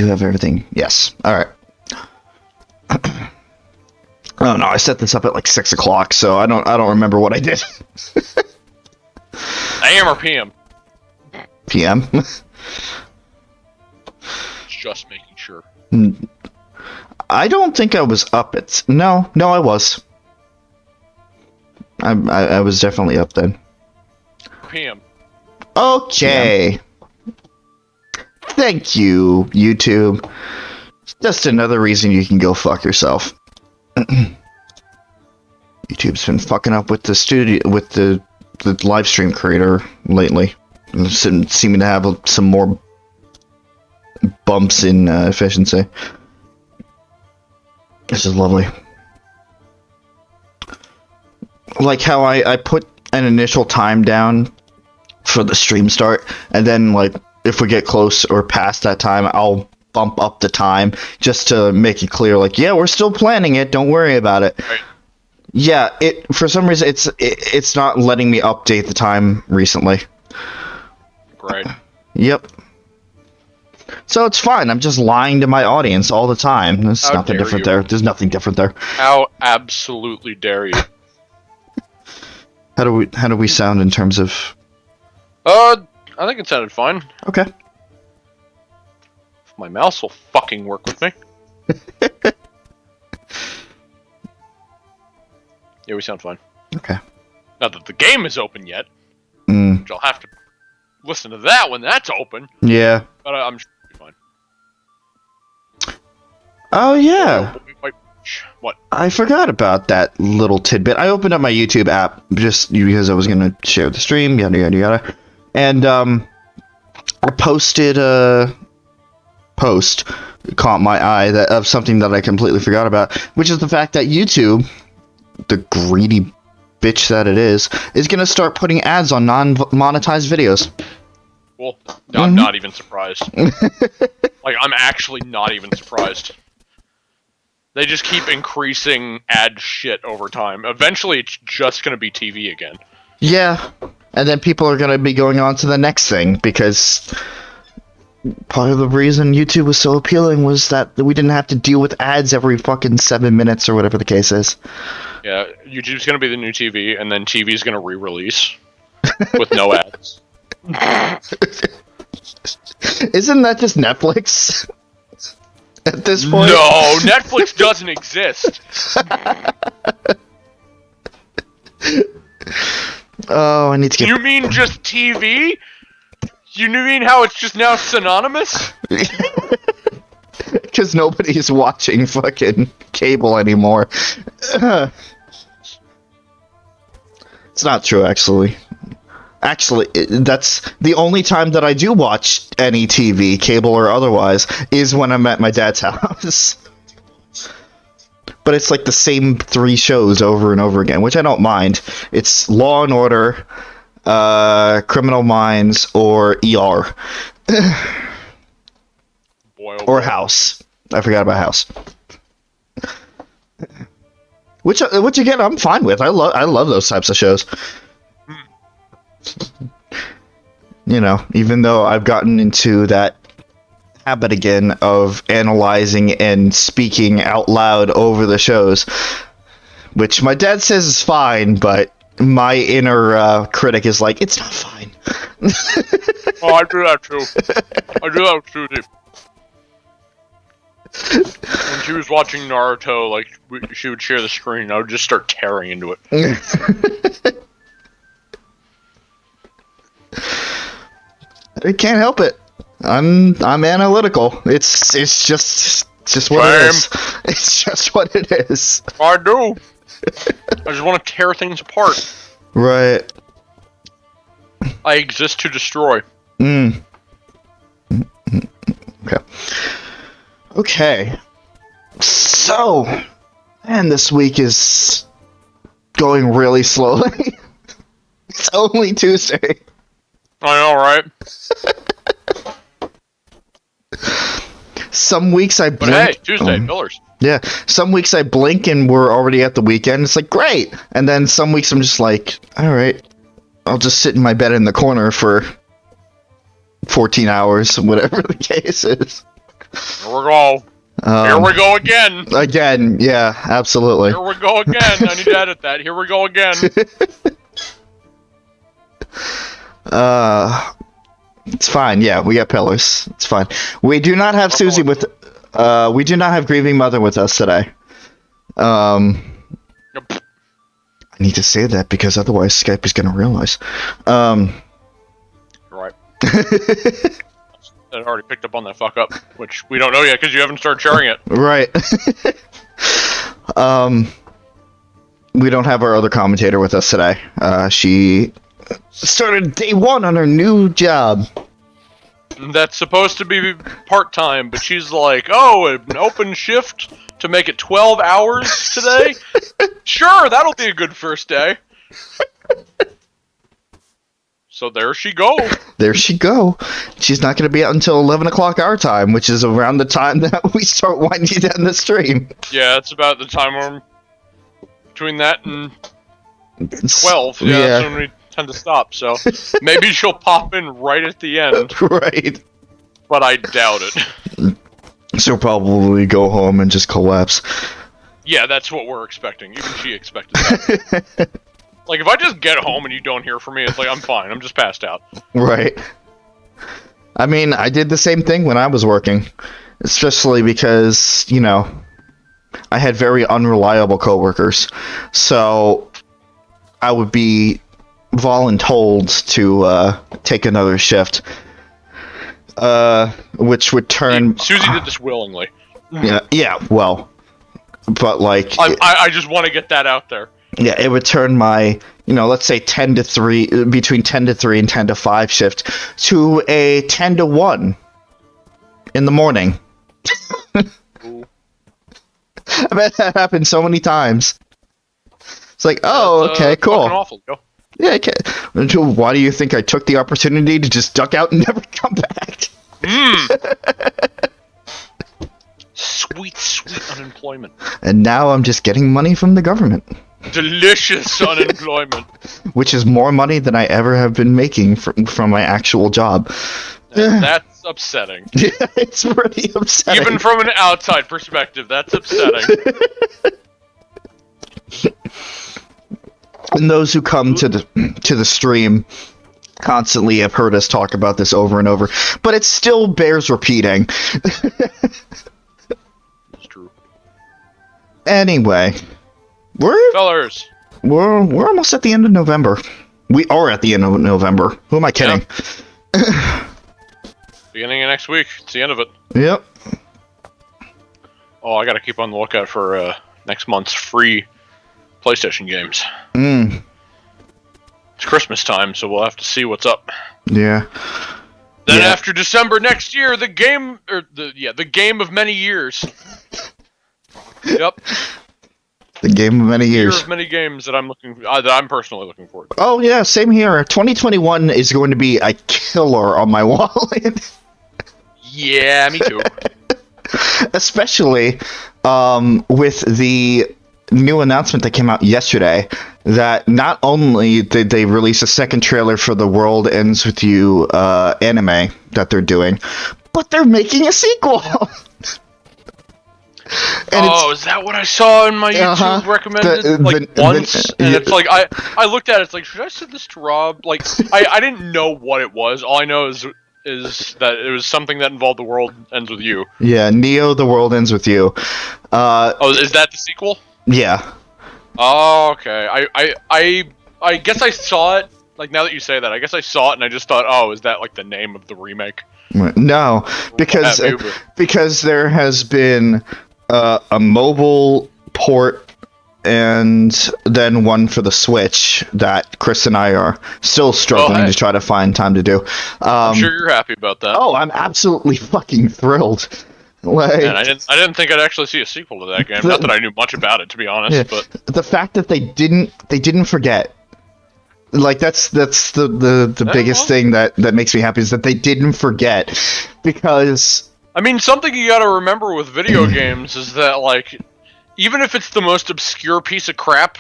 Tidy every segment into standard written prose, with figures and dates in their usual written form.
do have everything. Yes. All right. Oh no, I set this up at like 6 o'clock, so I don't remember what I did. AM or PM? PM. Just making sure. I don't think I was up at. No, I was. I was definitely up then. PM. Okay. PM. Thank you, YouTube. Just another reason you can go fuck yourself. YouTube's been fucking up with the studio, with the live stream creator lately. Seeming to have some more bumps in efficiency. This is lovely. Like how I put an initial time down for the stream start, and then like if we get close or past that time, I'll bump up the time just to make it clear, like, yeah, we're still planning it, don't worry about it. Right. Yeah, for some reason it's not letting me update the time recently. Right. Yep. So it's fine. I'm just lying to my audience all the time. There's nothing different there. There's nothing different there. How absolutely dare you? How do we sound in terms of? I think it sounded fine. Okay. My mouse will fucking work with me. Yeah, we sound fine. Okay. Not that the game is open yet. Which I'll have to listen to that when that's open. Yeah. But I'm sure it'll be fine. Oh, yeah. What? I forgot about that little tidbit. I opened up my YouTube app just because I was going to share the stream, yada, yada, yada. And I posted a post, caught my eye, of something that I completely forgot about, which is the fact that YouTube, the greedy bitch that it is going to start putting ads on non-monetized videos. Well, I'm not even surprised. Like, I'm actually not even surprised. They just keep increasing ad shit over time. Eventually, it's just going to be TV again. Yeah, and then people are going to be going on to the next thing, because part of the reason YouTube was so appealing was that we didn't have to deal with ads every fucking 7 minutes or whatever the case is. Yeah, YouTube's going to be the new TV, and then TV's going to re-release with no ads. Isn't that just Netflix at this point? No, Netflix doesn't exist. Oh, I need to get... You mean just TV? You mean how it's just now synonymous? Because nobody's watching fucking cable anymore. It's not true, actually. Actually, that's the only time that I do watch any TV, cable or otherwise, is when I'm at my dad's house. But it's like the same 3 shows over and over again, which I don't mind. It's Law and Order, Criminal Minds, or ER. Boy, oh or boy. House. I forgot about House. Which again, I'm fine with. I love those types of shows. You know, even though I've gotten into that habit again of analyzing and speaking out loud over the shows, which my dad says is fine, but my inner critic is like, it's not fine. Oh, I do that too. I do that with Suzie. When she was watching Naruto, like, she would share the screen, I would just start tearing into it. I can't help it. I'm analytical. It's just what it is. It's just what it is. I do. I just want to tear things apart. Right. I exist to destroy. Okay. Okay. So, man, this week is going really slowly. It's only Tuesday. I know, right? Some weeks I blink. But hey, Tuesday, fillers. Yeah, some weeks I blink and we're already at the weekend. It's like, great. And then some weeks I'm just like, all right, I'll just sit in my bed in the corner for 14 hours, whatever the case is. we go. Here we go again. Again, yeah, absolutely. Here we go again. I need to edit that. Here we go again. It's fine. Yeah, we got pillars. It's fine. We do not have Suzie with. We do not have grieving mother with us today. I need to say that because otherwise Skype is going to realize. Right. It already picked up on that fuck up, which we don't know yet because you haven't started sharing it. Right. We don't have our other commentator with us today. She started day one on her new job. That's supposed to be part-time, but she's like, oh, an open shift to make it 12 hours today? Sure, that'll be a good first day. So there she go. There she go. She's not going to be out until 11 o'clock our time, which is around the time that we start winding down the stream. Yeah, it's about the time where between that and 12. Yeah, that's when we tend to stop. So maybe she'll pop in right at the end. Right. But I doubt it. She'll probably go home and just collapse. Yeah, that's what we're expecting. Even she expected that. Like, if I just get home and you don't hear from me, it's like, I'm fine. I'm just passed out. Right. I mean, I did the same thing when I was working. Especially because, you know, I had very unreliable coworkers. So, I would be voluntold to take another shift. Which would turn... Suzie did this willingly. Yeah, well. But, like... I just want to get that out there. Yeah, it would turn my, you know, let's say 10 to 3, between 10 to 3 and 10 to 5 shift to a 10 to 1 in the morning. I've had that happen so many times. It's like, oh, okay, cool. Awful. Go. Yeah, okay. Why do you think I took the opportunity to just duck out and never come back? Sweet, sweet unemployment. And now I'm just getting money from the government. Delicious unemployment. Which is more money than I ever have been making from my actual job. That's upsetting. Yeah, it's pretty upsetting. Even from an outside perspective, that's upsetting. And those who come to the stream constantly have heard us talk about this over and over, but it still bears repeating. It's true. Anyway, we're almost at the end of November. We are at the end of November. Who am I kidding? Yep. Beginning of next week. It's the end of it. Yep. Oh, I gotta keep on the lookout for next month's free PlayStation games. It's Christmas time, so we'll have to see what's up. Yeah. Then after December next year, the game of many years. Yep. The game of many years. Year of many games that I'm personally looking forward to. Oh yeah, same here. 2021 is going to be a killer on my wallet. Yeah, me too. Especially with the new announcement that came out yesterday that not only did they release a second trailer for the World Ends With You anime that they're doing, but they're making a sequel. Is that what I saw in my YouTube recommended once? It's like I looked at it. It's like, should I send this to Rob? Like I didn't know what it was. All I know is that it was something that involved The World Ends With You. Yeah, Neo: The World Ends With You. Is that the sequel? Yeah. Oh, okay. I guess I saw it. Like, now that you say that, I guess I saw it and I just thought, oh, is that like the name of the remake? No, because there has been a mobile port and then one for the Switch that Chris and I are still struggling to try to find time to do. I'm sure you're happy about that. Oh, I'm absolutely fucking thrilled. Like, and I didn't think I'd actually see a sequel to that game. Not that I knew much about it, to be honest. Yeah, but the fact that they didn't forget, like that's the biggest thing that makes me happy is that they didn't forget, because I mean, something you got to remember with video games is that, like, even if it's the most obscure piece of crap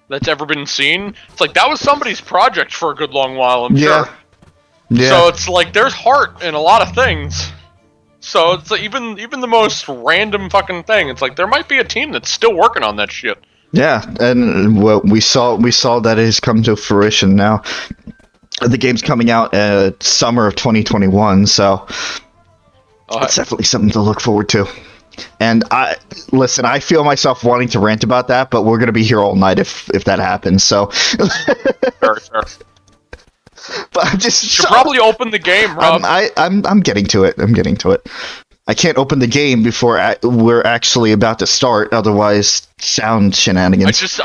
that's ever been seen, it's like that was somebody's project for a good long while. I'm sure. Yeah. So it's like there's heart in a lot of things. So it's like even the most random fucking thing. It's like there might be a team that's still working on that shit. Yeah, and well, we saw that it has come to fruition now. The game's coming out summer of 2021, so it's definitely something to look forward to. And I feel myself wanting to rant about that, but we're gonna be here all night if that happens. So, Fair. but I'm just should probably open the game, Rob. I'm getting to it. I can't open the game before we're actually about to start, otherwise sound shenanigans.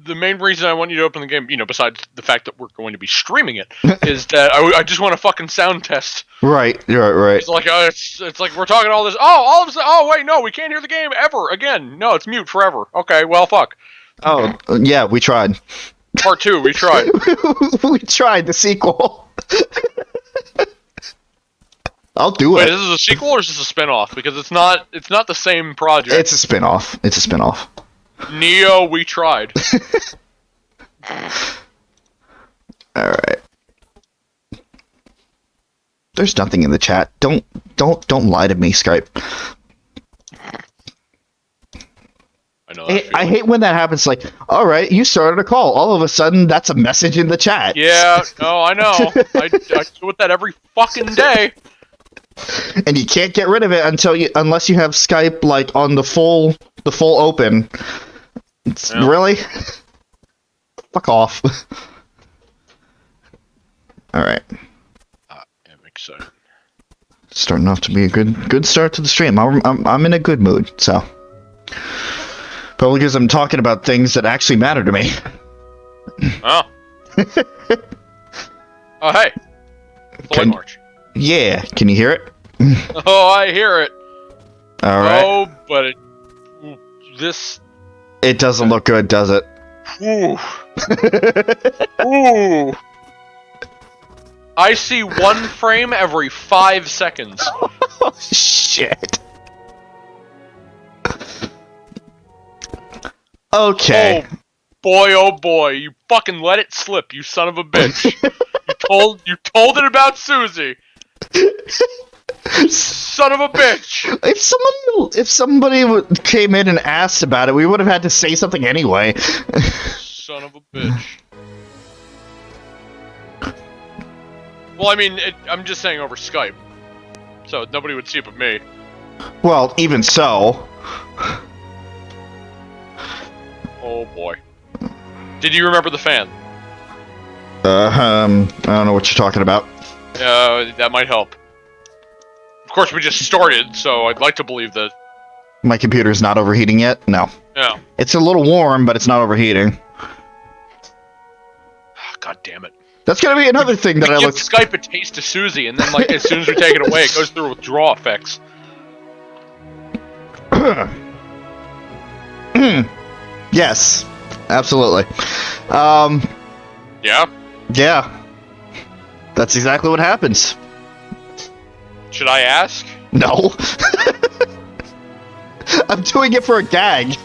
The main reason I want you to open the game, besides the fact that we're going to be streaming it, is that I just want to fucking sound test. Right. It's like it's like we're talking all this. Oh, all of a sudden, oh wait, no, we can't hear the game ever again. No, it's mute forever. Okay, well, fuck. Oh, yeah, we tried. Part 2, we tried. We tried the sequel. I'll do it. Wait, is this a sequel or is this a spin-off? Because it's not the same project. It's a spin-off. Neo, we tried. Alright. There's nothing in the chat. Don't lie to me, Skype. I know that I hate when that happens, like, alright, you started a call. All of a sudden, that's a message in the chat. Yeah, no, I know. I deal with that every fucking day. And you can't get rid of it unless you have Skype, like, on the full open. Yeah. Really? Fuck off. Alright. I'm excited. Starting off to be a good start to the stream. I'm in a good mood, so. Probably because I'm talking about things that actually matter to me. Oh. Oh, hey. The Light March. Yeah, can you hear it? Oh, I hear it. Alright. Oh, but this... It doesn't look good, does it? Ooh. Ooh. I see one frame every 5 seconds. Oh, shit. Okay. Oh boy, you fucking let it slip, you son of a bitch. you told it about Suzie. Son of a bitch. If somebody came in and asked about it, we would have had to say something anyway. Son of a bitch. Well, I mean, I'm just saying over Skype. So nobody would see it but me. Well, even so. Oh boy. Did you remember the fan? I don't know what you're talking about. That might help. Of course, we just started, so I'd like to believe that... My computer's not overheating yet? No. Yeah. It's a little warm, but it's not overheating. God damn it. That's gonna be another thing that I give Skype a taste of Suzie, and then, like, as soon as we take it away, it goes through withdrawal effects. Yes. Absolutely. Yeah? Yeah. That's exactly what happens. Should I ask? No. I'm doing it for a gag.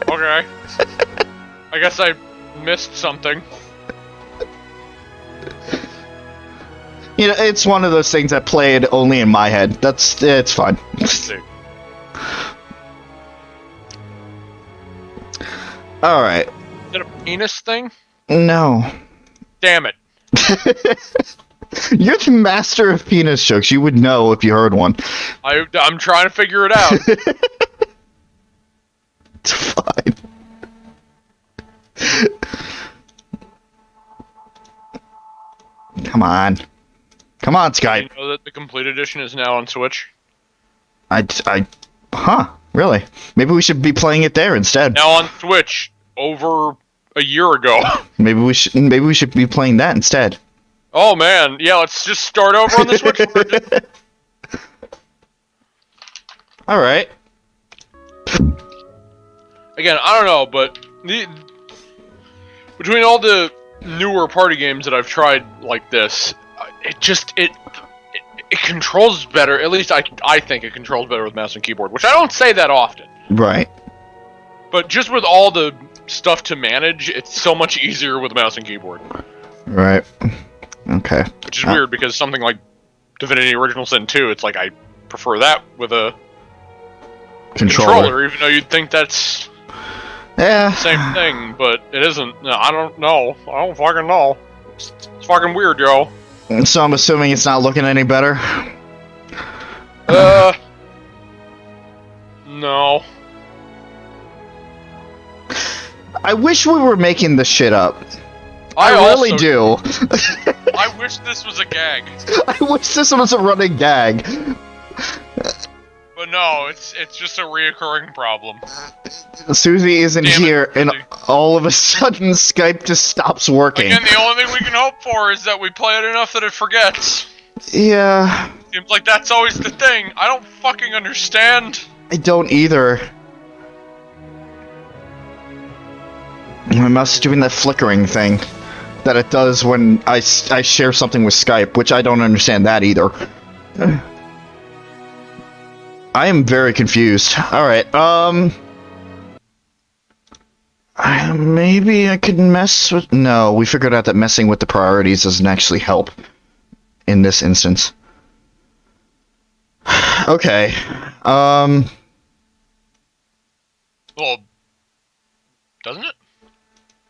Okay. I guess I missed something. You know, it's one of those things that played only in my head. It's fine. Let's see. Alright. Is it a penis thing? No. Damn it. You're the master of penis jokes. You would know if you heard one. I'm trying to figure it out. It's fine. Come on. Come on, Skype. You know that the complete edition is now on Switch? Huh, really? Maybe we should be playing it there instead. Now on Switch, over a year ago. Maybe we should be playing that instead. Oh man, yeah, let's just start over on the Switch version. Alright. Again, I don't know, but between all the newer party games that I've tried like this, it controls better. At least I think it controls better with mouse and keyboard, which I don't say that often. Right. But just with all the stuff to manage, it's so much easier with mouse and keyboard. Right. Okay. Which is weird because something like Divinity Original Sin 2, it's like I prefer that with a Controller. even though you'd think that's Yeah. the same thing, but it isn't. No, I don't know. I don't fucking know. It's fucking weird, yo. So I'm assuming it's not looking any better? No. I wish we were making this shit up. I really also do. I wish this was a gag. I wish this was a running gag. But no, it's just a reoccurring problem. Suzie isn't Damn it, here, and Suzie. all of a sudden Skype just stops working. Again, the only thing we can hope for is that we play it enough that it forgets. Yeah, Seems like that's always the thing. I don't fucking understand. I don't either. My mouse is doing that flickering thing that it does when I share something with Skype, which I don't understand that either. I am very confused. Alright, maybe I could mess with... No, we figured out that messing with the priorities doesn't actually help in this instance. Okay, Well, doesn't it?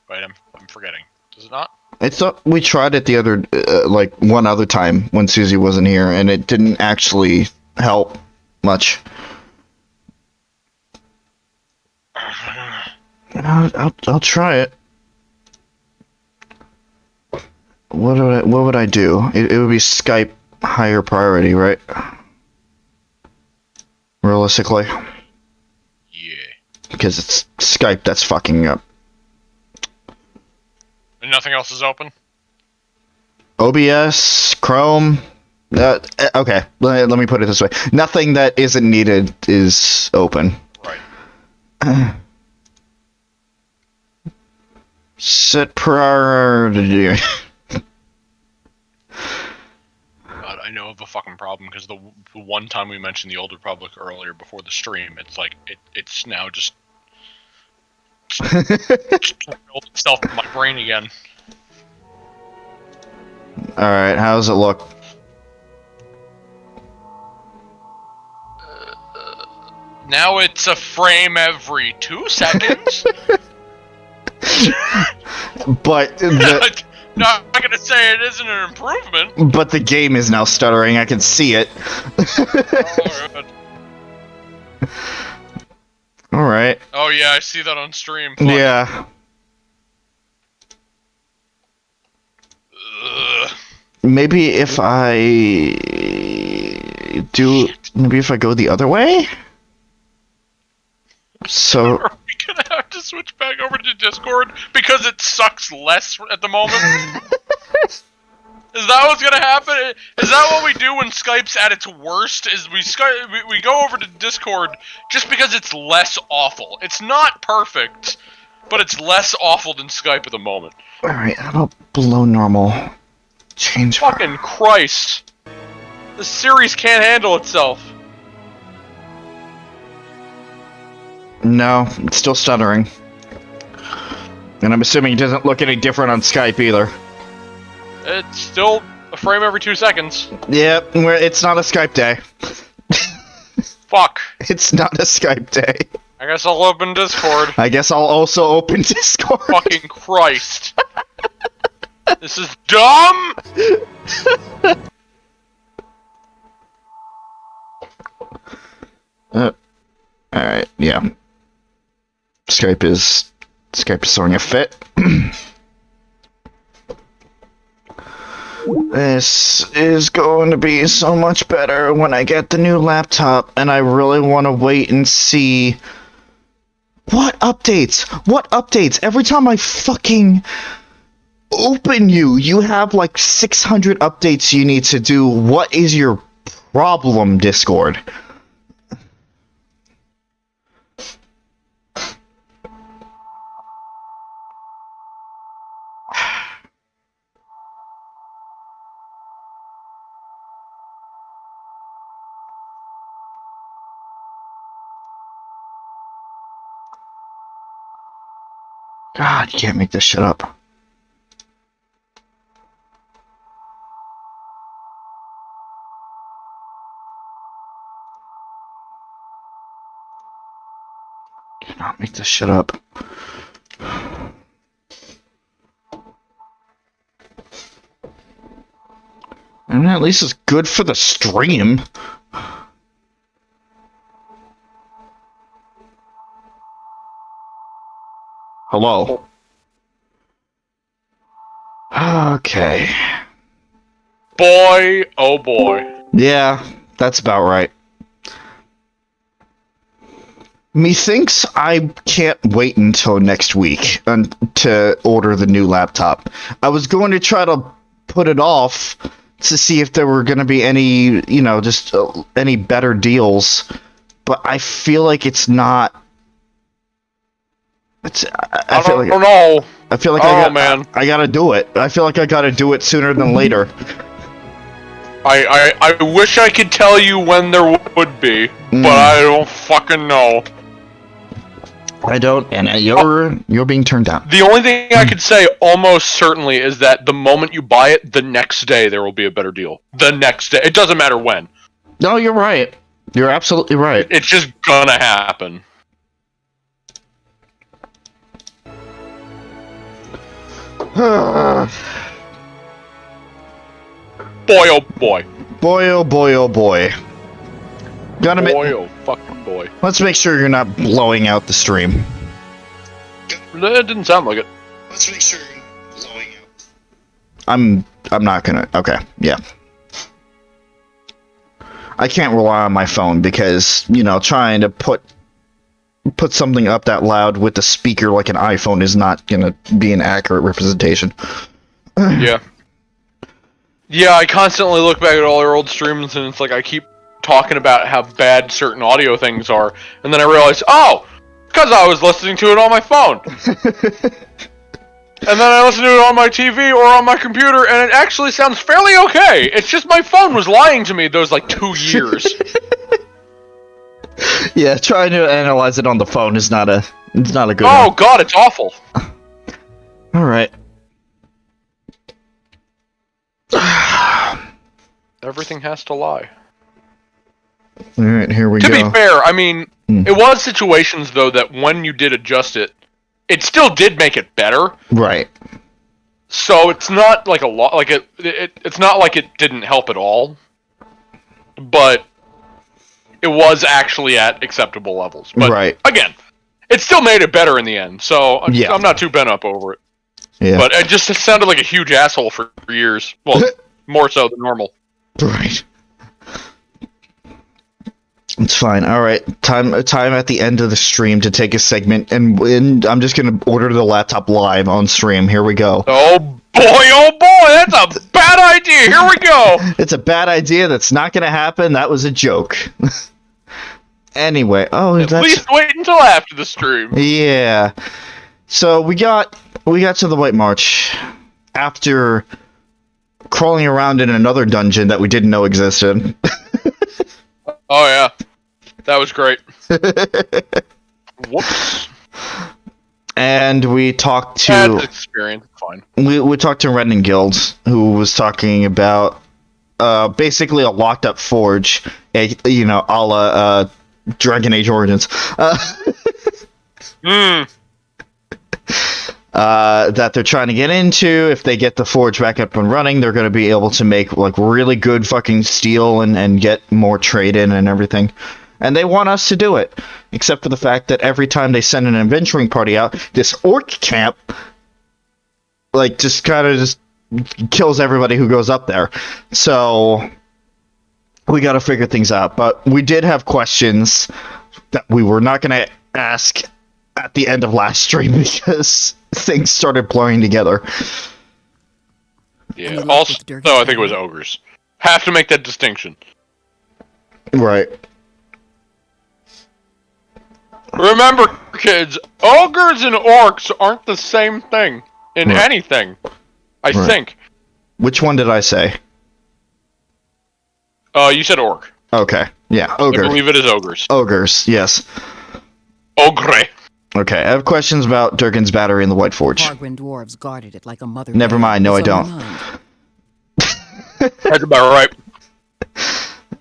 Wait, I'm forgetting. Does it not? I thought we tried it the other, like, one other time when Suzie wasn't here, and it didn't actually help much. I'll try it. What would I do? It would be Skype higher priority, right? Realistically. Yeah. Because it's Skype that's fucking up. And nothing else is open? OBS, Chrome. Okay, let me put it this way. Nothing that isn't needed is open. Right. Set priority. God, I know of a fucking problem because the one time we mentioned the Old Republic earlier before the stream, it's like it's now just built itself in my brain again. Alright, how does it look? Now it's a frame every 2 seconds. But No, I'm not gonna say it isn't an improvement. but the game is now stuttering. I can see it. Alright. Oh yeah, I see that on stream. Fuck. Yeah. Ugh. Maybe if I do... Maybe if I go the other way? So... Are we gonna have to switch back over to Discord because it sucks less at the moment? Is that what's gonna happen? Is that what we do when Skype's at its worst? Is we go over to Discord just because it's less awful. It's not perfect, but it's less awful than Skype at the moment. Alright, how about below normal? Change... Fucking Christ! This series can't handle itself. No, it's still stuttering. And I'm assuming it doesn't look any different on Skype either. It's still a frame every 2 seconds. Yep, it's not a Skype day. Fuck. It's not a Skype day. I guess I'll open Discord. I guess I'll also open Discord. Fucking Christ. This is dumb! Alright, yeah. Skype is throwing a fit. This is going to be so much better when I get the new laptop, and I really want to wait and see... What updates? What updates? Every time I fucking open you have like 600 updates you need to do. What is your problem, Discord? God, you can't make this shit up. I'll make this shit up. And at least it's good for the stream. Hello. Okay. Boy, oh boy. Yeah, that's about right. Methinks I can't wait until next week to order the new laptop. I was going to try to put it off to see if there were going to be any, just any better deals, but I feel like it's not. I feel like know. I feel like I gotta do it. I feel like I gotta do it sooner than later. I wish I could tell you when there would be, but I don't fucking know. I don't, and you're being turned down. The only thing I could say almost certainly is that the moment you buy it, the next day there will be a better deal. The next day. It doesn't matter when. No, you're right. You're absolutely right. It's just gonna happen. Boy, oh boy. Boy, oh boy, oh boy. Oh fucking boy. Let's make sure you're not blowing out the stream. It didn't sound like it. Let's make sure you're blowing out. I'm not gonna. Okay, yeah. I can't rely on my phone because, trying to put something up that loud with the speaker like an iPhone is not gonna be an accurate representation. Yeah. Yeah, I constantly look back at all our old streams and it's like I keep talking about how bad certain audio things are, and then I realize, oh, because I was listening to it on my phone. And then I listen to it on my TV or on my computer, and it actually sounds fairly okay. It's just my phone was lying to me those, 2 years. Yeah, trying to analyze it on the phone is not a good Oh, God, it's awful. Alright. Everything has to lie. Alright, here we go. To be fair, I mean, it was situations, though, that when you did adjust it, it still did make it better. Right. So it's not like a lot, it's not like it didn't help at all. But it was actually at acceptable levels. But right. Again, it still made it better in the end, so yeah. I'm not too bent up over it. Yeah. But it just sounded like a huge asshole for years. Well, more so than normal. Right. It's fine. All right. Time at the end of the stream to take a segment, and I'm just gonna order the laptop live on stream. Here we go. Oh boy, that's a bad idea. Here we go. It's a bad idea. That's not gonna happen. That was a joke. Anyway, At least wait until after the stream. Yeah. So we got to the White March after crawling around in another dungeon that we didn't know existed. Oh yeah, that was great. Whoops. And we talked to Bad experience. Fine. We talked to Redden Guild, who was talking about basically a locked up forge, a la Dragon Age Origins. That they're trying to get into. If they get the forge back up and running, they're going to be able to make really good fucking steel and get more trade in and everything. And they want us to do it, except for the fact that every time they send an adventuring party out, this orc camp just kills everybody who goes up there. So we got to figure things out. But we did have questions that we were not going to ask at the end of last stream because things started blurring together. Yeah. Also, I think it was ogres. Have to make that distinction. Right. Remember, kids, ogres and orcs aren't the same thing in anything. I think. Which one did I say? You said orc. Okay. Yeah, ogre. I believe it is ogres. Ogres, yes. Ogre. Okay, I have questions about Durgan's battery in the White Forge. Hargrin dwarves guarded it like a mother. Never mind, no I don't. That's about right.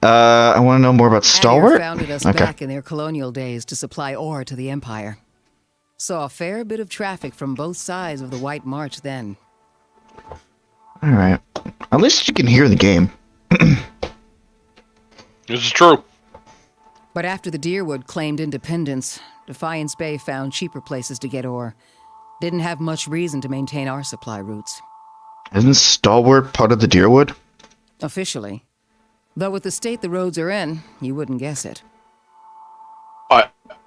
I want to know more about Stalwart. Founded us back in their colonial days to supply ore to the Empire. Saw a fair bit of traffic from both sides of the White March then. Alright. At least you can hear the game. This is true. But after the Deerwood claimed independence, Defiance Bay found cheaper places to get ore. Didn't have much reason to maintain our supply routes. Isn't Stalwart part of the Deerwood? Officially. Though with the state the roads are in, you wouldn't guess it.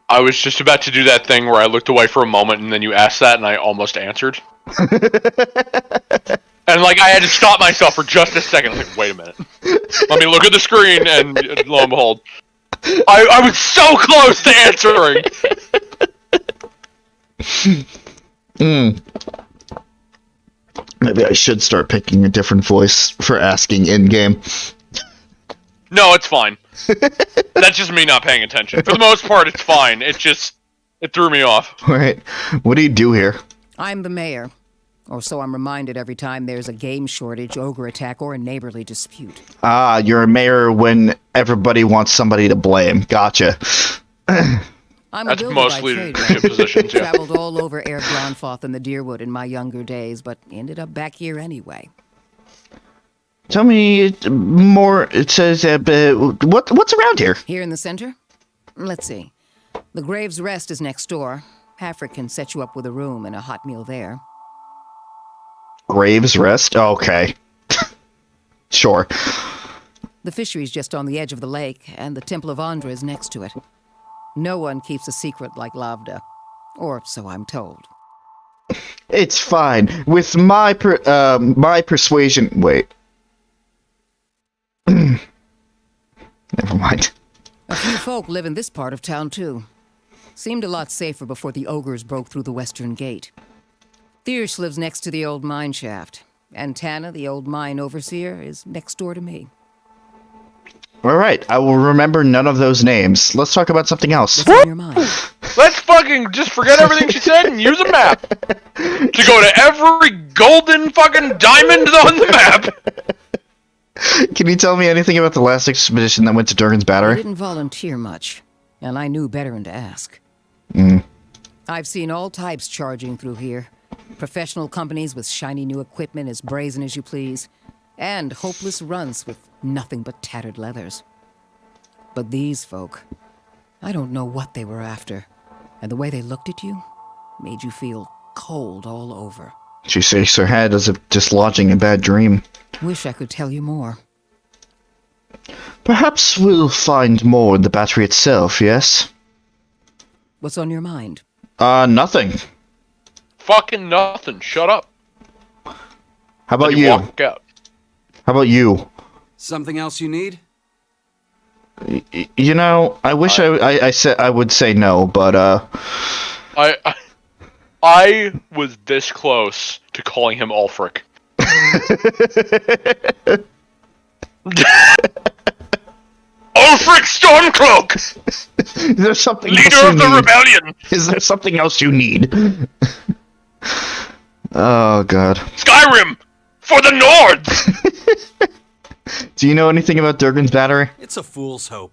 I was just about to do that thing where I looked away for a moment and then you asked that and I almost answered. And like I had to stop myself for just a second. Like, wait a minute. Let me look at the screen and lo and behold. I was so close to answering! Maybe I should start picking a different voice for asking in-game. No, it's fine. That's just me not paying attention. For the most part, it's fine. It threw me off. Alright, what do you do here? I'm the mayor. Or so I'm reminded every time there's a game shortage, ogre attack, or a neighborly dispute. Ah, you're a mayor when everybody wants somebody to blame. Gotcha. I'm That's a builder mostly by trade. leadership positions, yeah. Traveled all over Air Gronfoth and the Deerwood in my younger days, but ended up back here anyway. Tell me more. It says, what's around here? Here in the center? Let's see. The Graves Rest is next door. Hafric can set you up with a room and a hot meal there. Graves Rest? Okay. Sure. The fishery's just on the edge of the lake, and the Temple of Andra is next to it. No one keeps a secret like Lavda. Or so I'm told. It's fine. With my persuasion... Wait. Never mind. A few folk live in this part of town, too. Seemed a lot safer before the ogres broke through the western gate. Thiersch lives next to the old mine shaft, and Tana, the old mine overseer, is next door to me. Alright, I will remember none of those names. Let's talk about something else. What's on your mind? Let's fucking just forget everything she said and use a map. To go to every golden fucking diamond on the map. Can you tell me anything about the last expedition that went to Durgan's I Battery? didn't volunteer much, and I knew better than to ask. I've seen all types charging through here. Professional companies with shiny new equipment as brazen as you please, and hopeless runts with nothing but tattered leathers. But these folk, I don't know what they were after, and the way they looked at you made you feel cold all over. She shakes her head as if dislodging a bad dream. Wish I could tell you more. Perhaps we'll find more in the battery itself, yes? What's on your mind? Nothing. Fucking nothing. Shut up. How about Then you? walk out. How about you? Something else you need? You know, I wish I said I would say no, but I was this close to calling him Ulfric. Ulfric Stormcloak! is there something Leader else you of the need? rebellion! Is there something else you need? Oh god. Skyrim! For the Nords! Do you know anything about Durgan's Battery? It's a fool's hope.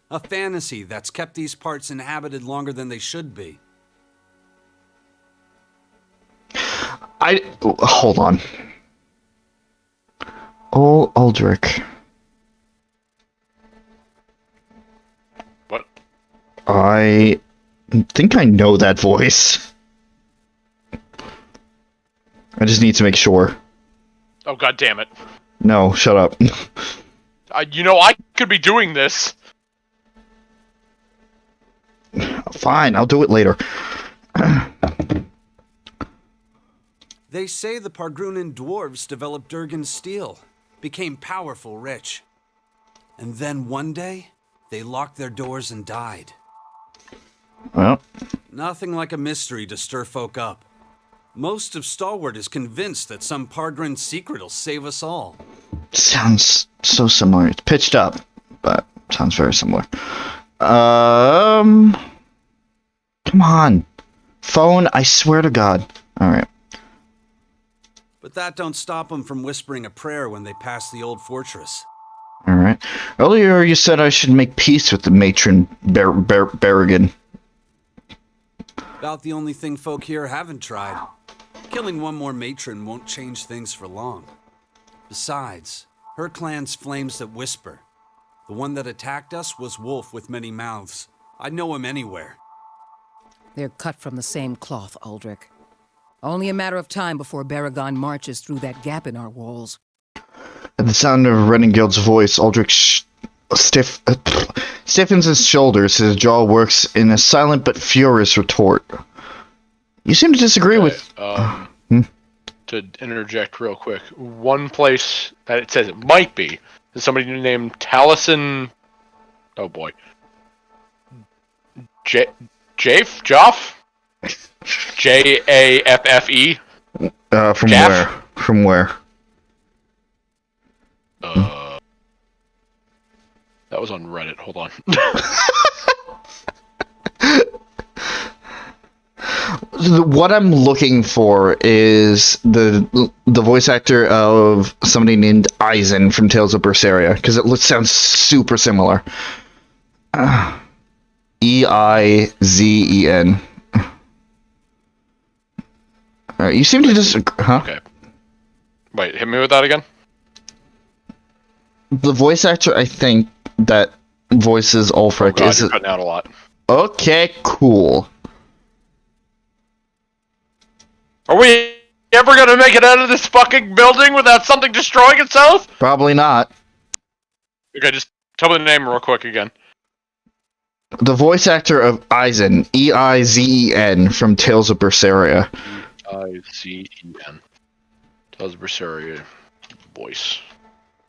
A fantasy that's kept these parts inhabited longer than they should be. Hold on. Aldrich. What? I think I know that voice. I just need to make sure. Oh, god damn it. No, shut up. You know, I could be doing this. Fine, I'll do it later. They say the Pargrunan dwarves developed Durgan's steel, became powerful, rich. And then one day, they locked their doors and died. Well, Nothing like a mystery to stir folk up. Most of Stalwart is convinced that some Pargrin secret will save us all. sounds so similar. It's pitched up, but sounds very similar. Come on. Phone, I swear to God. Alright. But that don't stop them from whispering a prayer when they pass the old fortress. Alright. Earlier you said I should make peace with the matron Berrigan. About the only thing folk here haven't tried. Killing one more matron won't change things for long. Besides, her clan's flames that whisper. The one that attacked us was Wolf with many mouths. I'd know him anywhere. They're cut from the same cloth, Aldrich. Only a matter of time before Baragon marches through that gap in our walls. At the sound of Reningild's voice, Aldrich stiffens his shoulders. His jaw works in a silent but furious retort. You seem to disagree with... To interject real quick, one place that it says it might be is somebody named Taliesin... Oh boy. Joff? Jaffe? From Jaff? where? From where? That was on Reddit. Hold on. What I'm looking for is the voice actor of somebody named Eisen from Tales of Berseria, because it sounds super similar. Eizen. You seem to just... Huh? Okay. Wait, hit me with that again? The voice actor, I think, that voices Ulfric God, is... you're cutting out a lot. Okay, cool. Are we ever gonna make it out of this fucking building without something destroying itself? Probably not. Okay, just tell me the name real quick again. The voice actor of Eisen, Eizen, from Tales of Berseria. Eizen. Tales of Berseria. Voice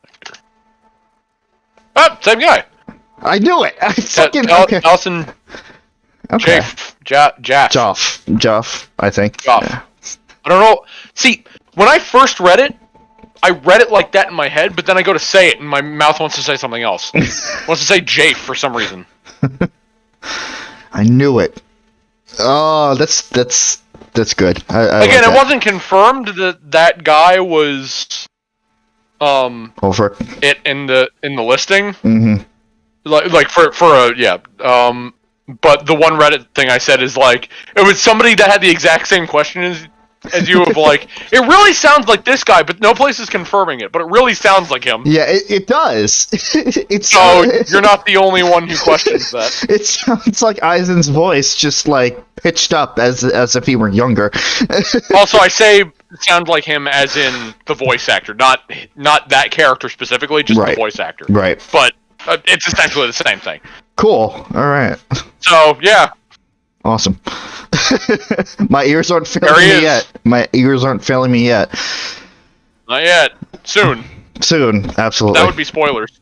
actor. Ah, same guy. I knew it! I fucking... Okay. Alison... Okay. Jaff. Joff, I think. Joff. Yeah. I don't know. See, when I first read it, I read it like that in my head, but then I go to say it, and my mouth wants to say something else. Wants to say Jafe for some reason. I knew it. Oh, that's good. I Again, like it wasn't confirmed that guy was Over. it in the listing. Mm-hmm. Like for a yeah. But the one Reddit thing I said is like it was somebody that had the exact same question as you of like it really sounds like this guy, but no place is confirming it. But it really sounds like him. Yeah, it does. It's so you're not the only one who questions that. It sounds like Eisen's voice, just like pitched up as if he were younger. Also, I say sound like him as in the voice actor, not that character specifically, just the voice actor. Right. But it's essentially the same thing. Cool. All right. So yeah. Awesome. My ears aren't failing me yet. My ears aren't failing me yet. Not yet. Soon. Soon, absolutely. That would be spoilers.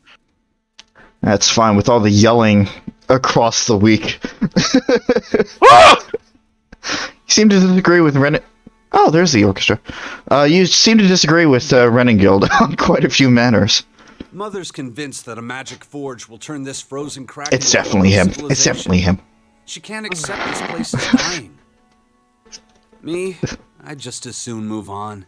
That's fine with all the yelling across the week. You seem to disagree with Oh, there's the orchestra. You seem to disagree with Renningild on quite a few manners. Mother's convinced that a magic forge will turn this frozen crack. It's definitely him. It's definitely him. She can't accept this place is dying. Me, I'd just as soon move on.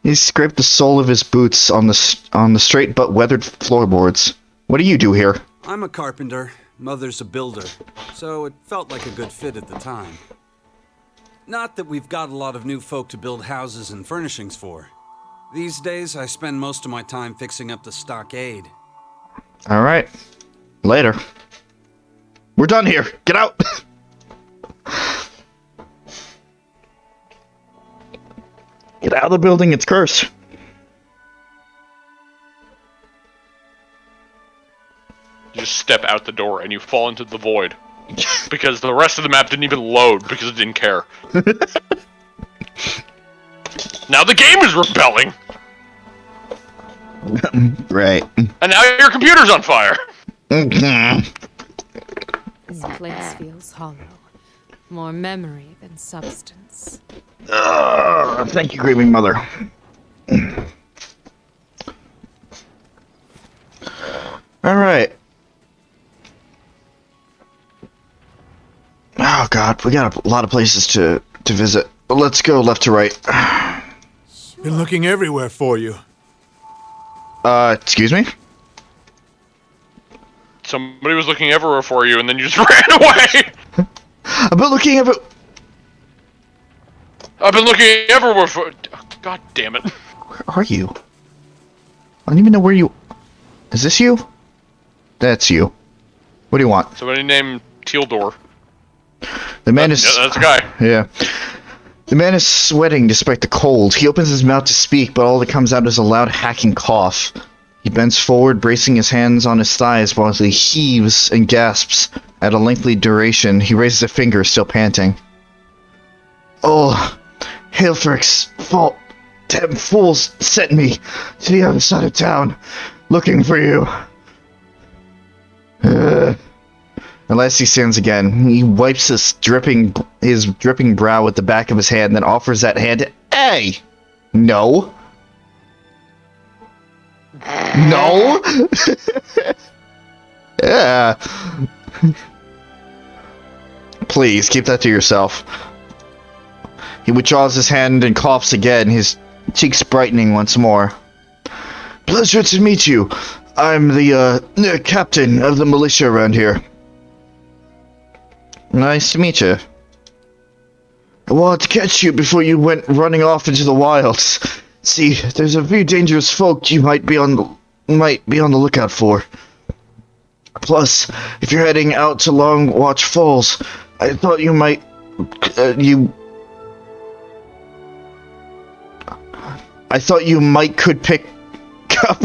He scraped the sole of his boots on the straight but weathered floorboards. What do you do here? I'm a carpenter. Mother's a builder. So it felt like a good fit at the time. Not that we've got a lot of new folk to build houses and furnishings for. These days, I spend most of my time fixing up the stockade. All right. Later. We're done here. Get out. Get out of the building. It's cursed. You just step out the door and you fall into the void. Because the rest of the map didn't even load because it didn't care. Now the game is rebelling! Right. And now your computer's on fire! This place feels hollow. More memory than substance. Thank you, Grieving Mother. Alright. Oh god, we got a lot of places to visit. But let's go left to right. Been looking everywhere for you. Excuse me? Somebody was looking everywhere for you and then you just ran away! I've been looking every... I've been looking everywhere for... God damn it. Where are you? I don't even know where you... Is this you? That's you. What do you want? Somebody named Tealdor. The man is... Yeah, that's a guy. Yeah. The man is sweating despite the cold. He opens his mouth to speak, but all that comes out is a loud hacking cough. He bends forward, bracing his hands on his thighs while he heaves and gasps. At a lengthy duration, he raises a finger, still panting. Oh, Hailfrick's fault. Damn fools sent me to the other side of town, looking for you. At last he stands again. He wipes his dripping brow with the back of his hand, and then offers that hand to... Hey! No. No? Yeah. Please, keep that to yourself. He withdraws his hand and coughs again, his cheeks brightening once more. Pleasure to meet you. I'm the captain of the militia around here. Nice to meet you. I wanted to catch you before you went running off into the wilds. See, there's a few dangerous folk you might be on the lookout for. Plus, if you're heading out to Long Watch Falls, I thought you might could pick up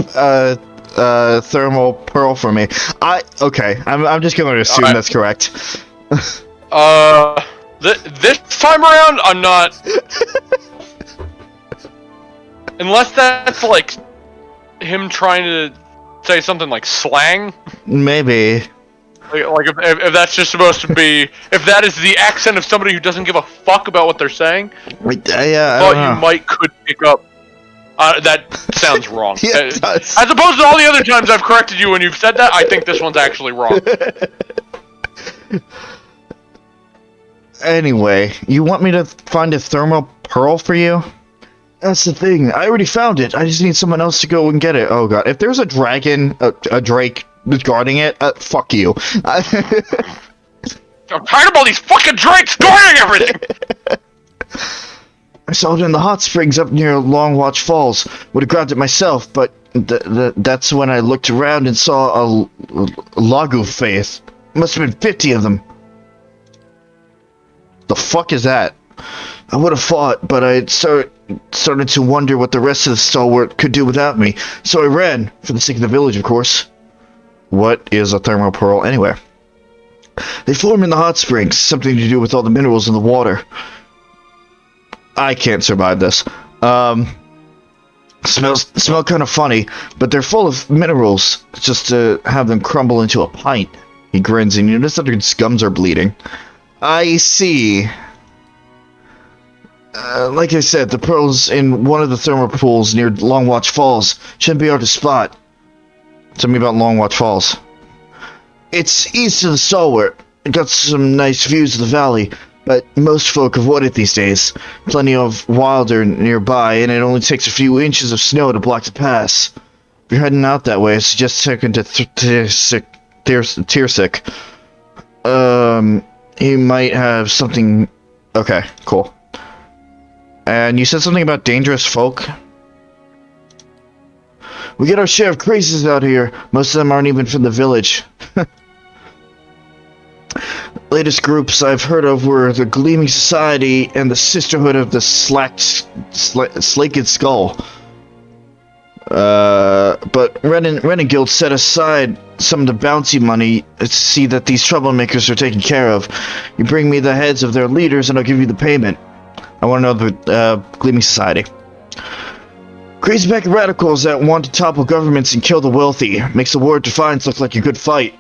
thermal pearl for me. Okay. I'm just going to assume that's correct. This time around, I'm not. Unless that's like him trying to say something like slang. Maybe. Like if that's just supposed to be, if that is the accent of somebody who doesn't give a fuck about what they're saying. Yeah, I thought you could pick up. That sounds wrong. Yeah, it does. As opposed to all the other times I've corrected you when you've said that, I think this one's actually wrong. Anyway, you want me to find a thermal pearl for you? That's the thing. I already found it. I just need someone else to go and get it. Oh god. If there's a dragon, a drake guarding it, fuck you. I'm tired of all these fucking drakes guarding everything! I saw it in the hot springs up near Long Watch Falls. Would have grabbed it myself, but that's when I looked around and saw a Lagu faith. Must have been 50 of them. The fuck is that? I would have fought, but I started to wonder what the rest of the stalwart could do without me, so I ran, for the sake of the village, of course. What is a thermal pearl, anyway? They form in the hot springs, something to do with all the minerals in the water. I can't survive this. Smell kind of funny, but they're full of minerals, just to have them crumble into a pint. He grins, and you notice that his gums are bleeding. I see. Like I said, the pearls in one of the thermal pools near Long Watch Falls shouldn't be hard to spot. Tell me about Long Watch Falls. It's east of the Stalwart. It got some nice views of the valley, but most folk avoid it these days. Plenty of wilder nearby, and it only takes a few inches of snow to block the pass. If you're heading out that way, I suggest taking to Tiersick. He might have something... Okay, cool. And you said something about dangerous folk? We get our share of crazies out here. Most of them aren't even from the village. Latest groups I've heard of were the Gleaming Society and the Sisterhood of the Slaked Skull. But Ren Guild set aside some of the bounty money to see that these troublemakers are taken care of. You bring me the heads of their leaders and I'll give you the payment. I want to know the Gleaming Society. Crazy pack of radicals that want to topple governments and kill the wealthy. Makes the war of Defiance look like a good fight.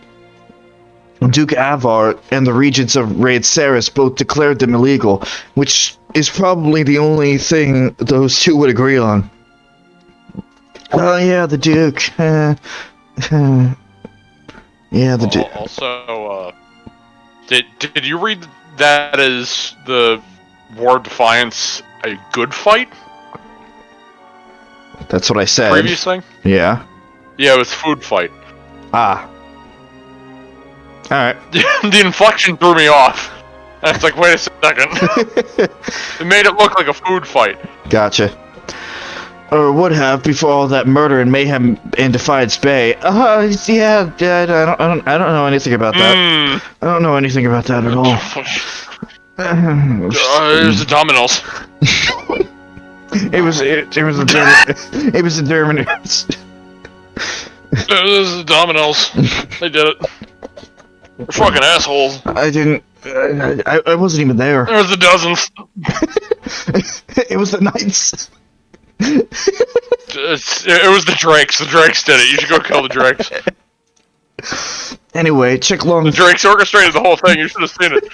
Duke Avar and the regents of Raid Saris both declared them illegal, which is probably the only thing those two would agree on. Oh yeah, the Duke. Yeah, the Duke. Also, did you read that as the War of Defiance a good fight? That's what I said. Previous thing? Yeah. Yeah, it was food fight. Ah. Alright. The inflection threw me off. And it's like, wait a second. It made it look like a food fight. Gotcha. Or would have before all that murder and mayhem in Defiance Bay. Yeah, I don't know anything about that. I don't know anything about that at all. It was the Dominoes. It was the Terminators. It was the Dominoes. They did it. They're fucking assholes. I wasn't even there. There was the dozens. It was the Knights. It was the Drakes. The Drakes did it. You should go kill the Drakes. Anyway, check The Drakes orchestrated the whole thing. You should have seen it.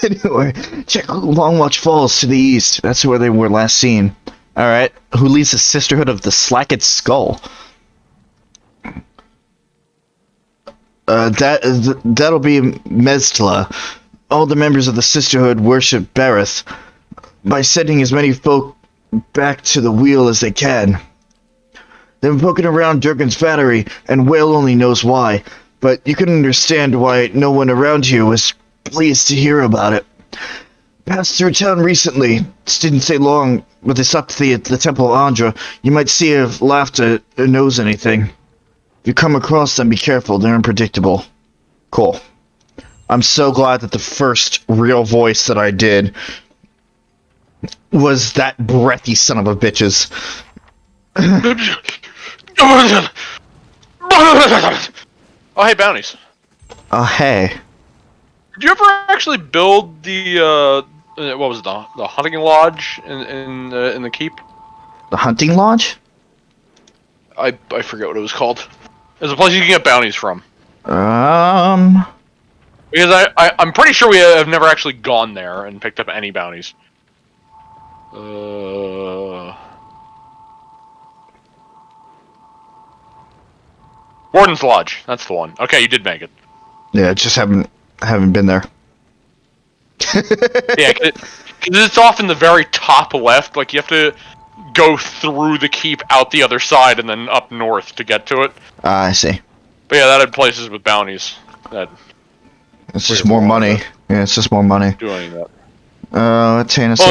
Anyway, check Longwatch Falls to the east. That's where they were last seen. Alright. Who leads the Sisterhood of the Slacked Skull? That'll be Meztla. All the members of the Sisterhood worship Bereth by sending as many folk back to the wheel as they can. They've been poking around Durgan's battery, and Whale only knows why, but you can understand why no one around here was pleased to hear about it. Passed through town recently. It didn't stay long, but they stopped at the Temple of Andra. You might see if Laughter knows anything. If you come across them, be careful. They're unpredictable. Cool. I'm so glad that the first real voice that I did was that breathy son of a bitches. Oh, hey, bounties. Oh, hey. Did you ever actually build the, what was it, the hunting lodge in the keep? The hunting lodge? I forget what it was called. There's a place you can get bounties from. Because I'm pretty sure we have never actually gone there and picked up any bounties. Warden's Lodge, that's the one. Okay, you did make it. Yeah, just haven't been there. Yeah, cause it's off in the very top left. Like, you have to go through the keep out the other side and then up north to get to it. I see. But yeah, that had places with bounties. It's just more money. Yeah, it's just more money. Doing that. Well,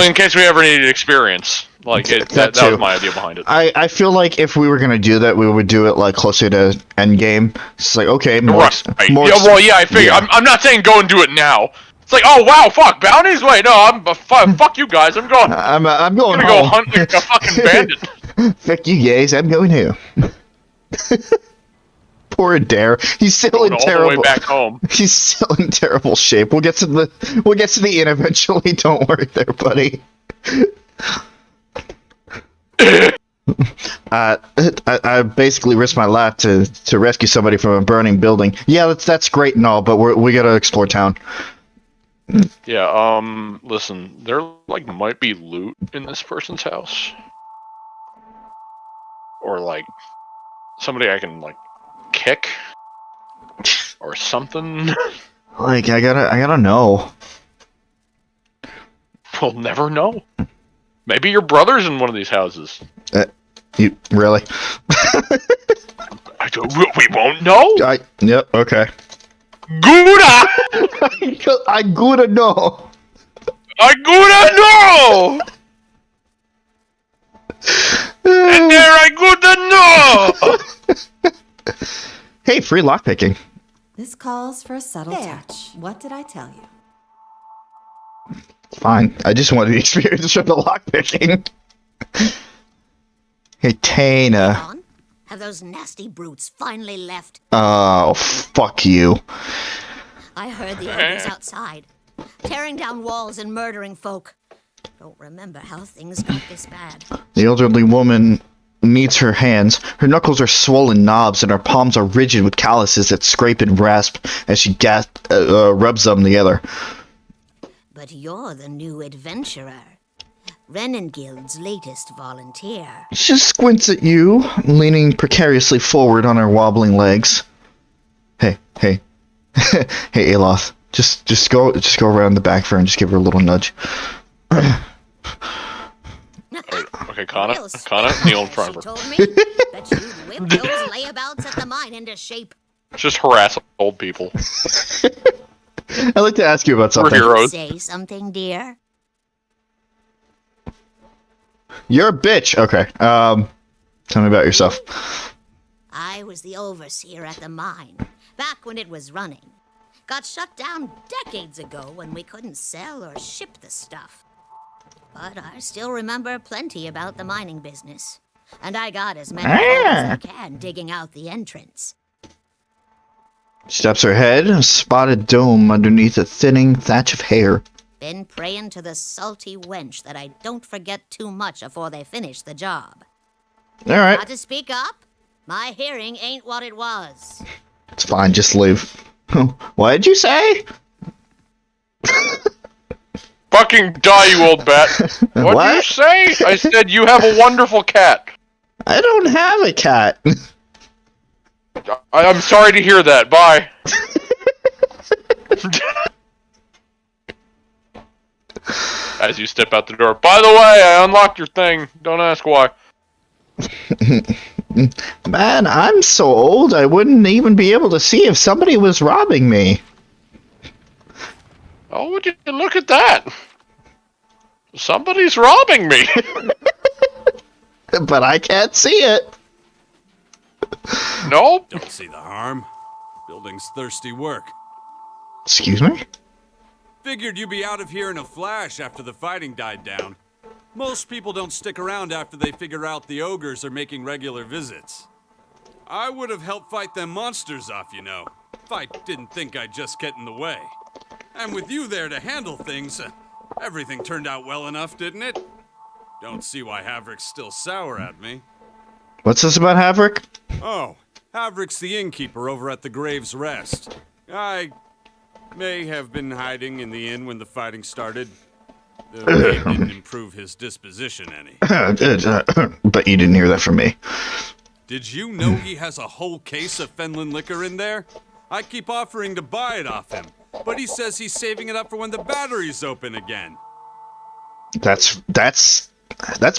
in case we ever needed experience. Like, that was my idea behind it. I feel like if we were gonna do that, we would do it like closer to endgame. It's like, okay, more. Right. I figure. Yeah. I'm not saying go and do it now. It's like, oh wow, fuck bounties. Wait, no, fuck you guys. I'm going. I'm going. I'm gonna go hunt like a fucking bandit. Fuck you guys. I'm going home. Poor Adair. He's still in terrible. All the way back home. He's still in terrible shape. We'll get to the inn eventually. Don't worry, there, buddy. I basically risked my life to rescue somebody from a burning building. Yeah, that's great and all, but we gotta explore town. Yeah. Listen, there might be loot in this person's house, or somebody I can kick or something. I gotta know. We'll never know. Maybe your brother's in one of these houses. You really? We won't know. Yep. Okay. Gouda. I gotta know. I gotta know. And there I gotta know. Hey, free lockpicking. This calls for a subtle touch. What did I tell you? Fine. I just wanted the experience from the lockpicking. Hey, Tana. Have those nasty brutes finally left? Oh, fuck you. I heard the others outside, tearing down walls and murdering folk. Don't remember how things got this bad. The elderly woman kneads her hands. Her knuckles are swollen knobs, and her palms are rigid with calluses that scrape and rasp as she rubs them together. But you're the new adventurer. Renengild's latest volunteer. She squints at you, leaning precariously forward on her wobbling legs. Hey. Hey, Aloth. Just go around the back for her and just give her a little nudge. Okay, Kana, kneel in front of her. Told me that you'd whip those layabouts at the mine into shape. Just harass old people. I'd like to ask you about We're something. heroes. Say something, dear. You're a bitch. Okay. Tell me about yourself. I was the overseer at the mine, back when it was running. Got shut down decades ago when we couldn't sell or ship the stuff. But I still remember plenty about the mining business. And I got as many photos as I can digging out the entrance. Steps her head, a spotted dome underneath a thinning thatch of hair. Been praying to the salty wench that I don't forget too much afore they finish the job. Alright. Got to speak up? My hearing ain't what it was. It's fine, just leave. What did you say? Fucking die, you old bat. What'd What? you say? I said you have a wonderful cat. I don't have a cat. I'm sorry to hear that. Bye. As you step out the door. By the way, I unlocked your thing. Don't ask why. Man, I'm so old I wouldn't even be able to see if somebody was robbing me. Oh, would you look at that? Somebody's robbing me. But I can't see it. Nope. Don't see the harm. Building's thirsty work. Excuse me? Figured you'd be out of here in a flash after the fighting died down. Most people don't stick around after they figure out the ogres are making regular visits. I would have helped fight them monsters off, you know, if I didn't think I'd just get in the way. And with you there to handle things, everything turned out well enough, didn't it? Don't see why Havrick's still sour at me. What's this about Havrick? Oh, Havrick's the innkeeper over at the Grave's Rest. I may have been hiding in the inn when the fighting started. The raid didn't improve his disposition any. But you didn't hear that from me. Did you know he has a whole case of Fenlin liquor in there? I keep offering to buy it off him, but he says he's saving it up for when the battery's open again. That's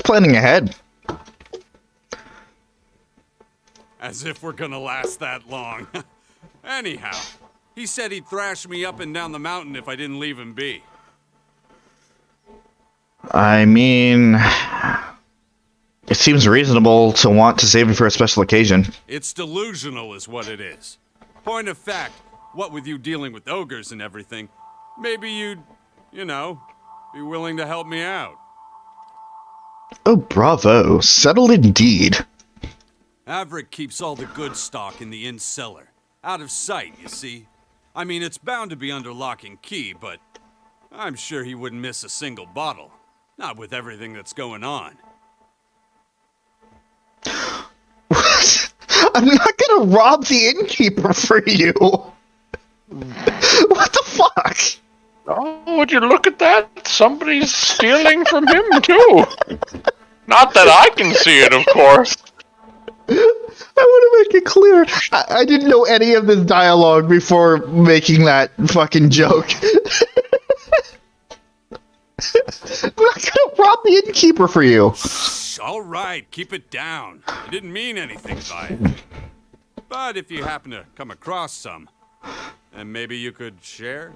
planning ahead. As if we're gonna last that long. Anyhow, he said he'd thrash me up and down the mountain if I didn't leave him be. I mean, it seems reasonable to want to save it for a special occasion. It's delusional is what it is. Point of fact, what with you dealing with ogres and everything, maybe you'd, you know, be willing to help me out. Oh, bravo. Settled indeed. Havrick keeps all the good stock in the inn cellar. Out of sight, you see. I mean, it's bound to be under lock and key, but I'm sure he wouldn't miss a single bottle. Not with everything that's going on. What? I'm not gonna rob the innkeeper for you. What the fuck? Oh, would you look at that? Somebody's stealing from him, too. Not that I can see it, of course. I want to make it clear. I didn't know any of this dialogue before making that fucking joke. I'm not gonna rob the innkeeper for you. Shh, all right, keep it down. I didn't mean anything by it. But if you happen to come across some, then maybe you could share?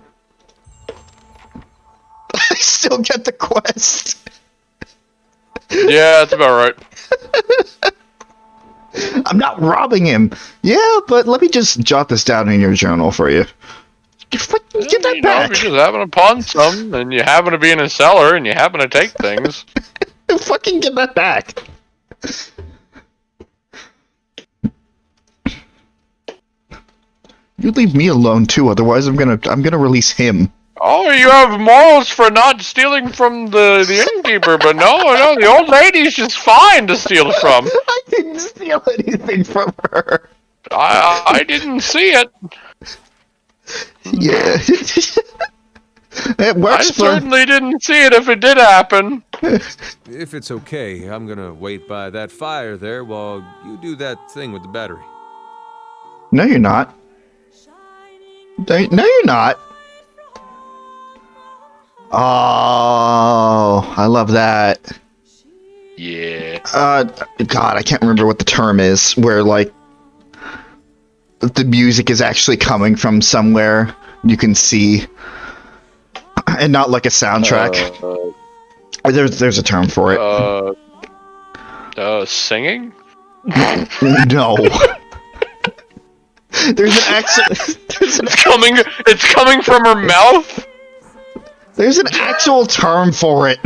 I still get the quest. Yeah, that's about right. I'm not robbing him. Yeah, but let me just jot this down in your journal for you. Get that back. If you're just having to pawn some, and you happen to be in a cellar, and you happen to take things. Fucking get that back. You leave me alone too, otherwise I'm gonna release him. Oh, you have morals for not stealing from the innkeeper, but no, the old lady's just fine to steal from. I didn't steal anything from her. I didn't see it. Yeah. It works. I certainly didn't see it if it did happen. If it's okay, I'm gonna wait by that fire there while you do that thing with the battery. No, you're not. No, you're not. Oh, I love that. Yeah. God, I can't remember what the term is, where, like, the music is actually coming from somewhere, you can see, and not like a soundtrack. There's a term for it. Singing? No. There's an accent. It's coming from her mouth. There's an actual term for it.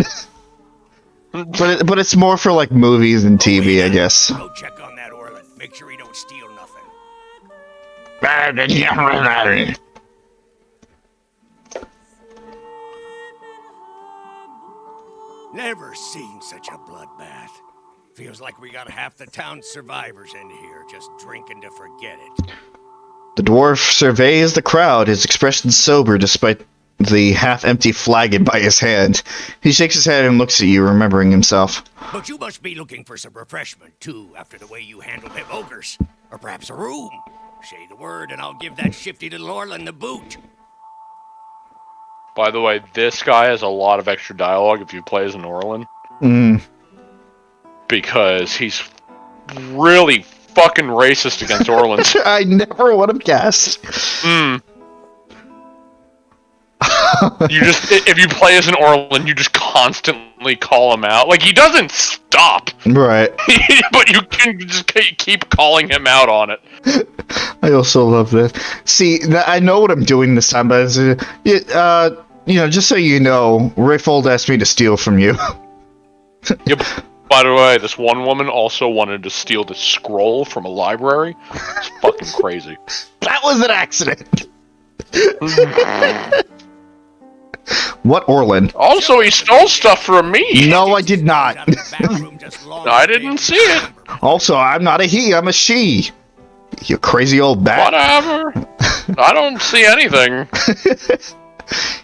But it's more for like movies and TV, I guess. Go check on that Orland. Make sure he don't steal nothing. Never seen such a bloodbath. Feels like we got half the town's survivors in here, just drinking to forget it. The dwarf surveys the crowd, his expression sober despite the half-empty flagon by his hand. He shakes his head and looks at you, remembering himself. But you must be looking for some refreshment, too, after the way you handled them ogres. Or perhaps a room. Say the word, and I'll give that shifty little Orland the boot. By the way, this guy has a lot of extra dialogue if you play as an Orland. Because he's really fucking racist against Orlands. I never would have guessed. You just, if you play as an Orland, you just constantly call him out. Like, he doesn't stop. Right. But you can just keep calling him out on it. I also love this. See, I know what I'm doing this time, but just so you know, Rayfold asked me to steal from you. Yep. By the way, this one woman also wanted to steal the scroll from a library. It's fucking crazy. That was an accident. What Orland? Also, he stole stuff from me. No, I did not. I didn't see it. Also, I'm not a he, I'm a she. You crazy old bat. Whatever. I don't see anything.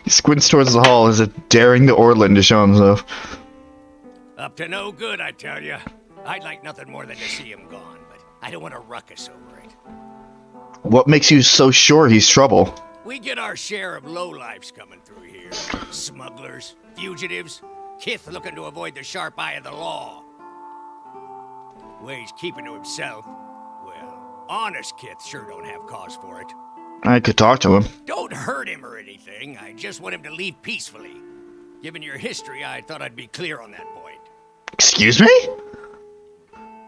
He squints towards the hall as if daring the Orland to show himself. Up to no good, I tell you. I'd like nothing more than to see him gone, but I don't want to ruckus over it. What makes you so sure he's trouble? We get our share of lowlifes coming through here. Smugglers, fugitives, Kith looking to avoid the sharp eye of the law. The way he's keeping to himself, well, honest Kith sure don't have cause for it. I could talk to him. Don't hurt him or anything. I just want him to leave peacefully. Given your history, I thought I'd be clear on that point. Excuse me?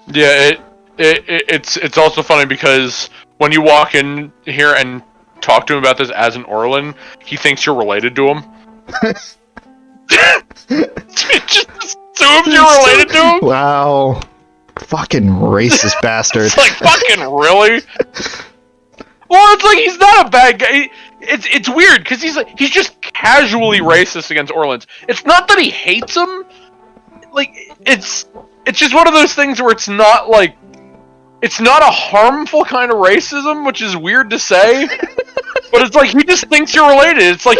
Yeah, it's also funny because when you walk in here and talk to him about this as an Orland, he thinks you're related to him. Just assumes you're related to him? Wow. Fucking racist bastard. It's like, fucking really? Well, it's like he's not a bad guy. It's weird because he's just casually racist against Orlands. It's not that he hates them. Like it's just one of those things where it's not like it's not a harmful kind of racism, which is weird to say. But it's like he just thinks you're related. It's like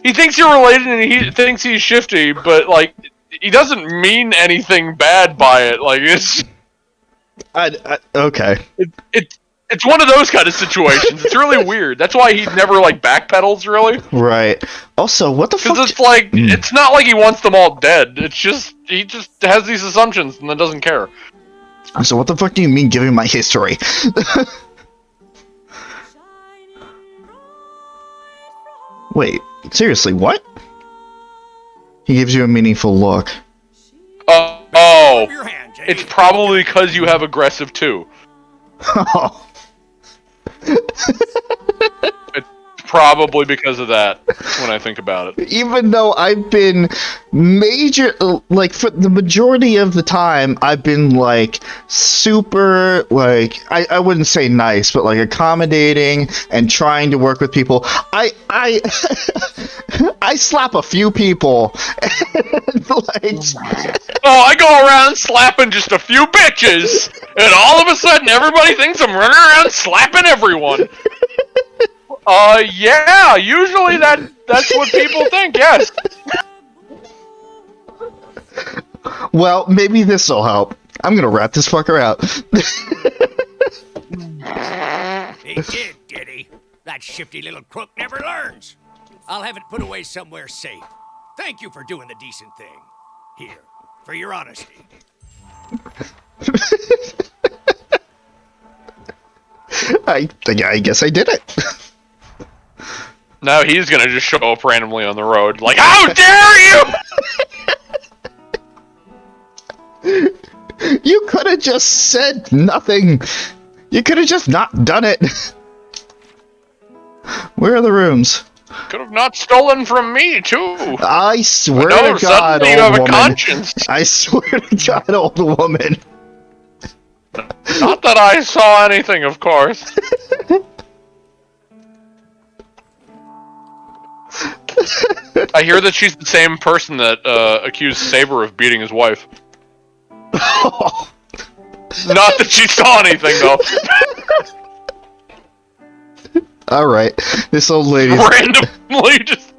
he thinks you're related and he thinks he's shifty, but like he doesn't mean anything bad by it. Like it's okay. It's one of those kind of situations. It's really weird. That's why he never like backpedals, really. Right. Also, what the fuck? Because it's like it's not like he wants them all dead. It's just he just has these assumptions and then doesn't care. So what the fuck do you mean giving my history? Wait, seriously, what? He gives you a meaningful look. Oh, it's probably because you have aggressive too. Oh. It's probably because of that when I think about it. Even though I've been like for the majority of the time, I've been like super like I wouldn't say nice, but like accommodating and trying to work with people. I I slap a few people. And, like, I go around slapping just a few bitches, and all of a sudden everybody thinks I'm running around slapping everyone. Yeah, usually that's what people think, yes. Well, maybe this'll help. I'm gonna wrap this fucker out. He did he? That shifty little crook never learns. I'll have it put away somewhere safe. Thank you for doing the decent thing. Here, for your honesty. I guess I did it. Now he's gonna just show up randomly on the road, like, how dare you! You could have just said nothing. You could have just not done it. Where are the rooms? Could have not stolen from me, too! I swear No, to God, suddenly old you have woman. a conscience. I swear to God, old woman. Not that I saw anything, of course. I hear that she's the same person that accused Saber of beating his wife. Not that she saw anything, though. Alright, this old lady. Randomly just...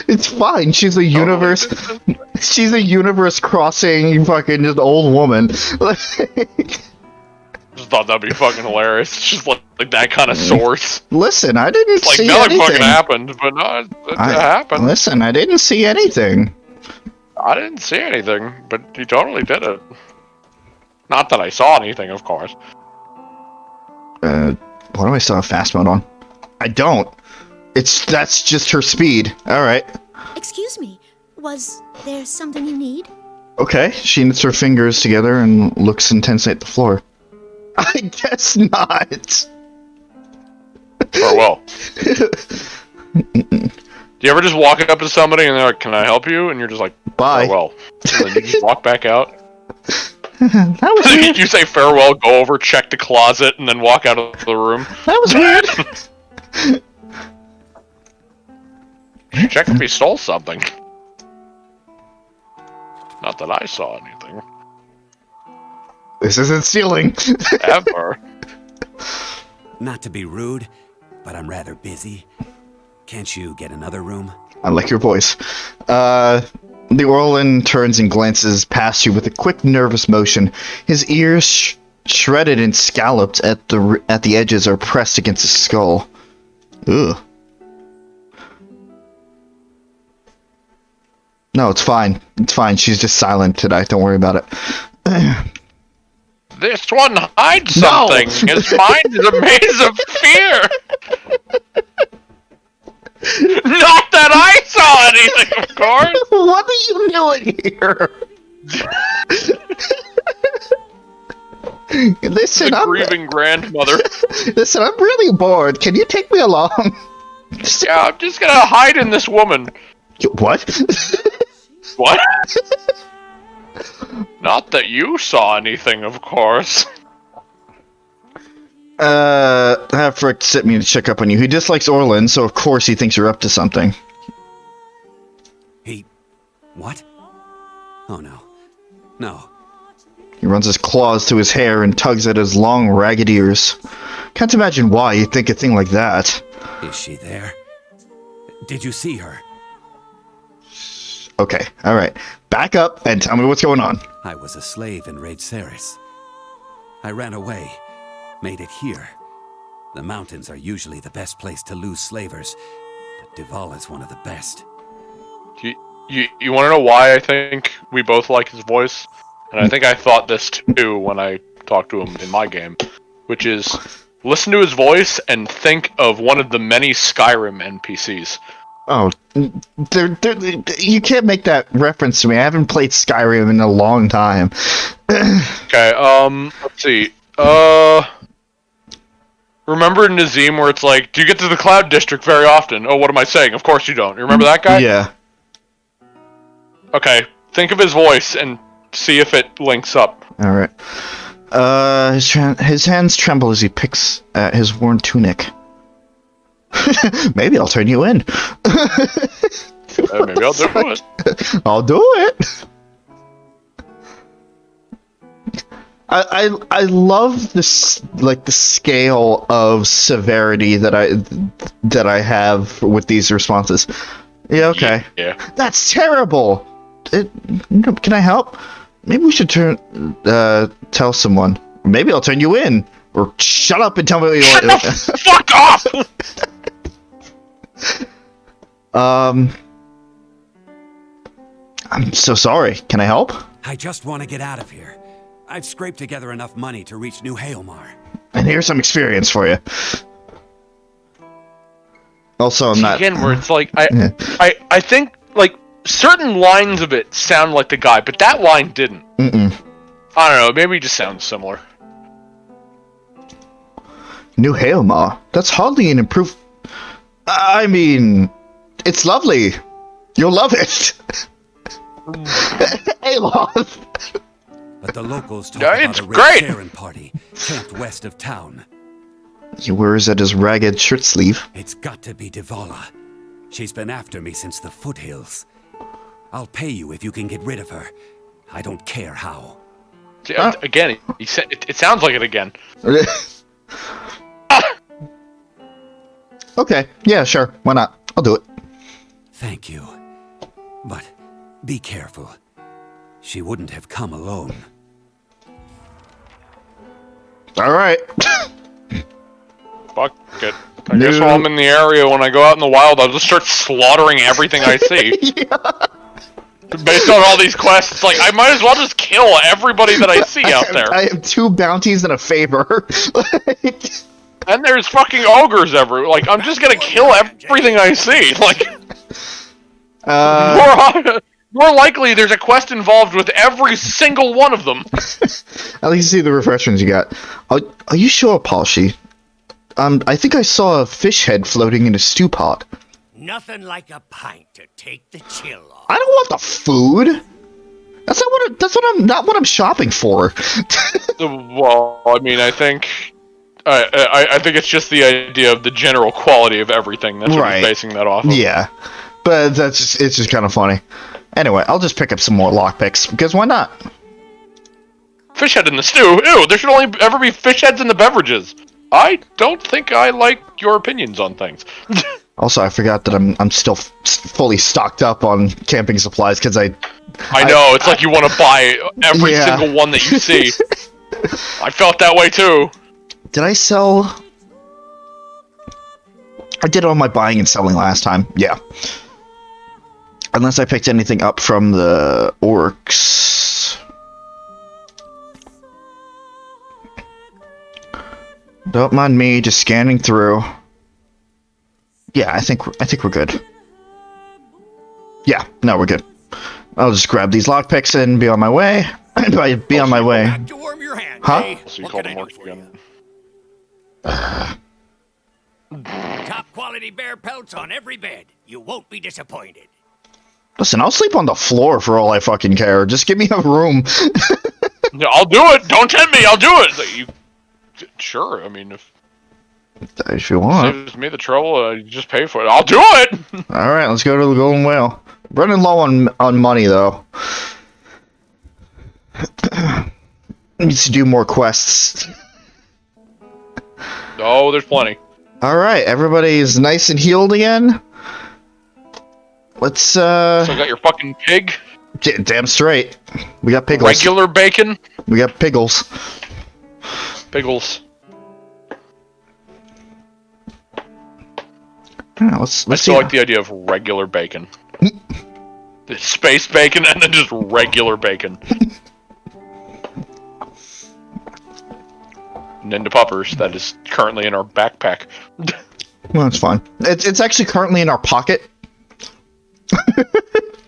It's fine, she's a universe... She's a universe-crossing fucking just old woman. Just thought that'd be fucking hilarious. It's just like that kind of source. Listen, I didn't Like, see that anything. fucking happened, but no, it happened. Listen, I didn't see anything. I didn't see anything, but he totally did it. Not that I saw anything, of course. Why do I still have fast mode on? I don't. That's just her speed. Alright. Excuse me, was there something you need? Okay, she knits her fingers together and looks intensely at the floor. I guess not. Farewell. Do you ever just walk up to somebody and they're like, "Can I help you?" And you're just like, "Bye." Farewell. And then you just walk back out. That was weird. You say farewell, go over, check the closet, and then walk out of the room. That was weird. Check if he stole something. Not that I saw anything. This isn't stealing. Ever. Not to be rude, but I'm rather busy. Can't you get another room? I like your voice. The Orlin turns and glances past you with a quick, nervous motion. His ears, shredded and scalloped at the edges, are pressed against his skull. Ugh. No, it's fine. It's fine. She's just silent today. Don't worry about it. This one hides something. No! His mind is a maze of fear. Not that I saw anything, of course. What are you doing here? Listen, The grieving grandmother. Listen, I'm really bored. Can you take me along? Yeah, I'm just gonna hide in this woman. What? What? Not that you saw anything, of course. Have Frick sent me to check up on you. He dislikes Orlin, so of course he thinks you're up to something. He... what? Oh no. No. He runs his claws through his hair and tugs at his long, ragged ears. Can't imagine why you'd think a thing like that. Is she there? Did you see her? Okay, alright. Back up and tell me what's going on. I was a slave in Raid Ceres. I ran away. Made it here. The mountains are usually the best place to lose slavers, but Duval is one of the best. You want to know why I think we both like his voice? And I think I thought this too when I talked to him in my game, which is listen to his voice and think of one of the many Skyrim NPCs. Oh, you can't make that reference to me. I haven't played Skyrim in a long time. Okay, let's see. Remember Nazim where it's like, do you get to the Cloud District very often? Oh, what am I saying? Of course you don't. You remember that guy? Yeah. Okay, think of his voice and see if it links up. Alright. His hands tremble as he picks at his worn tunic. Maybe I'll turn you in. Maybe I'll do it. I'll do it. I love this, like, the scale of severity that I have with these responses. Yeah, okay. Yeah. That's terrible. Can I help? Maybe we should tell someone. Maybe I'll turn you in. Or shut up and tell me what you want. Fuck off! I'm so sorry. Can I help? I just want to get out of here. I've scraped together enough money to reach New Hailmar. And here's some experience for you. Also, I'm not... Again, where it's like, Yeah. I think, like, certain lines of it sound like the guy, but that line didn't. Mm-mm. I don't know, maybe it just sounds similar. New Hailma? That's hardly an improve... I mean... It's lovely. You'll love it. Aloth. But the locals talk Yeah, about it's a great. Sharon party camped west of town. He wears at his ragged shirt sleeve. It's got to be Devala. She's been after me since the foothills. I'll pay you if you can get rid of her. I don't care how. See, again, he said it sounds like it again. Okay, yeah, sure. Why not? I'll do it. Thank you. But be careful. She wouldn't have come alone. Alright. Fuck it. I guess while I'm in the area, when I go out in the wild, I'll just start slaughtering everything I see. Yeah. Based on all these quests, it's like, I might as well just kill everybody that I see out there. I have 2 bounties and a favor. Like... And there's fucking ogres everywhere. Like, I'm just gonna kill everything I see. Like, more likely there's a quest involved with every single one of them. At least see the refreshments you got. Are you sure, Palshi? I think I saw a fish head floating in a stew pot. Nothing like a pint to take the chill off. I don't want the food. That's not what I'm shopping for. Well, I mean, I think it's just the idea of the general quality of everything. That's what he's basing that off of. Yeah, but it's just kind of funny. Anyway, I'll just pick up some more lockpicks because why not? Fish head in the stew. Ew! There should only ever be fish heads in the beverages. I don't think I like your opinions on things. Also, I forgot that I'm still fully stocked up on camping supplies because I know, it's like you want to buy every single one that you see. I felt that way too. Did I sell? I did all my buying and selling last time. Yeah. Unless I picked anything up from the orcs. Don't mind me, just scanning through. Yeah, I think we're good. Yeah, no, we're good. I'll just grab these lockpicks and be on my way. Be on my way. Back to warm your hands, Huh? eh? So you What called can them I do orcs for again. you? Top quality bear pelts on every bed. You won't be disappointed. Listen, I'll sleep on the floor for all I fucking care. Just give me a room. Yeah, I'll do it. Don't tempt me. I'll do it. Sure. I mean, If you want. saves me the trouble, you just pay for it. I'll do it. All right, let's go to the Golden Whale. Running low on money though. Needs to do more quests. Oh, there's plenty. All right, everybody's nice and healed again. Let's So got your fucking pig. damn straight. We got piggles. Regular bacon. We got piggles. Piggles. Yeah, let's I see. still like the idea of regular bacon. It's space bacon and then just regular bacon. Ninja Puppers, that is currently in our backpack. Well, that's fine. It's actually currently in our pocket.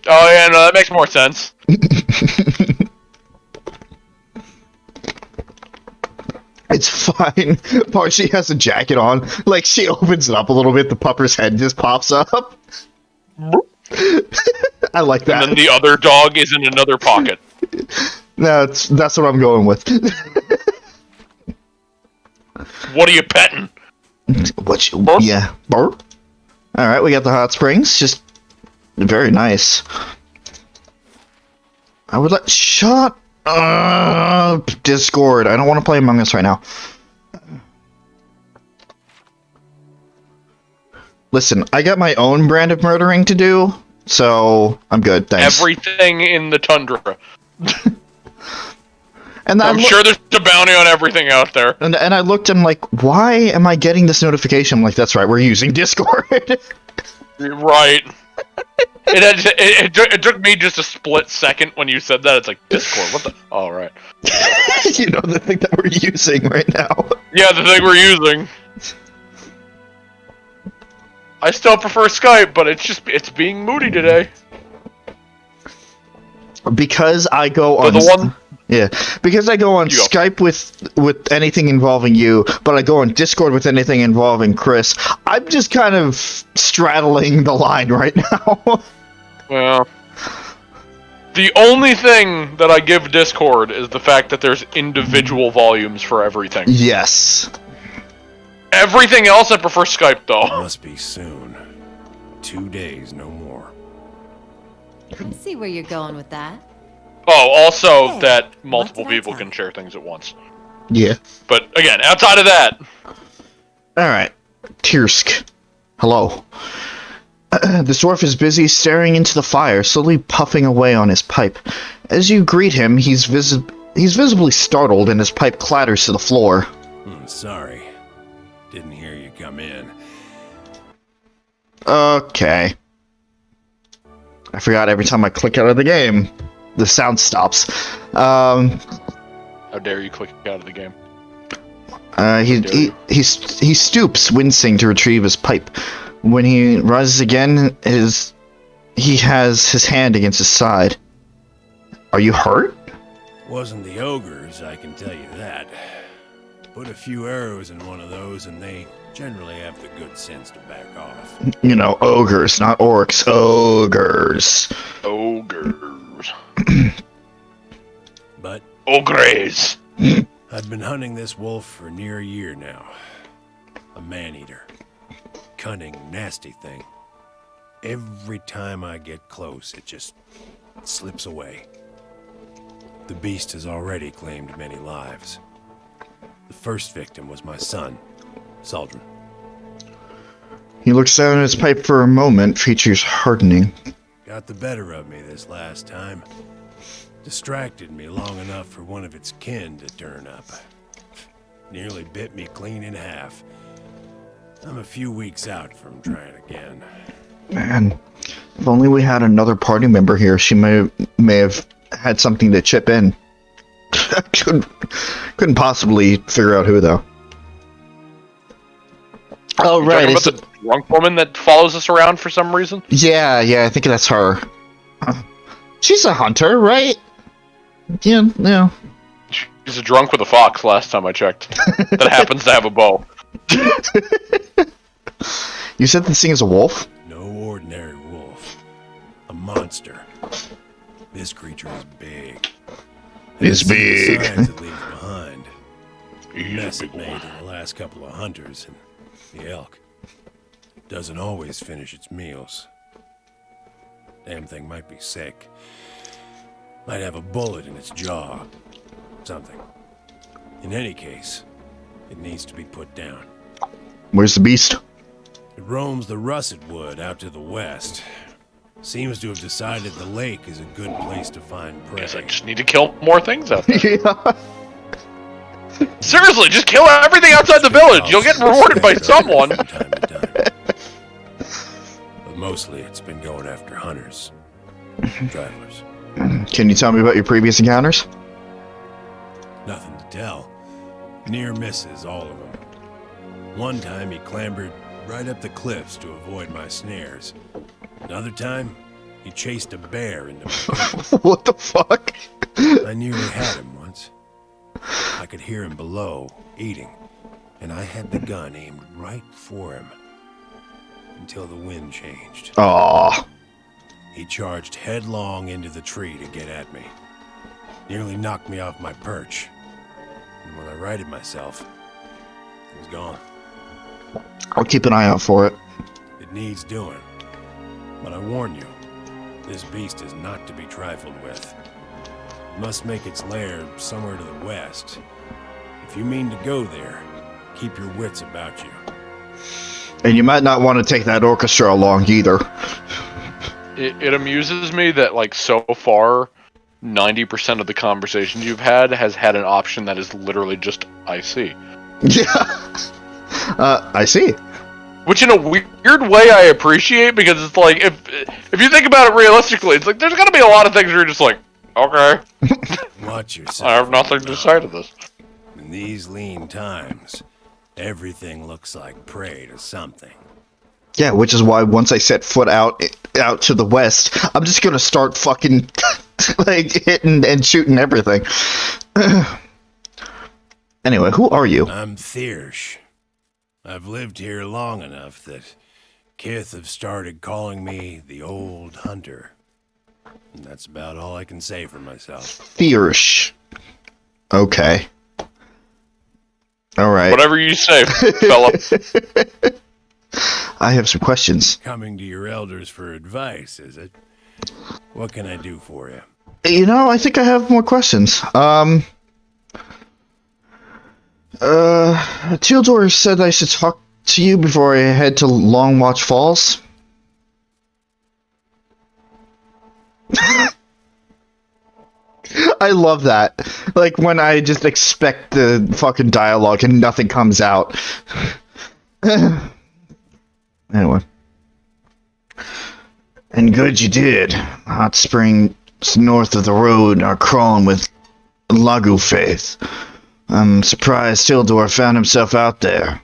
Oh yeah, no, that makes more sense. It's fine. She has a jacket on. Like, she opens it up a little bit, the pupper's head just pops up. I like that. And then the other dog is in another pocket. No, that's what I'm going with. What are you petting? Yeah. Burp. Alright, we got the hot springs. Just very nice. I would like... Shut up, Discord. I don't want to play Among Us right now. Listen, I got my own brand of murdering to do, so I'm good, thanks. Everything in the tundra. And I'm sure there's a bounty on everything out there. And I looked and I'm like, why am I getting this notification? I'm like, that's right, we're using Discord. Right. It took me just a split second when you said that. It's like, Discord, what the? Oh, right. You know, the thing that we're using right now. Yeah, the thing we're using. I still prefer Skype, but it's being moody today. Because I go But on the one because I go on You go. Skype with anything involving you, but I go on Discord with anything involving Chris. I'm just kind of straddling the line right now. Well, the only thing that I give Discord is the fact that there's individual volumes for everything. Yes. Everything else I prefer Skype though. Must be soon. 2 days, no more. I see where you're going with that. Oh, also Hey, that multiple what did I people tell can you? share things at once. Yeah. But again, outside of that, All right. Tirsk. Hello. The dwarf is busy staring into the fire, slowly puffing away on his pipe. As you greet him, he's visibly startled, and his pipe clatters to the floor. Sorry. Didn't hear you come in. Okay. I forgot every time I click out of the game, the sound stops. how dare you click out of the game? He stoops, wincing, to retrieve his pipe. When he rises again, he has his hand against his side. Are you hurt? Wasn't the ogres, I can tell you that. Put a few arrows in one of those and they generally have the good sense to back off. You know, ogres, not orcs. Ogres. Ogres. But Ogres. I've been hunting this wolf for near a year now. A man-eater. Cunning, nasty thing. Every time I get close, it just slips away. The beast has already claimed many lives. The first victim was my son, Saldrin. He looks down at his pipe for a moment, features hardening. Got the better of me this last time. Distracted me long enough for one of its kin to turn up. Nearly bit me clean in half. I'm a few weeks out from trying again. Man, if only we had another party member here, she may have had something to chip in. Couldn't possibly figure out who, though. Oh, right. Talking about the drunk woman that follows us around for some reason? Yeah, I think that's her. She's a hunter, right? Yeah. She's a drunk with a fox last time I checked. That happens to have a bow. You said this thing is a wolf? No ordinary wolf. A monster. This creature is big. It's big. The signs it leaves behind. The mess it made in the last couple of hunters and the elk. Doesn't always finish its meals. Damn thing might be sick. Might have a bullet in its jaw. Something. In any case, it needs to be put down. Where's the beast? It roams the russet wood out to the west. Seems to have decided the lake is a good place to find prey. Guess I just need to kill more things out there. Yeah. Seriously, just kill everything outside the village. You'll get rewarded by someone. From time to time. But mostly it's been going after hunters. Travelers. Can you tell me about your previous encounters? Nothing to tell. Near misses, all of them. One time he clambered right up the cliffs to avoid my snares. Another time, he chased a bear into my camp. What the fuck? I nearly had him once. I could hear him below, eating, and I had the gun aimed right for him. Until the wind changed. Aww. He charged headlong into the tree to get at me. Nearly knocked me off my perch. And when I righted myself, he was gone. I'll keep an eye out for it. It needs doing. But I warn you, this beast is not to be trifled with. It must make its lair somewhere to the west. If you mean to go there, keep your wits about you. And you might not want to take that orchestra along either. It amuses me that, like, so far, 90% of the conversations you've had has had an option that is literally just, I see. Yeah. I see. Which, in a weird way, I appreciate, because it's like, if you think about it realistically, it's like, there's gonna be a lot of things where you're just like, okay. Watch yourself. I have nothing to say to this. In these lean times, everything looks like prey to something. Yeah, which is why once I set foot out to the west, I'm just gonna start fucking like hitting and shooting everything. Anyway, who are you? I'm Thiersch. I've lived here long enough that Kith have started calling me the Old Hunter. And that's about all I can say for myself. Thiersch. Okay. Alright. Whatever you say, fella. I have some questions. Coming to your elders for advice, is it? What can I do for you? You know, I think I have more questions. Teodor said I should talk to you before I head to Longwatch Falls. I love that. Like, when I just expect the fucking dialogue and nothing comes out. Anyway. And good you did. Hot springs north of the road are crawling with Lagu faith. I'm surprised Tildor found himself out there.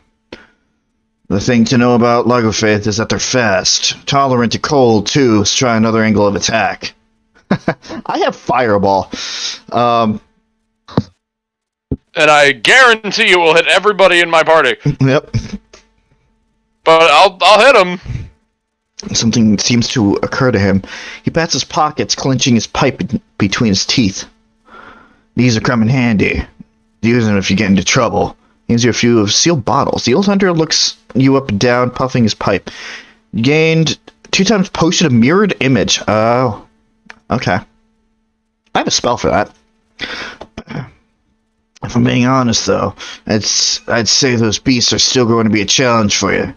The thing to know about Lagu faith is that they're fast, tolerant to cold, too, so try another angle of attack. I have Fireball. And I guarantee you will hit everybody in my party. Yep. But I'll hit him. Something seems to occur to him. He pats his pockets, clenching his pipe between his teeth. These are coming handy. Use them if you get into trouble. Hands you a few of sealed bottles. The old hunter looks you up and down, puffing his pipe. Gained 2 times posted a mirrored image. Oh. Okay. I have a spell for that. If I'm being honest, though, I'd say those beasts are still going to be a challenge for you.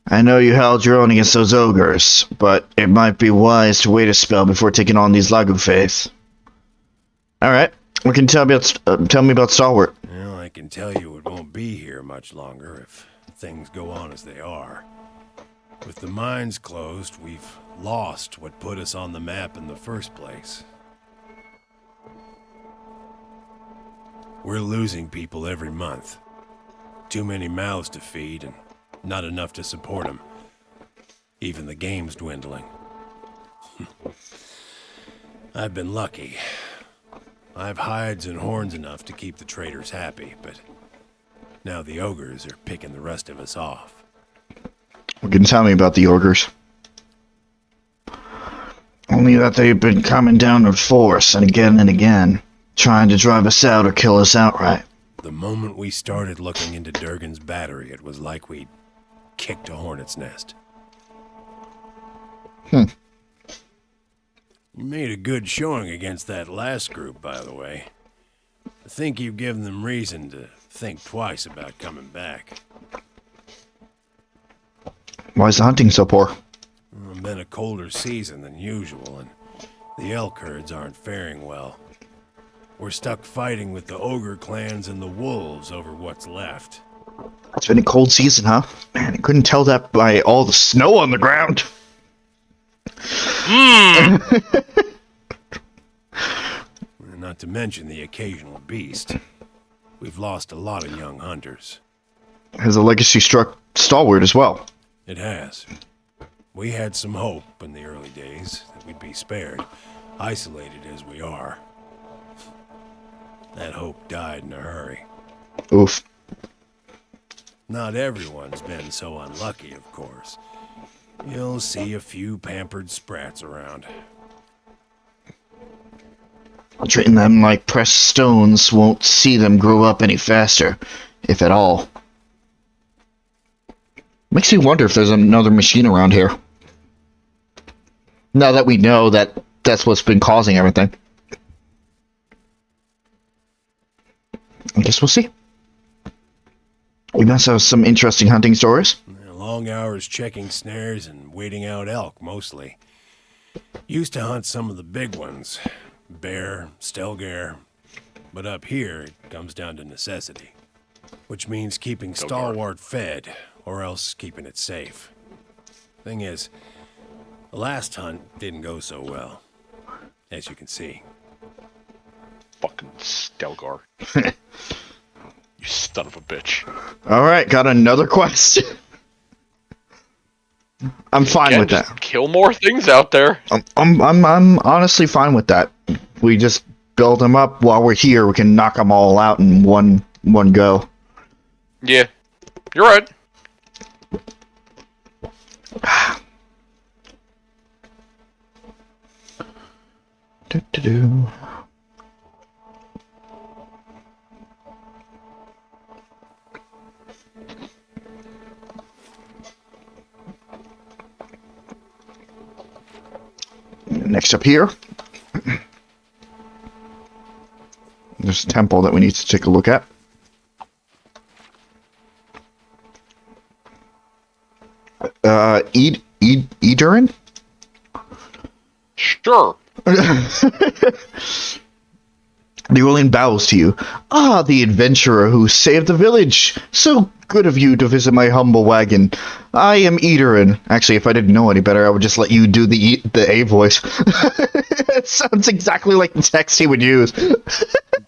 I know you held your own against those ogres, but it might be wise to wait a spell before taking on these Lagu faith. Alright. What can you tell me about Stalwart? Well, I can tell you it won't be here much longer if things go on as they are. With the mines closed, we've lost what put us on the map in the first place. We're losing people every month. Too many mouths to feed and not enough to support them. Even the game's dwindling. I've been lucky. I've hides and horns enough to keep the traders happy, but now the ogres are picking the rest of us off. What can you tell me about the ogres? Only that they've been coming down in force and again, trying to drive us out or kill us outright. The moment we started looking into Durgan's battery, it was like we'd kicked a hornet's nest. You made a good showing against that last group, by the way. I think you've given them reason to think twice about coming back. Why is the hunting so poor? It's been a colder season than usual, and the elk herds aren't faring well. We're stuck fighting with the ogre clans and the wolves over what's left. It's been a cold season, huh? Man, I couldn't tell that by all the snow on the ground. Not to mention the occasional beast. We've lost a lot of young hunters. Has the legacy struck Stalwart as well? It has. We had some hope in the early days that we'd be spared, isolated as we are. That hope died in a hurry. Oof. Not everyone's been so unlucky, of course. You'll see a few pampered sprats around. Treating them like pressed stones won't see them grow up any faster, if at all. Makes me wonder if there's another machine around here. Now that we know that that's what's been causing everything. I guess we'll see. We must have some interesting hunting stories. Long hours checking snares and waiting out elk, mostly. Used to hunt some of the big ones. Bear, stelgare. But up here, it comes down to necessity. Which means keeping Stalwart fed, or else keeping it safe. Thing is, the last hunt didn't go so well. As you can see. Fucking Stelgar. You son of a bitch. Alright, got another question. I'm fine Again, with just that. kill more things out there. I'm honestly fine with that. We just build them up while we're here. We can knock them all out in one go. Yeah, you're right. Do-do-do. Next up here, there's a temple that we need to take a look at. Ederin? Sure. The Orlean bows to you. Ah, the adventurer who saved the village. So good of you to visit my humble wagon. I am Ederin. Actually, if I didn't know any better, I would just let you do the A voice. It sounds exactly like the text he would use.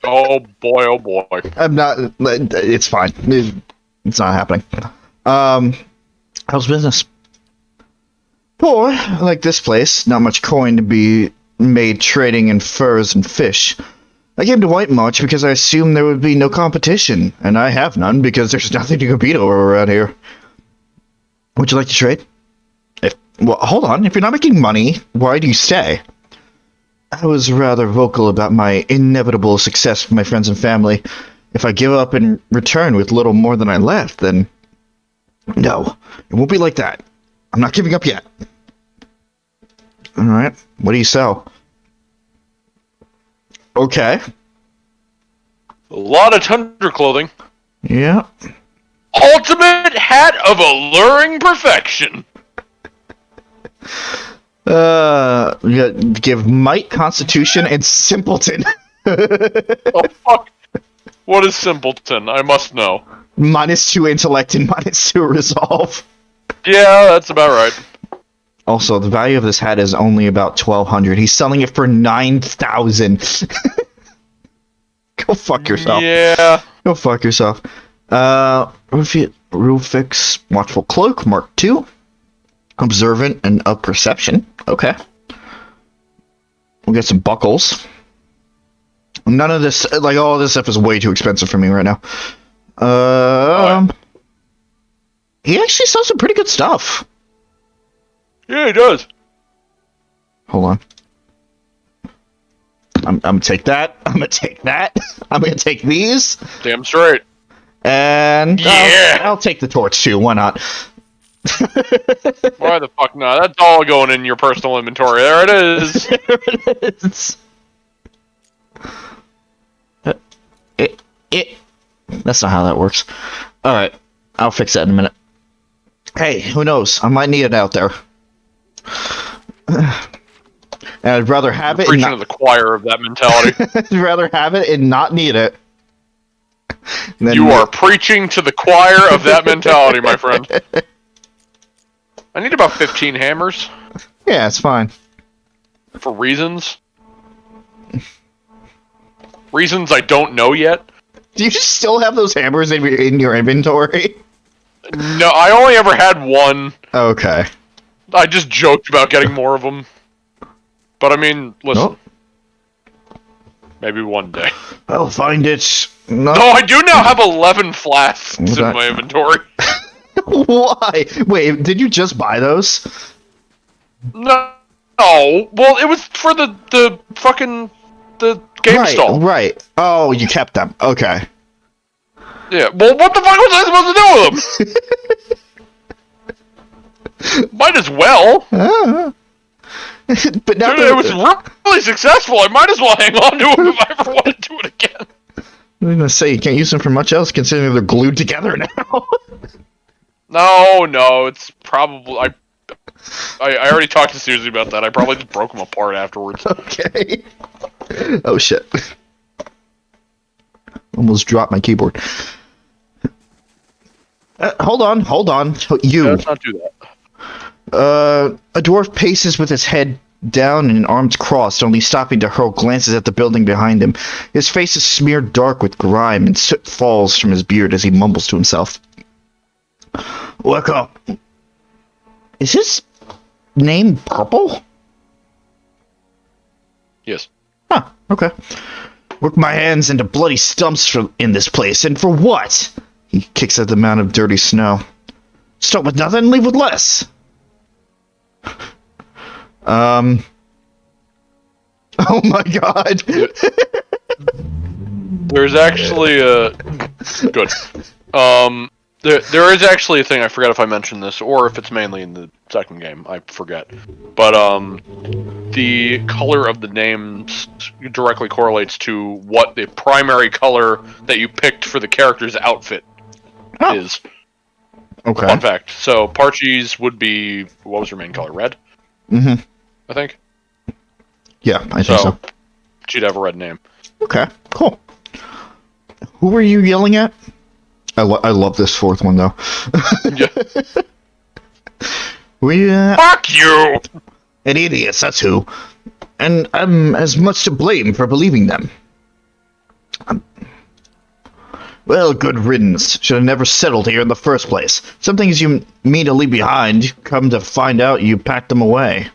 Oh boy, oh boy. I'm not. It's fine. It's not happening. How's business? Poor, like this place. Not much coin to be made trading in furs and fish. I came to White March because I assumed there would be no competition, and I have none because there's nothing to compete over around here. Would you like to trade? Well, hold on. If you're not making money, why do you stay? I was rather vocal about my inevitable success with my friends and family. If I give up in return with little more than I left, then... No, it won't be like that. I'm not giving up yet. Alright, what do you sell? Okay. A lot of tundra clothing. Yeah. Ultimate hat of alluring perfection. Give might, constitution, and simpleton. Oh, fuck. What is simpleton? I must know. -2 intellect and -2 resolve. Yeah, that's about right. Also, the value of this hat is only about 1,200. He's selling it for 9,000. Go fuck yourself. Yeah. Go fuck yourself. Rufix, Watchful Cloak, Mark II. Observant and of Perception. Okay. We'll get some buckles. None of this, like, all this stuff is way too expensive for me right now. He actually sells some pretty good stuff. Yeah, he does. Hold on. I'm gonna take that. I'm gonna take that. I'm gonna take these. Damn straight. And yeah, I'll take the torch too. Why not? Why the fuck not? That's all going in your personal inventory. There it is. There it is. That's not how that works. Alright, I'll fix that in a minute. Hey, who knows? I might need it out there. And I'd rather have it. Preaching to the choir of that mentality. I'd rather have it and not need it. You are preaching to the choir of that mentality, my friend. I need about 15 hammers. Yeah, it's fine. For reasons. Reasons I don't know yet. Do you still have those hammers in your inventory? No, I only ever had one. Okay. I just joked about getting more of them. But I mean, listen. Oh. Maybe one day. I'll find it. No, I do now have 11 flasks in my inventory. Why? Wait, did you just buy those? No. Well, it was for the fucking game stall. Right. Oh, you kept them. Okay. Yeah. Well, what the fuck was I supposed to do with them? Might as well. But now it was really successful. I might as well hang on to them if I ever want to do it again. I was gonna say you can't use them for much else, considering they're glued together now. No, it's probably I already talked to Suzie about that. I probably just broke them apart afterwards. Okay. Oh shit! Almost dropped my keyboard. Hold on. You. Yeah, let's not do that. A dwarf paces with his head down and arms crossed, only stopping to hurl glances at the building behind him. His face is smeared dark with grime, and soot falls from his beard as he mumbles to himself. Wake up. Is his name Purple? Yes. Huh, okay. Work my hands into bloody stumps in this place, and for what? He kicks at the mound of dirty snow. Start with nothing, leave with less. Oh my god. There's actually a... Good. There is actually a thing, I forgot if I mentioned this, or if it's mainly in the second game, I forget. But, the color of the names directly correlates to what the primary color that you picked for the character's outfit is. Okay. Fun fact. So, Parchee's would be, what was her main color? Red? Mm-hmm. I think? Yeah, I think so. She'd have a red name. Okay, cool. Who were you yelling at? I love this fourth one, though. Yeah. Fuck you! An idiots, that's who. And I'm as much to blame for believing them. Well, good riddance. Should have never settled here in the first place. Some things you mean to leave behind, come to find out you packed them away.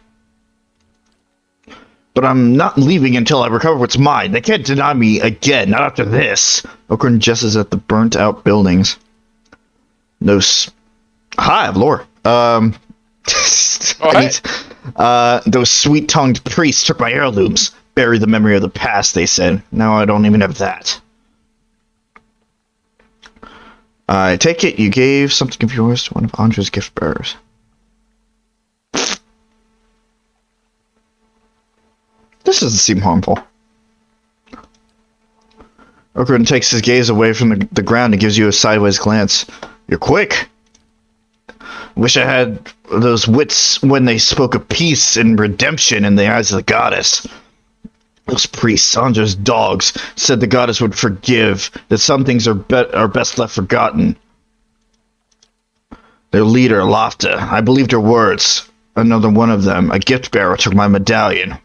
But I'm not leaving until I recover what's mine. They can't deny me again, not after this. Okran gestures at the burnt-out buildings. Hi, Lore. Those sweet-tongued priests took my heirlooms. Buried the memory of the past, they said. Now I don't even have that. I take it you gave something of yours to one of Andra's gift bearers. This doesn't seem harmful. Okran takes his gaze away from the ground and gives you a sideways glance. You're quick. Wish I had those wits when they spoke of peace and redemption in the eyes of the goddess. Those priests, Andra's dogs, said the goddess would forgive, that some things are best left forgotten. Their leader, Lofta, I believed her words. Another one of them, a gift bearer, took my medallion.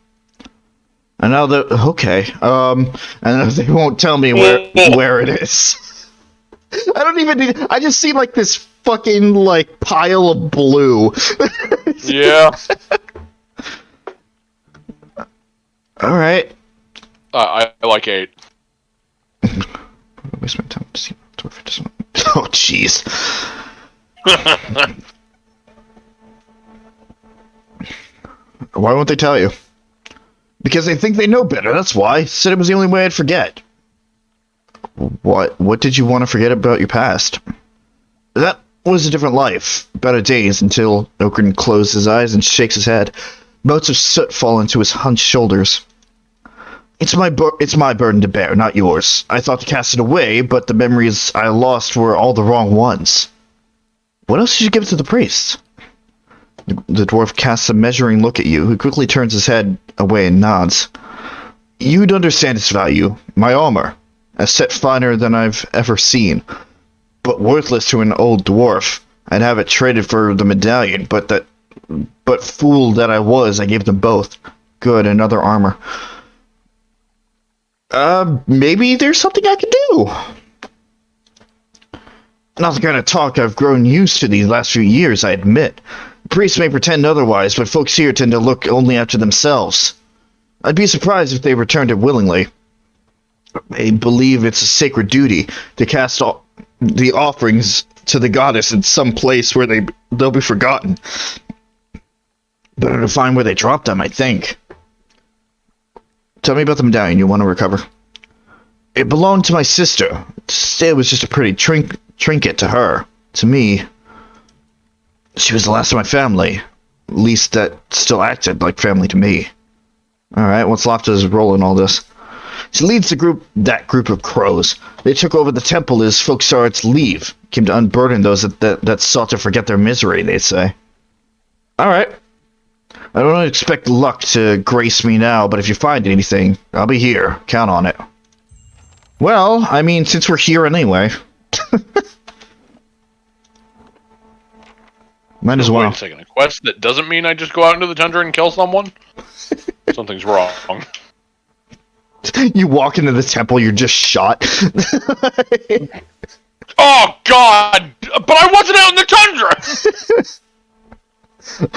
And now and now they won't tell me where it is. I don't even need, I just see like this fucking like pile of blue. Yeah. Alright. I like 8. Waste my time to see. Oh, jeez. Why won't they tell you? Because they think they know better, that's why. Said it was the only way I'd forget. What did you want to forget about your past? That was a different life. Better days until Okran closed his eyes and shakes his head. Motes of soot fall into his hunched shoulders. It's my burden to bear, not yours. I thought to cast it away, but the memories I lost were all the wrong ones. What else did you give to the priest? The dwarf casts a measuring look at you, who quickly turns his head away and nods. You'd understand its value. My armor. A set finer than I've ever seen. But worthless to an old dwarf. I'd have it traded for the medallion, but fool that I was, I gave them both. Good, another armor. Maybe there's something I can do. Not the kind of talk I've grown used to these last few years, I admit. Priests may pretend otherwise, but folks here tend to look only after themselves. I'd be surprised if they returned it willingly. They believe it's a sacred duty to cast the offerings to the goddess in some place where they'll be forgotten. Better to find where they dropped them, I think. Tell me about the medallion you want to recover. It belonged to my sister. It was just a pretty trinket to her. To me, she was the last of my family. At least that still acted like family to me. Alright, what's Lofta's role in all this? She leads that group of crows. They took over the temple as folk saw its leave. Came to unburden those that sought to forget their misery, they say. Alright. I don't expect luck to grace me now, but if you find anything, I'll be here. Count on it. Well, I mean, since we're here anyway. Might as well. Wait a second. A quest that doesn't mean I just go out into the tundra and kill someone? Something's wrong. You walk into the temple, you're just shot. Oh, God! But I wasn't out in the tundra!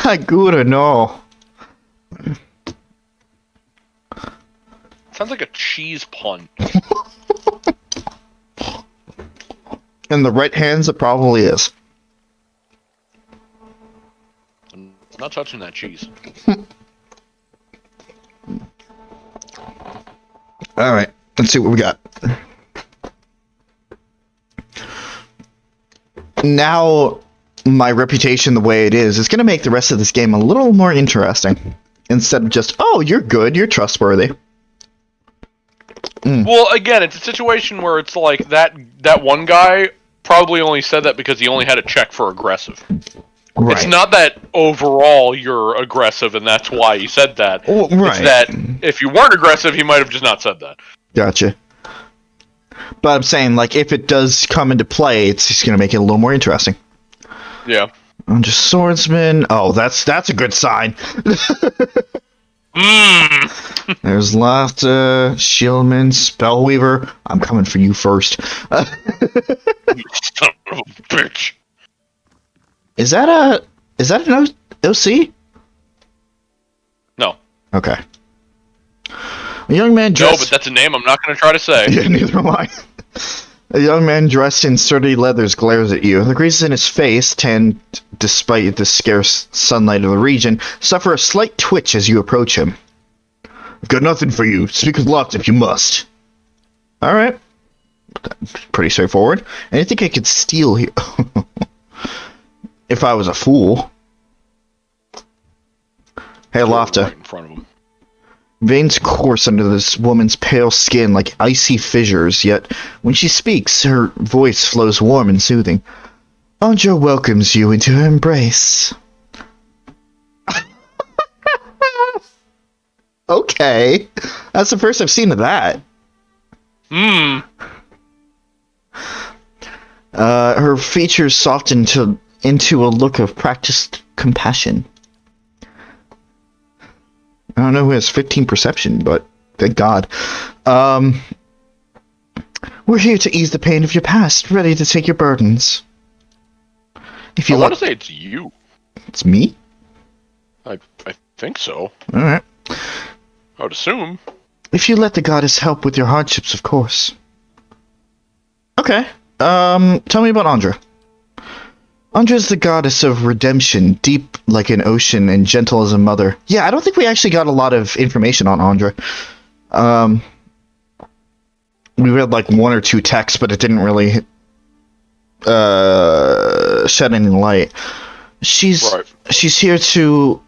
I gotta know. Sounds like a cheese pun. In the right hands, it probably is. I'm not touching that cheese. All right, let's see what we got. Now, my reputation the way it is going to make the rest of this game a little more interesting. Instead of just, oh, you're good, you're trustworthy. Well, again, it's a situation where it's like that one guy probably only said that because he only had a check for aggressive. Right. It's not that overall you're aggressive and that's why he said that. Well, right. It's that if you weren't aggressive, he might have just not said that. Gotcha. But I'm saying, like, if it does come into play, it's just going to make it a little more interesting. Yeah. I'm just swordsman. Oh, that's a good sign. There's Laughter, Shieldman, Spellweaver. I'm coming for you first. You son of a bitch. Is that an OC? No. Okay. A young man dressed... No, but that's a name I'm not going to try to say. Yeah, neither am I. A young man dressed in sturdy leathers glares at you. The creases in his face, tanned despite the scarce sunlight of the region, suffer a slight twitch as you approach him. I've got nothing for you. Speak with Lot if you must. Alright. Pretty straightforward. And I think I could steal here. If I was a fool. Hey, Lofta. Right in front of him. Veins course under this woman's pale skin like icy fissures, yet when she speaks, her voice flows warm and soothing. Andra welcomes you into her embrace. Okay. That's the first I've seen of that. Her features soften into a look of practiced compassion. I don't know who has 15 perception, but thank God. We're here to ease the pain of your past, ready to take your burdens. If you I want to say it's you. It's me? I think so. Alright. I would assume. If you let the goddess help with your hardships, of course. Okay. Tell me about Andra. Andra is the goddess of redemption, deep like an ocean and gentle as a mother. Yeah, I don't think we actually got a lot of information on Andra. We read like one or two texts, but it didn't really shed any light. She's here to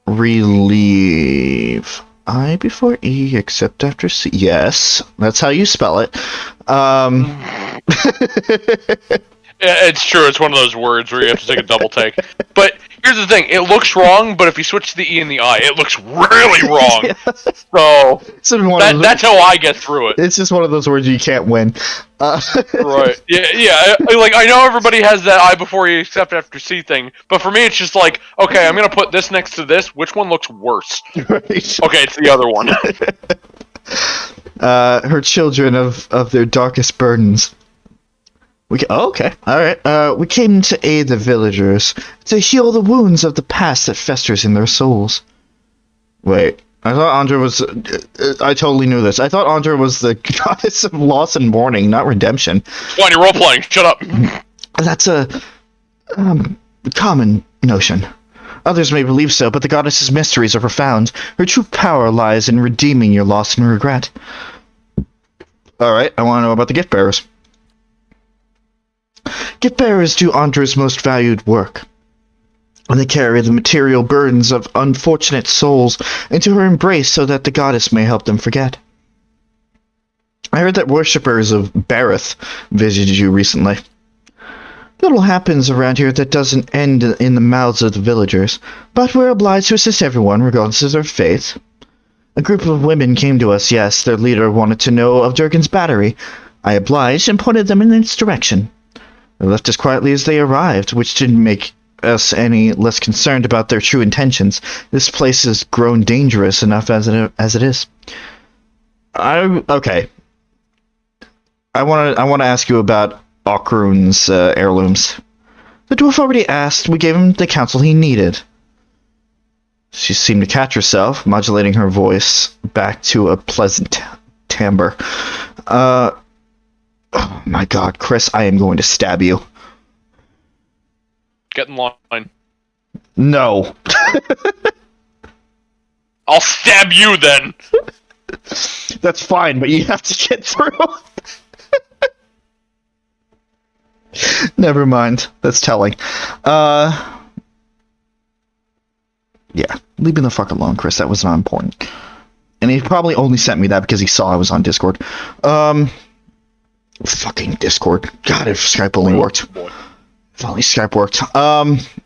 relieve I before E except after C. Yes, that's how you spell it. It's true. It's one of those words where you have to take a double take. But here's the thing. It looks wrong, but if you switch the E and the I, it looks really wrong. So that's how I get through it. It's just one of those words you can't win. Right. Yeah. Like, I know everybody has that I before E except after C thing, but for me it's just like, okay, I'm going to put this next to this. Which one looks worse? Right. Okay, it's the other one. Her children of their darkest burdens. Okay, alright. We came to aid the villagers, to heal the wounds of the past that festers in their souls. Wait, I thought Andra was... I totally knew this. I thought Andra was the goddess of loss and mourning, not redemption. Fine, you're role-playing. Shut up. That's a... common notion. Others may believe so, but the goddess's mysteries are profound. Her true power lies in redeeming your loss and regret. Alright, I want to know about the gift bearers. Gift bearers do Andra's most valued work. And they carry the material burdens of unfortunate souls into her embrace so that the goddess may help them forget. I heard that worshippers of Bareth visited you recently. Little happens around here that doesn't end in the mouths of the villagers, but we're obliged to assist everyone regardless of their faith. A group of women came to us, yes, their leader wanted to know of Durgan's battery. I obliged and pointed them in its direction. They left as quietly as they arrived, which didn't make us any less concerned about their true intentions. This place has grown dangerous enough as it is. Okay. I want to ask you about Okrun's heirlooms. The dwarf already asked. We gave him the counsel he needed. She seemed to catch herself, modulating her voice back to a pleasant timbre. Oh my god, Chris, I am going to stab you. Get in line. No. I'll stab you then! That's fine, but you have to get through. Never mind. That's telling. Yeah. Leave me the fuck alone, Chris. That was not important. And he probably only sent me that because he saw I was on Discord. Fucking Discord. God, if Skype only worked. If only Skype worked.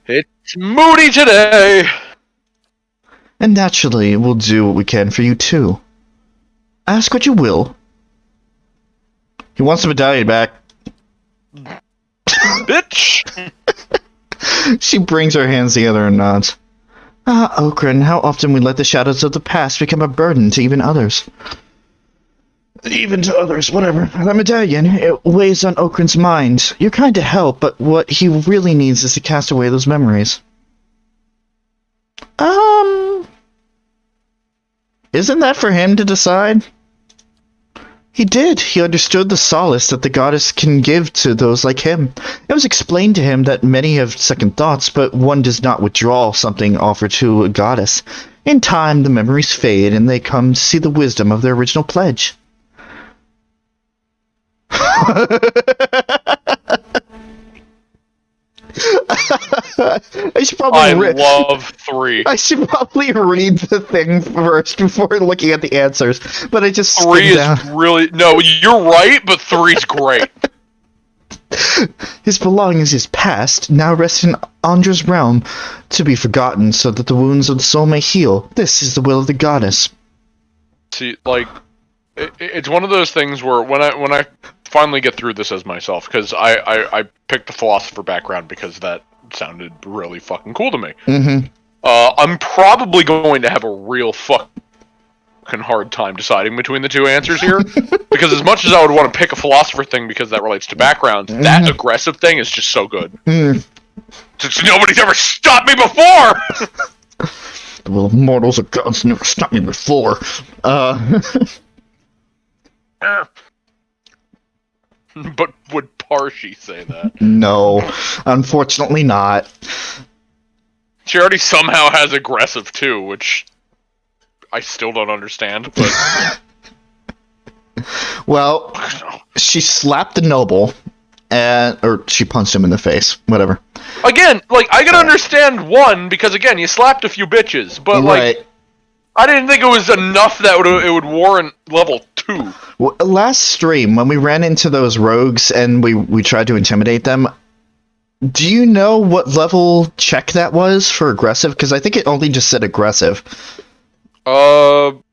It's moody today! And naturally, we'll do what we can for you, too. Ask what you will. He wants the medallion back. Bitch! She brings her hands together and nods. Ah, Okran, how often we let the shadows of the past become a burden to even others. Even to others, whatever. That medallion, it weighs on Okran's mind. You're kind to help, but what he really needs is to cast away those memories. Isn't that for him to decide? He did. He understood the solace that the goddess can give to those like him. It was explained to him that many have second thoughts, but one does not withdraw something offered to a goddess. In time, the memories fade, and they come to see the wisdom of their original pledge. I love 3. I should probably read the thing first before looking at the answers, but I just 3 is really... No, you're right, but 3's great. His belongings is past, now rest in Andra's realm, to be forgotten so that the wounds of the soul may heal. This is the will of the goddess. See, like, it's one of those things where when I finally get through this as myself, because I picked the philosopher background because that sounded really fucking cool to me. Mm-hmm. I'm probably going to have a real fucking hard time deciding between the two answers here, because as much as I would want to pick a philosopher thing because that relates to backgrounds, that aggressive thing is just so good. Since nobody's ever stopped me before! The will of mortals or gods never stopped me before. But would Parshi say that? No, unfortunately not. She already somehow has aggressive too, which I still don't understand, but... Well, she slapped the noble, or she punched him in the face, whatever. Again, like, I can understand 1, because again, you slapped a few bitches, but like, I didn't think it was enough that it would warrant level 2. Well, last stream, when we ran into those rogues and we tried to intimidate them, do you know what level check that was for aggressive? Because I think it only just said aggressive. Then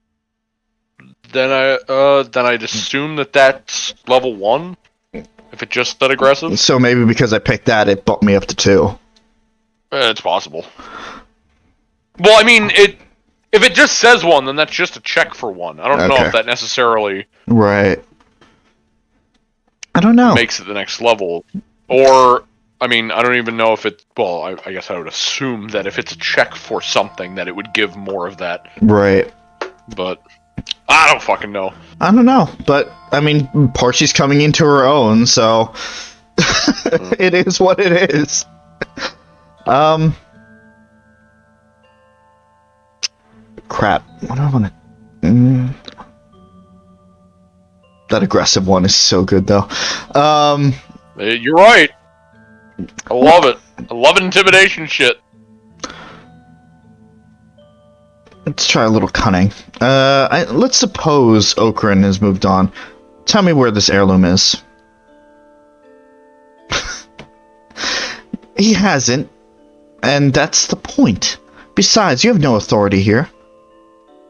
I'd assume that that's level 1, if it just said aggressive. So maybe because I picked that, it bumped me up to 2. It's possible. Well, I mean, if it just says 1, then that's just a check for 1. I don't know if that necessarily... Right. I don't know. ...makes it the next level. Or, I mean, I don't even know if it... Well, I guess I would assume that if it's a check for something, that it would give more of that. Right. But, I don't fucking know. I don't know, but, I mean, Parshi's coming into her own, so... It is what it is. Crap. What do I want to... That aggressive one is so good, though. You're right. I love it. I love intimidation shit. Let's try a little cunning. Let's suppose Okran has moved on. Tell me where this heirloom is. He hasn't. And that's the point. Besides, you have no authority here.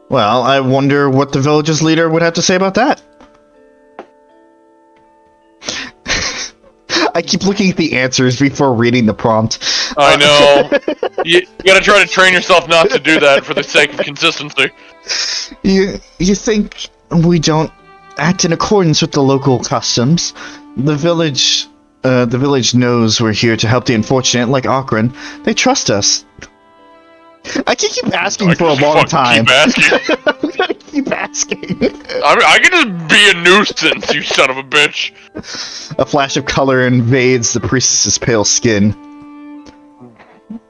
Well, I wonder what the village's leader would have to say about that. I keep looking at the answers before reading the prompt. I know. You gotta try to train yourself not to do that for the sake of consistency. You think we don't act in accordance with the local customs? The village The village knows we're here to help the unfortunate, like Akron. They trust us. I can keep asking for a long time. Keep asking. I'm gonna keep asking. I can just be a nuisance, you son of a bitch. A flash of color invades the priestess's pale skin.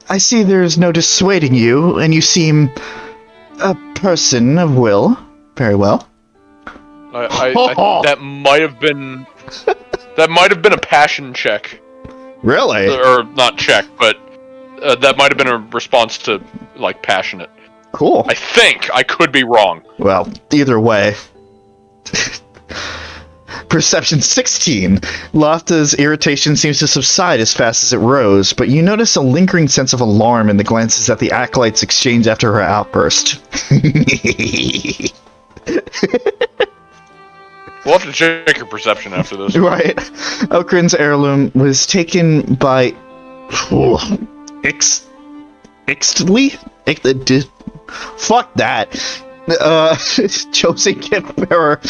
I see there's no dissuading you, and you seem a person of will. Very well. That might have been... That might have been a passion check. Really? Or not check, but that might have been a response to, like, passionate. Cool. I think. I could be wrong. Well, either way. Perception 16. Lofta's irritation seems to subside as fast as it rose, but you notice a lingering sense of alarm in the glances that the acolytes exchange after her outburst. We'll have to check your perception after this. Right. Okrin's heirloom was taken by... Ixtly? Fuck that. Chosen gift bearer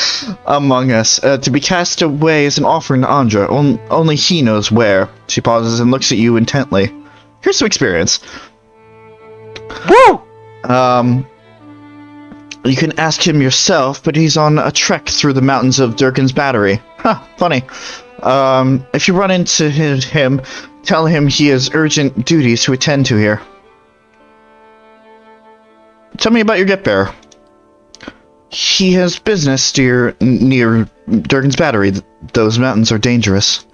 among us, to be cast away as an offering to Andra. Only he knows where. She pauses and looks at you intently. Here's some experience. Woo! You can ask him yourself, but he's on a trek through the mountains of Durkin's Battery. Huh, funny. If you run into him, tell him he has urgent duties to attend to here. Tell me about your gift bearer. He has business near Durkin's Battery. Those mountains are dangerous.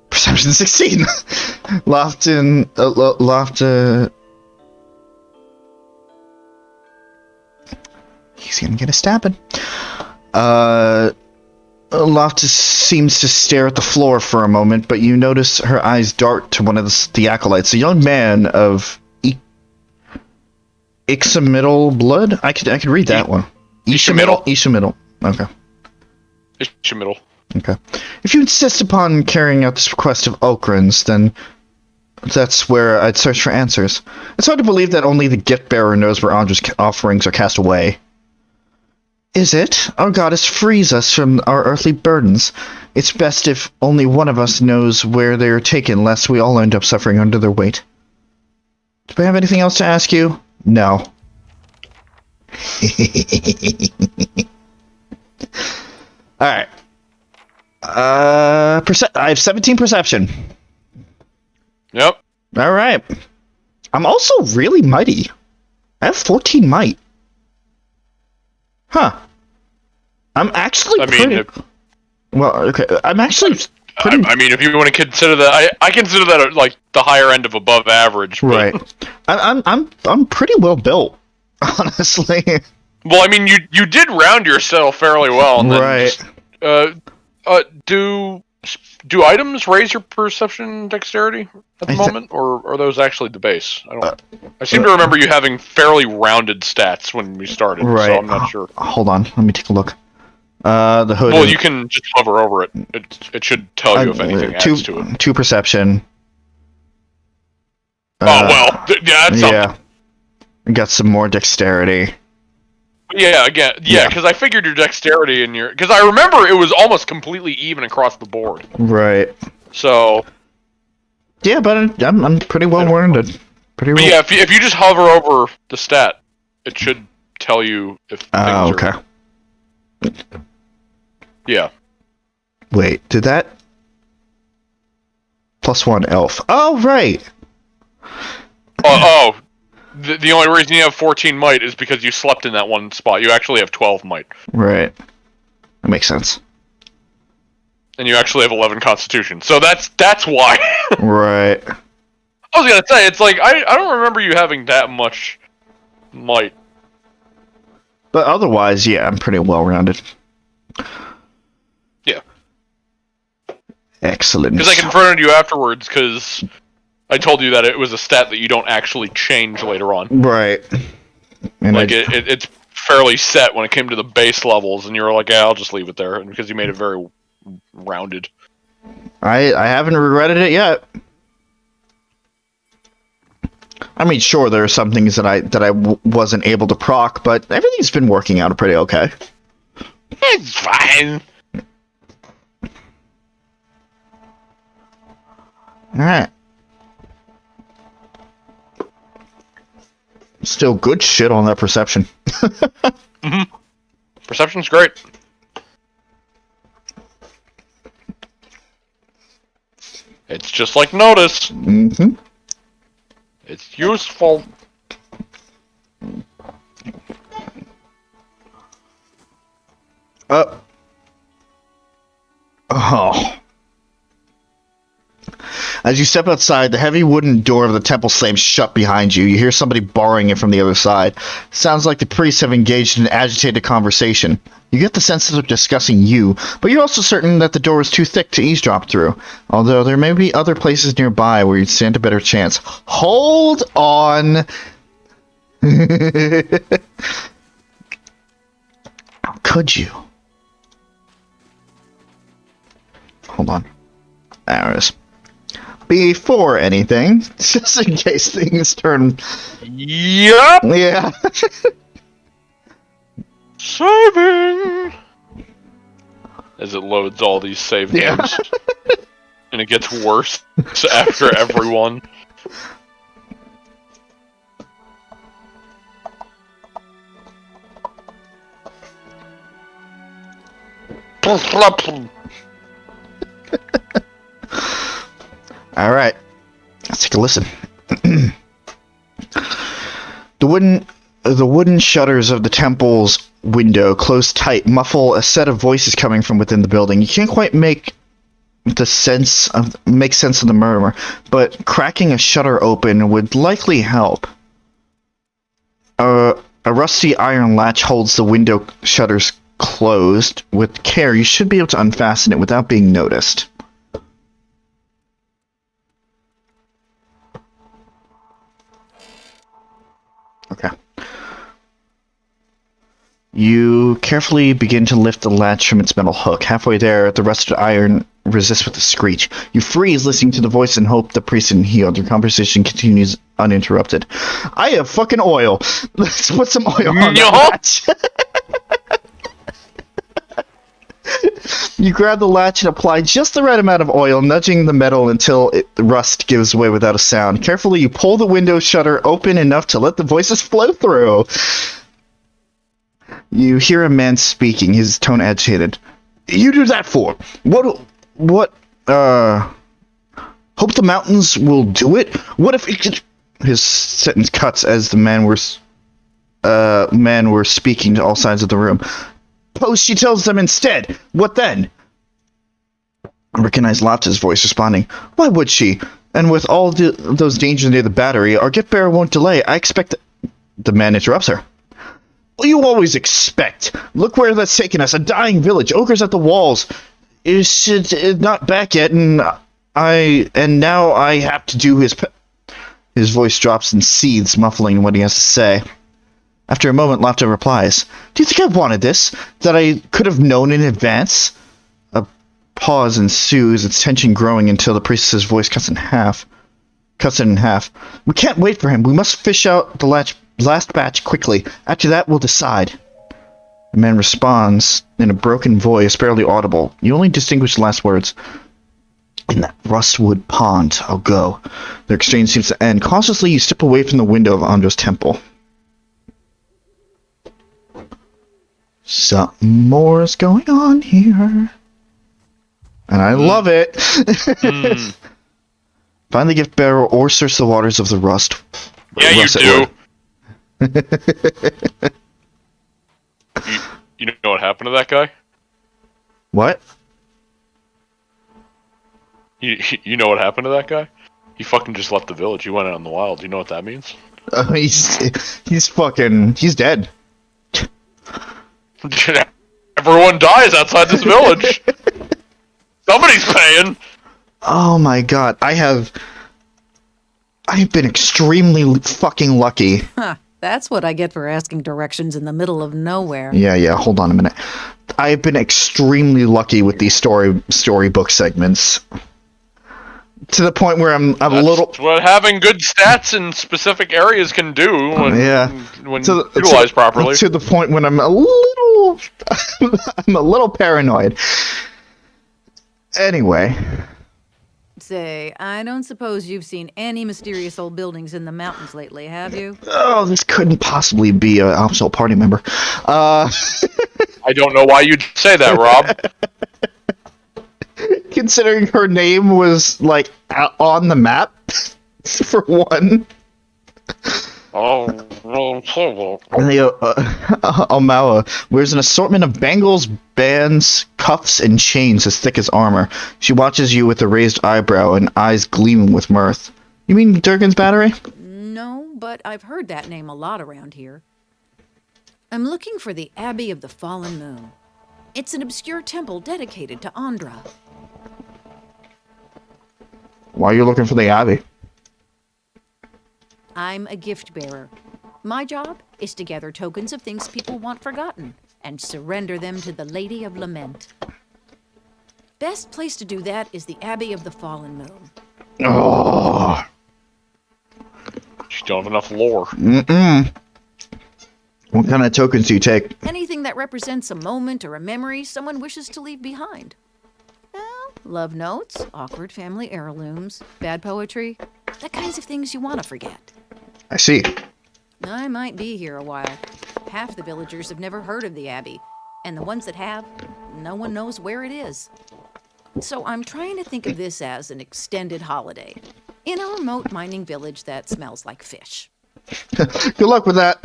Perception 16. Lofton... He's gonna get a stabbing. Loftus seems to stare at the floor for a moment, but you notice her eyes dart to one of the acolytes, a young man of Ixamiddle blood. I could read that one. Ixamiddle. Ixamiddle. Okay. Ixamiddle. Okay. If you insist upon carrying out this request of Okrin's, then that's where I'd search for answers. It's hard to believe that only the gift bearer knows where Andra's offerings are cast away. Is it? Our goddess frees us from our earthly burdens. It's best if only one of us knows where they are taken, lest we all end up suffering under their weight. Do I have anything else to ask you? No. Alright. I have 17 perception. Yep. Alright. I'm also really mighty. I have 14 might. Huh. I'm actually well, okay. I'm actually pretty... I mean, if you want to consider that... I consider that, like, the higher end of above average. But... Right. I'm pretty well built, honestly. Well, I mean, you did round yourself fairly well. And then right. Do items raise your perception dexterity at the moment, or are those actually the base? I seem to remember you having fairly rounded stats when we started, right. So I'm not sure. Hold on, let me take a look. The hood. Well, you can just hover over it. It should tell you if anything adds to it. 2 perception. Yeah, that's something. Yeah. Got some more dexterity. Yeah, again, because I figured your dexterity and your... Because I remember it was almost completely even across the board. Right. So... Yeah, but I'm pretty well rounded. Pretty well. Yeah, if you just hover over the stat, it should tell you if things okay. are... Yeah. Wait, did that... +1 elf. Oh, right! The only reason you have 14 might is because you slept in that one spot. You actually have 12 might. Right. That makes sense. And you actually have 11 constitution. So that's why. Right. I was gonna say, it's like, I don't remember you having that much might. But otherwise, yeah, I'm pretty well-rounded. Yeah. Excellent. Because I confronted you afterwards, because... I told you that it was a stat that you don't actually change later on. Right. And like, it's fairly set when it came to the base levels, and you were like, yeah, I'll just leave it there, and because you made it very rounded. I haven't regretted it yet. I mean, sure, there are some things that I wasn't able to proc, but everything's been working out pretty okay. It's fine. Alright. Still good shit on that perception. Perception's great. It's just like notice. Mm-hmm. It's useful. Oh. As you step outside, the heavy wooden door of the temple slams shut behind you. You hear somebody barring it from the other side. Sounds like the priests have engaged in an agitated conversation. You get the sense that they're discussing you, but you're also certain that the door is too thick to eavesdrop through. Although there may be other places nearby where you'd stand a better chance. Hold on! How could you? Hold on. There it is. Before anything, just in case things turn... Yup! Yeah. Saving! As it loads all these save games. And it gets worse after every one. Alright. Let's take a listen. The wooden shutters of the temple's window close tight, muffle a set of voices coming from within the building. You can't quite make sense of the murmur, but cracking a shutter open would likely help. A rusty iron latch holds the window shutters closed. With care, you should be able to unfasten it without being noticed. Okay. You carefully begin to lift the latch from its metal hook. Halfway there, the rusted iron resists with a screech. You freeze, listening to the voice and hope the priest isn't healed. Your conversation continues uninterrupted. I have fucking oil. Let's put some oil on the latch. You grab the latch and apply just the right amount of oil, nudging the metal until the rust gives way without a sound. Carefully, you pull the window shutter open enough to let the voices flow through. You hear a man speaking, his tone agitated. You do that for? Hope the mountains will do it? What if it could... His sentence cuts as the man were speaking to all sides of the room. Suppose she tells them instead. What then? I recognize Lapta's voice responding. Why would she? And with all those dangers near the battery, our get bearer won't delay. I expect the man interrupts her. Well, you always expect. Look where that's taken us. A dying village. Ogres at the walls. Is it not back yet? And now I have to do his... His voice drops and seethes, muffling what he has to say. After a moment, Lapta replies, Do you think I wanted this? That I could have known in advance? A pause ensues, its tension growing until the priestess's voice cuts it in half. We can't wait for him. We must fish out the last batch quickly. After that, we'll decide. The man responds in a broken voice, barely audible. You only distinguish the last words. In that rustwood pond, I'll go. Their exchange seems to end. Cautiously, you step away from the window of Andra's temple. Something more is going on here. And I love it. Find the gift bearer or search the waters of the rust. Yeah, you do. You know what happened to that guy? What? You know what happened to that guy? He fucking just left the village. He went out in the wild. You know what that means? He's dead. Everyone dies outside this village. Somebody's paying. Oh my god, I have been extremely fucking lucky. Huh, that's what I get for asking directions in the middle of nowhere. Yeah, hold on a minute. I've been extremely lucky with these storybook segments. To the point where I'm a little... That's what having good stats in specific areas can do when utilized properly. To the point when I'm a little paranoid. Anyway, Say, I don't suppose you've seen any mysterious old buildings in the mountains lately, have you? Oh, this couldn't possibly be an optional party member. I don't know why you'd say that, Rob. Considering her name was, like, on the map, for one. Oh, And the Almawa wears an assortment of bangles, bands, cuffs, and chains as thick as armor. She watches you with a raised eyebrow and eyes gleaming with mirth. You mean Durgan's Battery? No, but I've heard that name a lot around here. I'm looking for the Abbey of the Fallen Moon. It's an obscure temple dedicated to Andra. Why are you looking for the Abbey? I'm a gift bearer. My job is to gather tokens of things people want forgotten and surrender them to the Lady of Lament. Best place to do that is the Abbey of the Fallen Moon. Oh. You don't have enough lore. Mm-mm. What kind of tokens do you take? Anything that represents a moment or a memory someone wishes to leave behind. Well, love notes, awkward family heirlooms, bad poetry, the kinds of things you want to forget. I see. I might be here a while. Half the villagers have never heard of the Abbey, and the ones that have, no one knows where it is. So I'm trying to think of this as an extended holiday in a remote mining village that smells like fish. Good luck with that.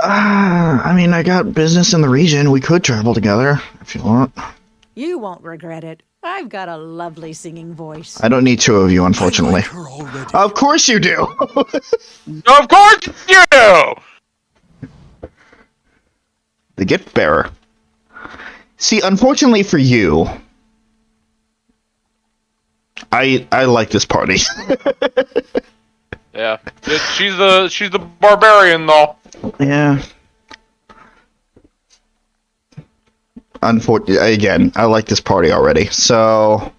I mean, I got business in the region. We could travel together if you want. You won't regret it. I've got a lovely singing voice. I don't need two of you, unfortunately. I like her already. Of course you do. Of course you do! The gift bearer. See, unfortunately for you, I like this party. Yeah, she's the barbarian though. Yeah. Unfortunately, again, I like this party already. So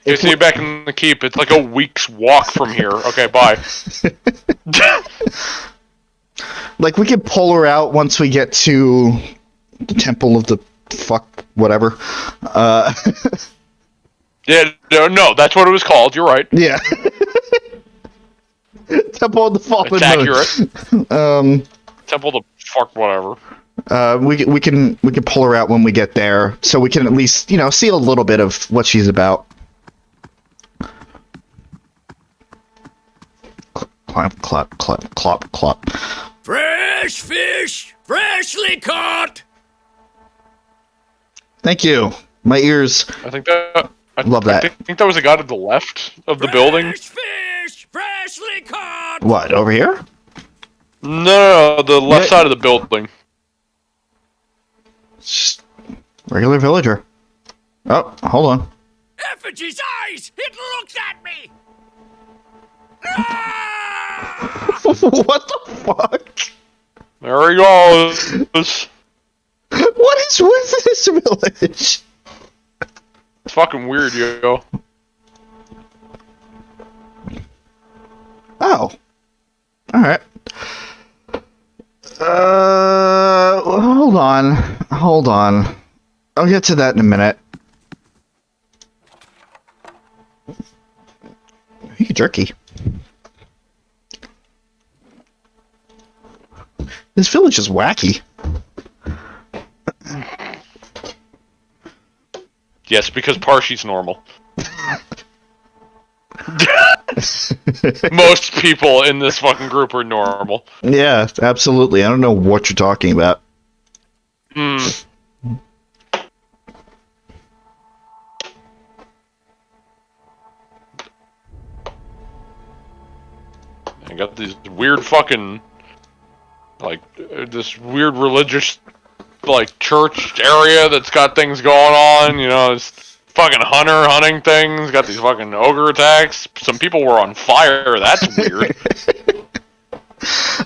You see you back in the keep. It's like a week's walk from here. Okay, bye. like, we could pull her out once we get to the temple of the fuck whatever. Yeah, no, that's what it was called. You're right. Yeah. Temple of the Fallen Moon. It's accurate. Temple of the fuck whatever. We can pull her out when we get there, so we can at least, you know, see a little bit of what she's about. Clop, clop, clop, clop, clop. Fresh fish, freshly caught. Thank you. My ears. I think that. Love that. I think that was a guy to the left of the building. Fish, freshly caught. What, over here? No, the left side of the building. Just regular villager. Oh, hold on. Effigy's eyes! It looks at me! What the fuck? There he goes. What is with this village? It's fucking weird, yo. Oh. Alright. Hold on. Hold on. I'll get to that in a minute. You jerky. This village is wacky. Yes, because Parshi's normal. Most people in this fucking group are normal. Yeah, absolutely. I don't know what you're talking about. Hmm. I got these weird fucking, like, this weird religious, like, church area that's got things going on, you know, it's fucking hunting things, got these fucking ogre attacks, some people were on fire, that's weird.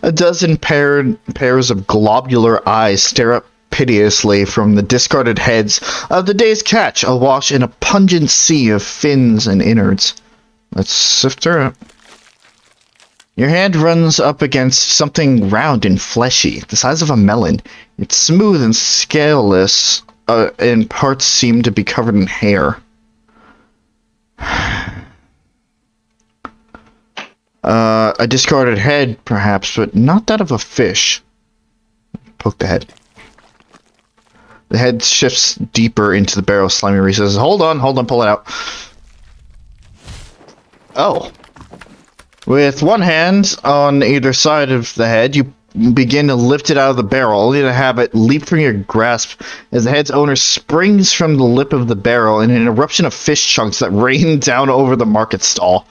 A dozen pairs of globular eyes stare up piteously from the discarded heads of the day's catch, awash in a pungent sea of fins and innards. Let's sift her up. Your hand runs up against something round and fleshy, the size of a melon. It's smooth and scaleless, and parts seem to be covered in hair. A discarded head, perhaps, but not that of a fish. Poke the head. The head shifts deeper into the barrel. Slimy Reese says, hold on, pull it out. Oh. With one hand on either side of the head, you begin to lift it out of the barrel, only to have it leap from your grasp as the head's owner springs from the lip of the barrel in an eruption of fish chunks that rain down over the market stall.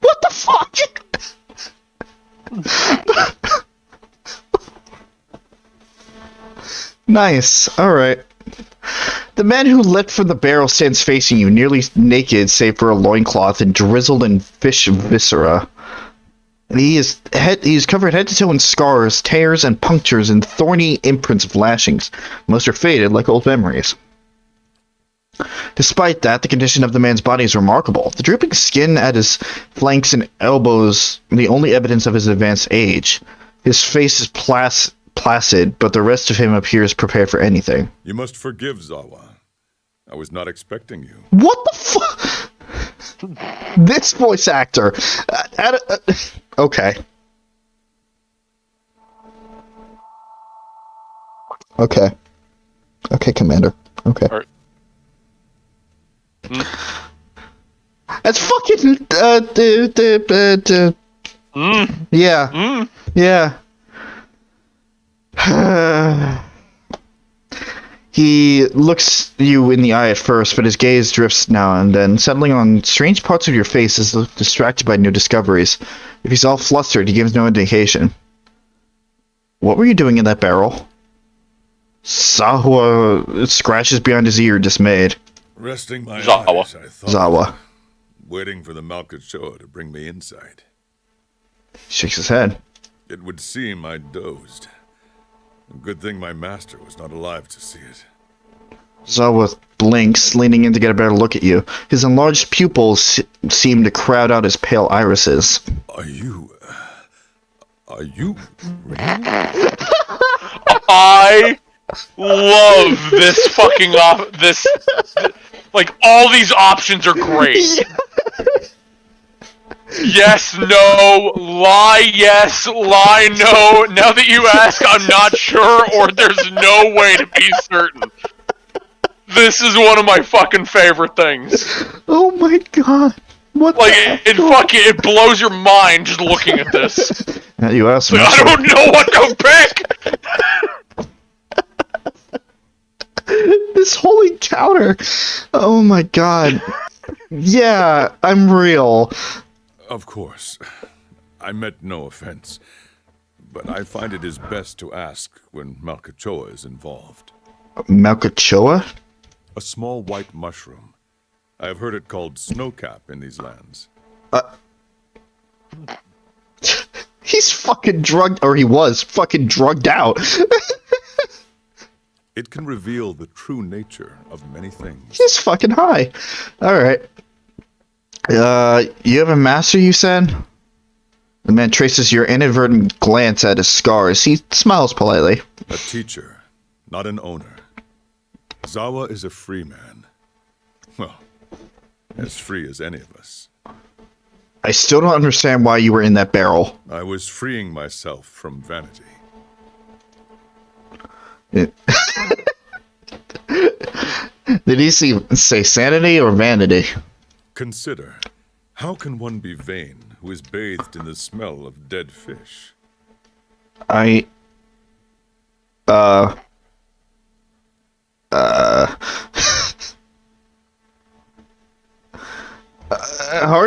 What the fuck? Nice. Alright. The man who leapt from the barrel stands facing you, nearly naked save for a loincloth and drizzled in fish viscera. He is covered head to toe in scars, tears, and punctures and thorny imprints of lashings. Most are faded like old memories. Despite that, the condition of the man's body is remarkable. The drooping skin at his flanks and elbows, the only evidence of his advanced age. His face is placid, but the rest of him appears prepared for anything. You must forgive Zawa. I was not expecting you. What the fuck? This voice actor. Okay. Okay. Okay, Commander. Okay. Right. That's fucking. Yeah. Yeah. He looks you in the eye at first, but his gaze drifts now and then, settling on strange parts of your face as though distracted by new discoveries. If he's all flustered, he gives no indication. What were you doing in that barrel? Zahua scratches behind his ear, dismayed. Resting my Zawa. eyes, I thought. Zawa. Waiting for the Malkachoa to bring me insight. Shakes his head. It would seem I dozed. Good thing my master was not alive to see it. Zawa blinks, leaning in to get a better look at you. His enlarged pupils seem to crowd out his pale irises. Are you... I love this fucking like, all these options are great. Yes, no, lie, yes, lie, no. Now that you ask, I'm not sure, or there's no way to be certain. This is one of my fucking favorite things. Oh my god. What like, it blows your mind just looking at this. You asked me. Like, I don't know what to pick! This whole encounter. Oh my god. Yeah, I'm real. Of course. I meant no offense. But I find it is best to ask when Malkachoa is involved. Malkachoa? A small white mushroom. I have heard it called snowcap in these lands. He's fucking drugged, or he was fucking drugged out. It can reveal the true nature of many things. He's fucking high. Alright. You have a master, you said? The man traces your inadvertent glance at his scars. He smiles politely. A teacher, not an owner. Zawa is a free man. Well, as free as any of us. I still don't understand why you were in that barrel. I was freeing myself from vanity. Did he say sanity or vanity? Consider, how can one be vain who is bathed in the smell of dead fish? Hard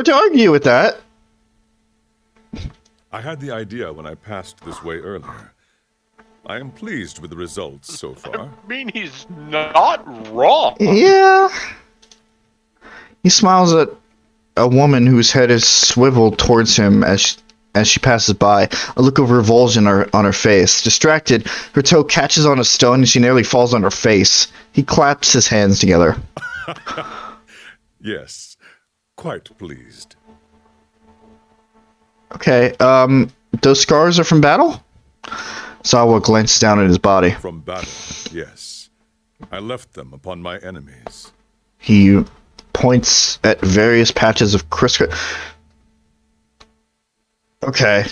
to argue with that. I had the idea when I passed this way earlier. I am pleased with the results so far. I mean, he's not wrong. Yeah. He smiles at a woman whose head is swiveled towards him as she passes by, a look of revulsion on her face. Distracted, her toe catches on a stone and she nearly falls on her face. He claps his hands together. Yes, quite pleased. Okay, those scars are from battle? Sawa glances down at his body. From battle, yes. I left them upon my enemies. He points at various patches of crisscross. Okay.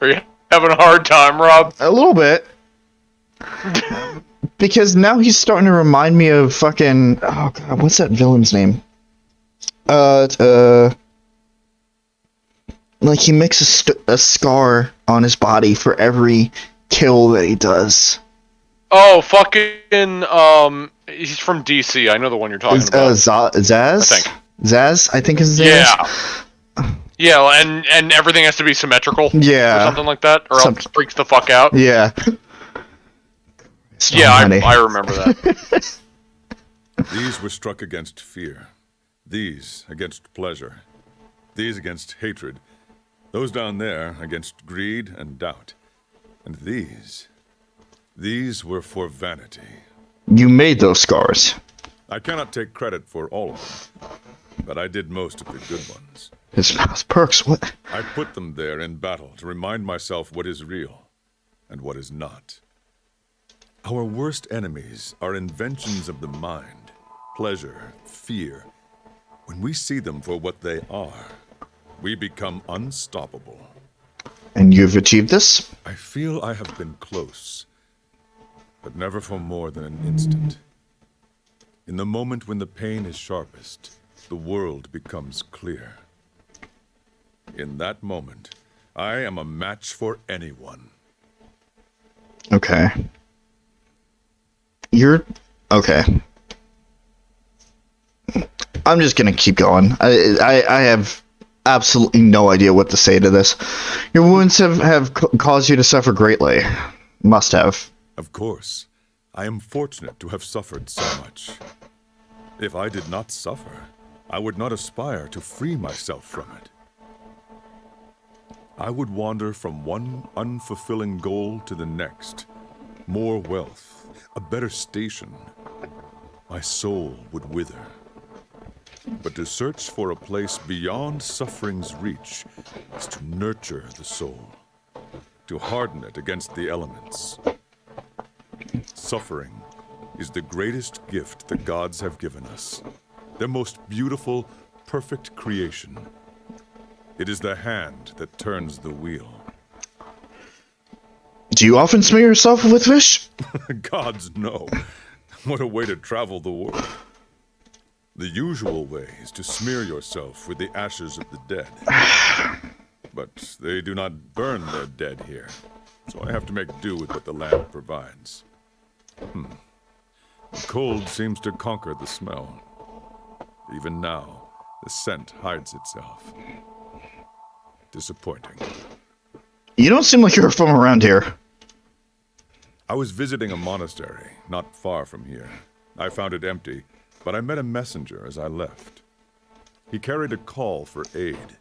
Are you having a hard time, Rob? A little bit. Because now he's starting to remind me of fucking... Oh god, what's that villain's name? Like, he makes a scar on his body for every kill that he does. Oh, fucking, he's from DC. I know the one you're talking about. Zaz? I think. Zaz, I think is his name. Yeah. Yeah, and everything has to be symmetrical. Yeah. Or something like that, or else it freaks the fuck out. Yeah. Yeah, I remember that. These were struck against fear. These against pleasure. These against hatred. Those down there against greed and doubt. And these were for vanity. You made those scars. I cannot take credit for all of them, but I did most of the good ones. His mouth perks, what? I put them there in battle to remind myself what is real and what is not. Our worst enemies are inventions of the mind, pleasure, fear. When we see them for what they are, we become unstoppable. And you've achieved this? I feel I have been close, but never for more than an instant. In the moment when the pain is sharpest, the world becomes clear. In that moment, I am a match for anyone. Okay. You're... Okay. I'm just gonna keep going. I have absolutely no idea what to say to this. Your wounds have caused you to suffer greatly. Must have. Of course. I am fortunate to have suffered so much. If I did not suffer, I would not aspire to free myself from it. I would wander from one unfulfilling goal to the next. More wealth, a better station. My soul would wither. But to search for a place beyond suffering's reach is to nurture the soul, to harden it against the elements. Suffering is the greatest gift the gods have given us, their most beautiful, perfect creation. It is the hand that turns the wheel. Do you often smear yourself with fish? Gods, no. What a way to travel the world. The usual way is to smear yourself with the ashes of the dead. But they do not burn their dead here, so I have to make do with what the land provides. The cold seems to conquer the smell. Even now, the scent hides itself. Disappointing. You don't seem like you're from around here. I was visiting a monastery not far from here. I found it empty, but I met a messenger as I left. He carried a call for aid.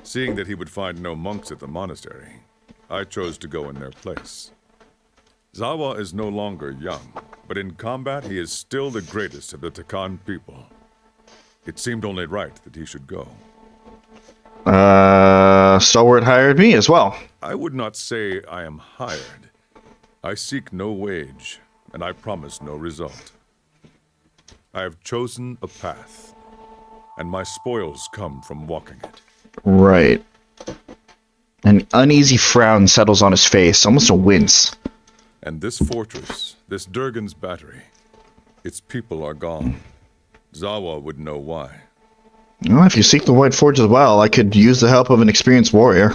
Seeing that he would find no monks at the monastery, I chose to go in their place. Zawa is no longer young, but in combat he is still the greatest of the Takan people. It seemed only right that he should go. Stalwart hired me as well. I would not say I am hired. I seek no wage, and I promise no result. I have chosen a path, and my spoils come from walking it. Right. An uneasy frown settles on his face, almost a wince. And this fortress, this Durgan's battery, its people are gone. Zawa would know why. Well, if you seek the White Forge as well, I could use the help of an experienced warrior.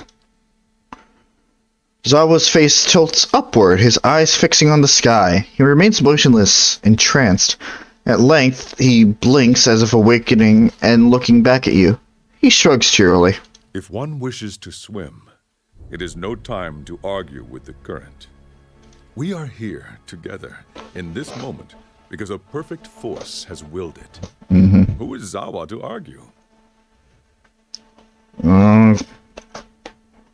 Zawa's face tilts upward, his eyes fixing on the sky. He remains motionless, entranced. At length, he blinks as if awakening and looking back at you. He shrugs cheerily. If one wishes to swim, it is no time to argue with the current. We are here together in this moment because a perfect force has willed it. Who is Zawa to argue?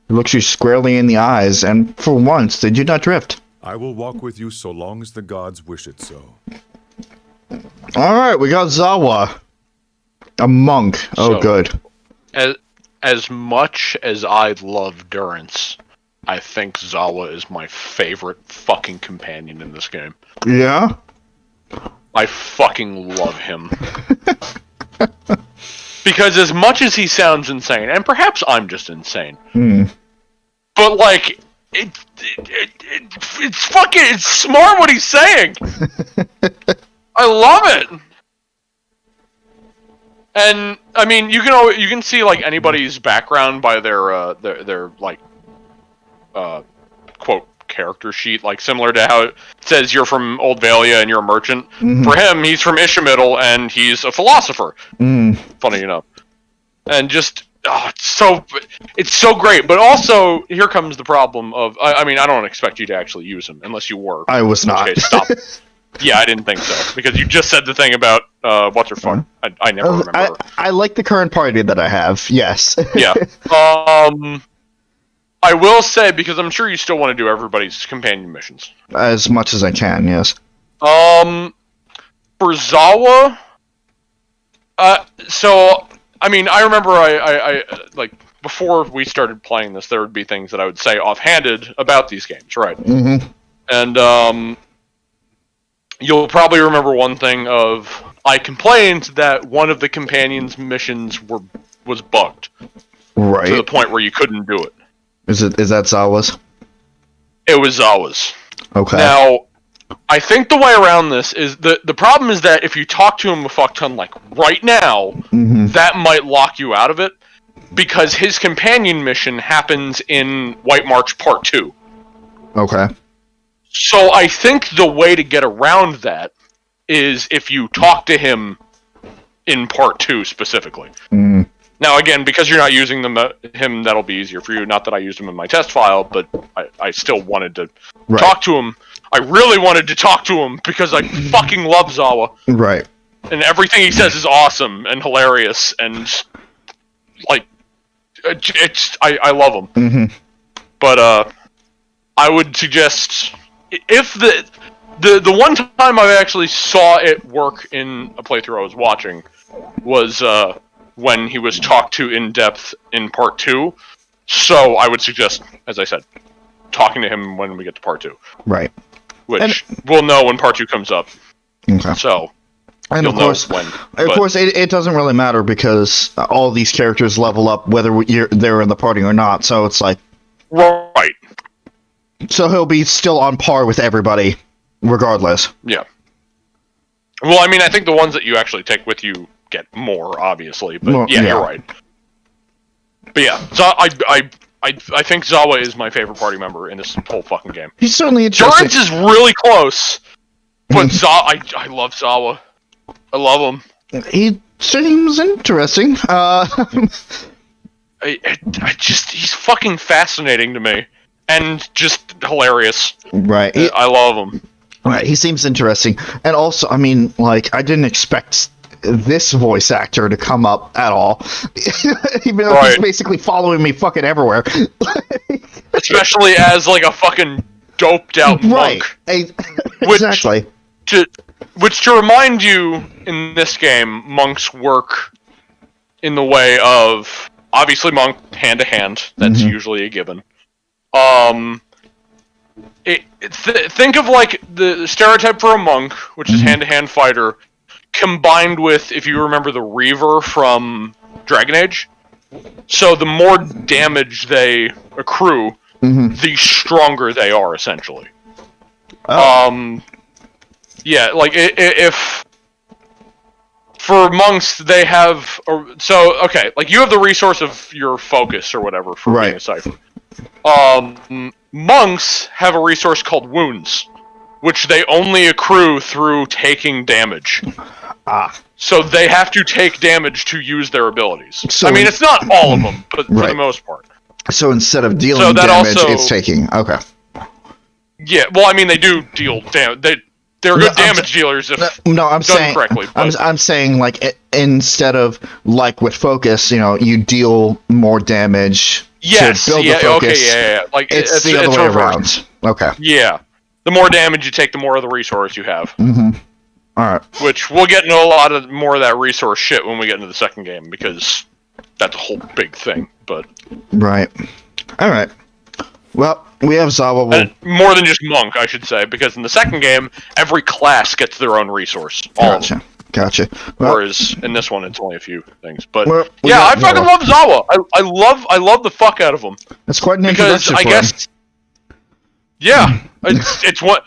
He looks you squarely in the eyes, and for once, they do not drift. I will walk with you so long as the gods wish it so. Alright, we got Zawa. A monk. Oh, So- good. as much as I love Durance, I think Zawa is my favorite fucking companion in this game. Yeah? I fucking love him. Because as much as he sounds insane, and perhaps I'm just insane, but like, it's fucking, it's smart what he's saying. I love it. And I mean, you can see like anybody's background by their like quote character sheet, like similar to how it says you're from Old Valia and you're a merchant. For him, he's from Ishamiddle and he's a philosopher. Funny enough, and just it's so great. But also, here comes the problem of I mean, I don't expect you to actually use him unless you were. I was not. Okay, stop. Yeah, I didn't think so because you just said the thing about what's her fuck. I never remember. I like the current party that I have. Yes. Yeah. I will say, because I'm sure you still want to do everybody's companion missions. As much as I can, yes. For Zawa, so I mean, I remember I like before we started playing this, there would be things that I would say offhanded about these games, right? And you'll probably remember one thing of I complained that one of the companions' missions was bugged, right, to the point where you couldn't do it. Is that Zawa's? It was Zawa's. Okay. Now, I think the way around this is the problem is that if you talk to him a fuck ton like right now, that might lock you out of it because his companion mission happens in White March Part 2. Okay. So I think the way to get around that is if you talk to him in Part 2 specifically. Now, again, because you're not using him, that'll be easier for you. Not that I used him in my test file, but I still wanted to talk to him. I really wanted to talk to him because I fucking love Zawa. Right. And everything he says is awesome and hilarious and, like, I love him. But, I would suggest, if the one time I actually saw it work in a playthrough I was watching was, when he was talked to in depth in Part 2. So I would suggest, as I said, talking to him when we get to Part 2. Right. Which we'll know when Part 2 comes up. Okay. So, and of course, it doesn't really matter because all these characters level up whether they're in the party or not. So it's like, right. So he'll be still on par with everybody, regardless. Yeah. Well, I mean, I think the ones that you actually take with you get more, obviously, but yeah, you're right. But yeah, so I think Zawa is my favorite party member in this whole fucking game. He's certainly interesting. Durance is really close, but I love Zawa. I love him. He seems interesting. He's fucking fascinating to me, and just hilarious. Right. I love him. Right, he seems interesting, and also, I mean, like, I didn't expect this voice actor to come up at all, even though he's basically following me fucking everywhere. Especially as like a fucking doped out monk. Exactly. Which to remind you, in this game, monks work in the way of obviously monk hand to hand. That's usually a given. Think of like the stereotype for a monk, which is hand to hand fighter, combined with, if you remember the Reaver from Dragon Age. So the more damage they accrue, the stronger they are, essentially. Yeah, like, if... For monks, they have... okay, like, you have the resource of your focus, or whatever, for being a cipher. Monks have a resource called wounds, which they only accrue through taking damage. So they have to take damage to use their abilities. So, I mean, it's not all of them, but for the most part. So instead of dealing damage, it's taking... Okay. Yeah, well, I mean, they do deal damage. They're good damage dealers if I'm done saying, correctly. I'm saying, like, instead of, like, with focus, you know, you deal more damage to build the focus. Okay. Like, it's the other way around. Okay. Yeah. The more damage you take, the more of the resource you have. Alright. Which, we'll get into a lot of more of that resource shit when we get into the second game, because that's a whole big thing. But Right. All right. Well, we have Zawa. and more than just monk, I should say, because in the second game, every class gets their own resource. All of them. Gotcha. Well, Whereas in this one, it's only a few things. But Well, we yeah, got I fucking Noah. love Zawa. I love the fuck out of him. that's quite an Because introduction I for guess, him. yeah, it's what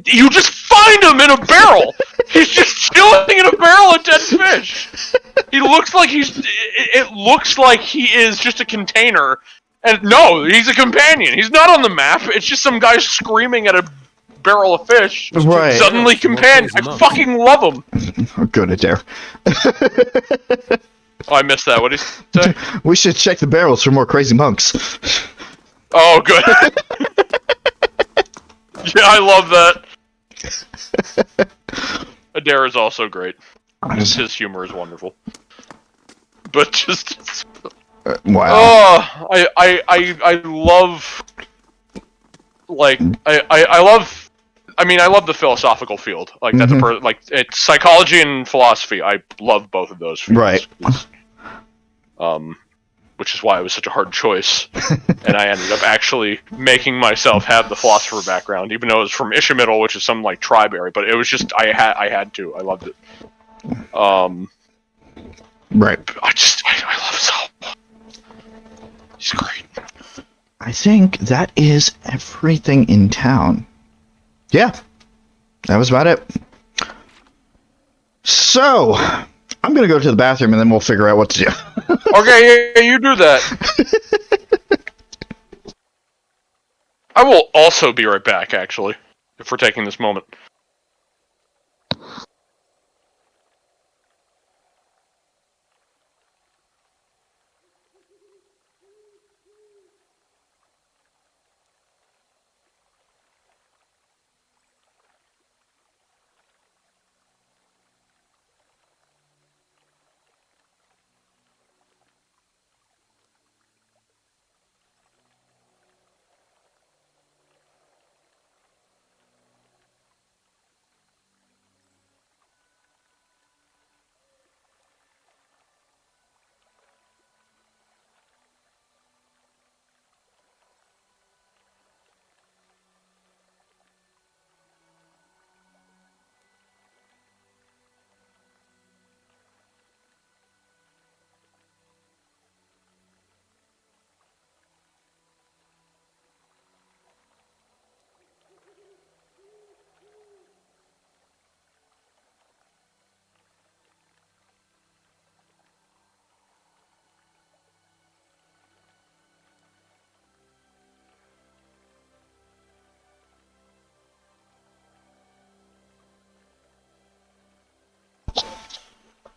you just find him in a barrel. He's just chilling in a barrel of dead fish. He looks like it looks like he is just a container. And no, he's a companion. He's not on the map. It's just some guy screaming at a barrel of fish. Right. Suddenly companion. I fucking love him. Oh, good, Adair. Oh, I missed that. What did he say? We should check the barrels for more crazy monks. Oh, good. Yeah, I love that. Adair is also great. His humor is wonderful. But just... Wow. Oh, I love... Like, I love... I mean, I love the philosophical field. Like, that's like, it's psychology and philosophy. I love both of those fields. Right. Which is why it was such a hard choice. And I ended up actually making myself have the philosopher background, even though it was from Ishamael, which is some, like, tribe area. But it was just, I had to. I loved it. Right. I love Zal. He's great. I think that is everything in town. Yeah. That was about it. So, I'm going to go to the bathroom and then we'll figure out what to do. Okay, yeah, you do that. I will also be right back, actually, if we're taking this moment.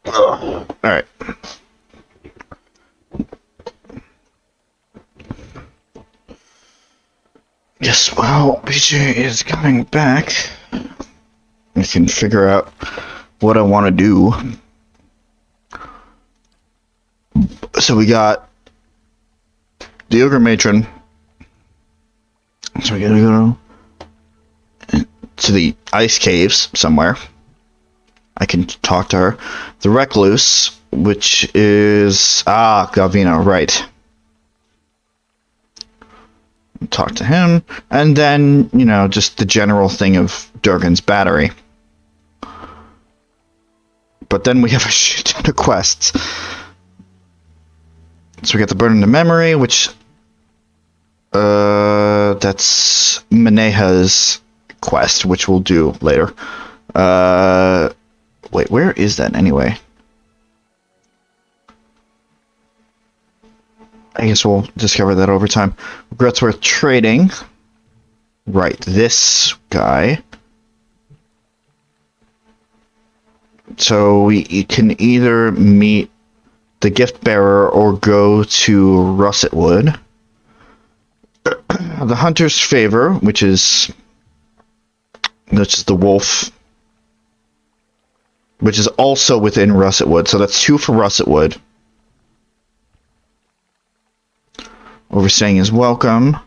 Alright. Yes, while BJ is coming back, I can figure out what I want to do. So we got the Ogre Matron. So we gotta go to the ice caves somewhere. I can talk to her. The Recluse, which is... Ah, Galvino, right. Talk to him. And then, you know, just the general thing of Durgan's battery. But then we have a shit ton of quests. So we got the Burden to Memory, which... that's Maneha's quest, which we'll do later. Wait, where is that anyway? I guess we'll discover that over time. Regrets worth trading. Right, this guy. So we can either meet the gift bearer or go to Russetwood. The Hunter's Favor, which is the wolf, which is also within Russetwood. So that's 2 for Russetwood. Overstaying is welcome.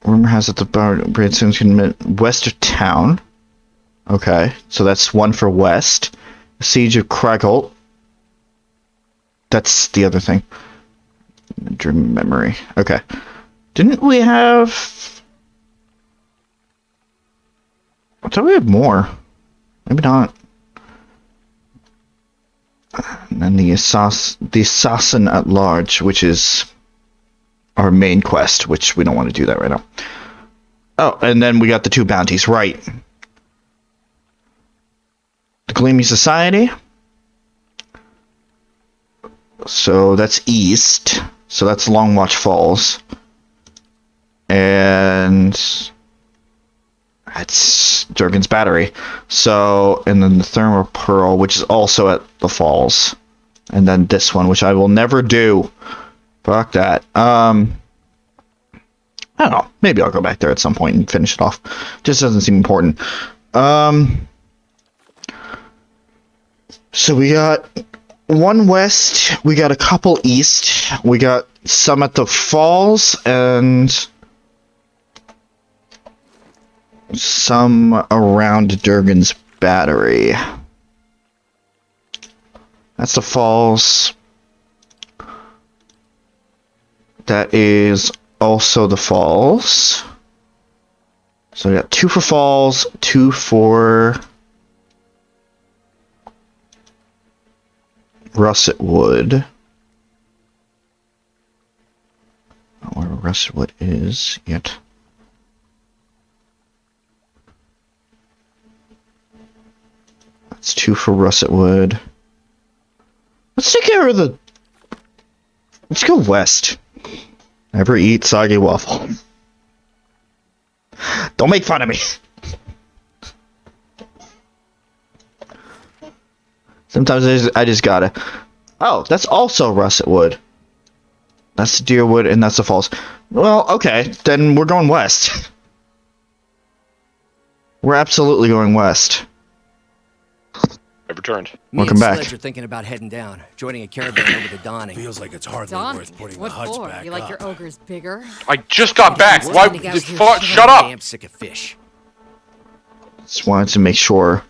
Rumor has it the Braid soon can admit west of town. Okay, so that's 1 for west. Siege of Cragholt. That's the other thing. Dream memory. Okay. Didn't we have... I thought we had more. Maybe not. And then the assassin at large, which is our main quest, which we don't want to do that right now. Oh, and then we got the 2 bounties, right. The Gleaming Society. So that's east. So that's Longwatch Falls. And that's Durgan's Battery. So, and then the Thermal Pearl, which is also at the falls. And then this one, which I will never do. Fuck that. I don't know. Maybe I'll go back there at some point and finish it off. Just doesn't seem important. So we got 1 west, we got a couple east, we got some at the falls, and some around Durgan's Battery. That's the falls. That is also the falls. So we got 2 for falls, 2 for Russet Wood. I don't know where Russet Wood is yet. That's 2 for Russet Wood. Let's take care of the... Let's go west. Never eat soggy waffle. Don't make fun of me. Sometimes I just gotta. Oh, that's also Russet Wood. That's the Deerwood, and that's the falls. Well, okay, then we're going west. We're absolutely going west. I've returned. Welcome back. Sledge are thinking about heading down, joining a caravan over to Donning. Feels like it's hardly worth putting What the huts for? back You like up. your ogres bigger? I just got back. Why? Shut up. Damn sick of fish. Just wanted to make sure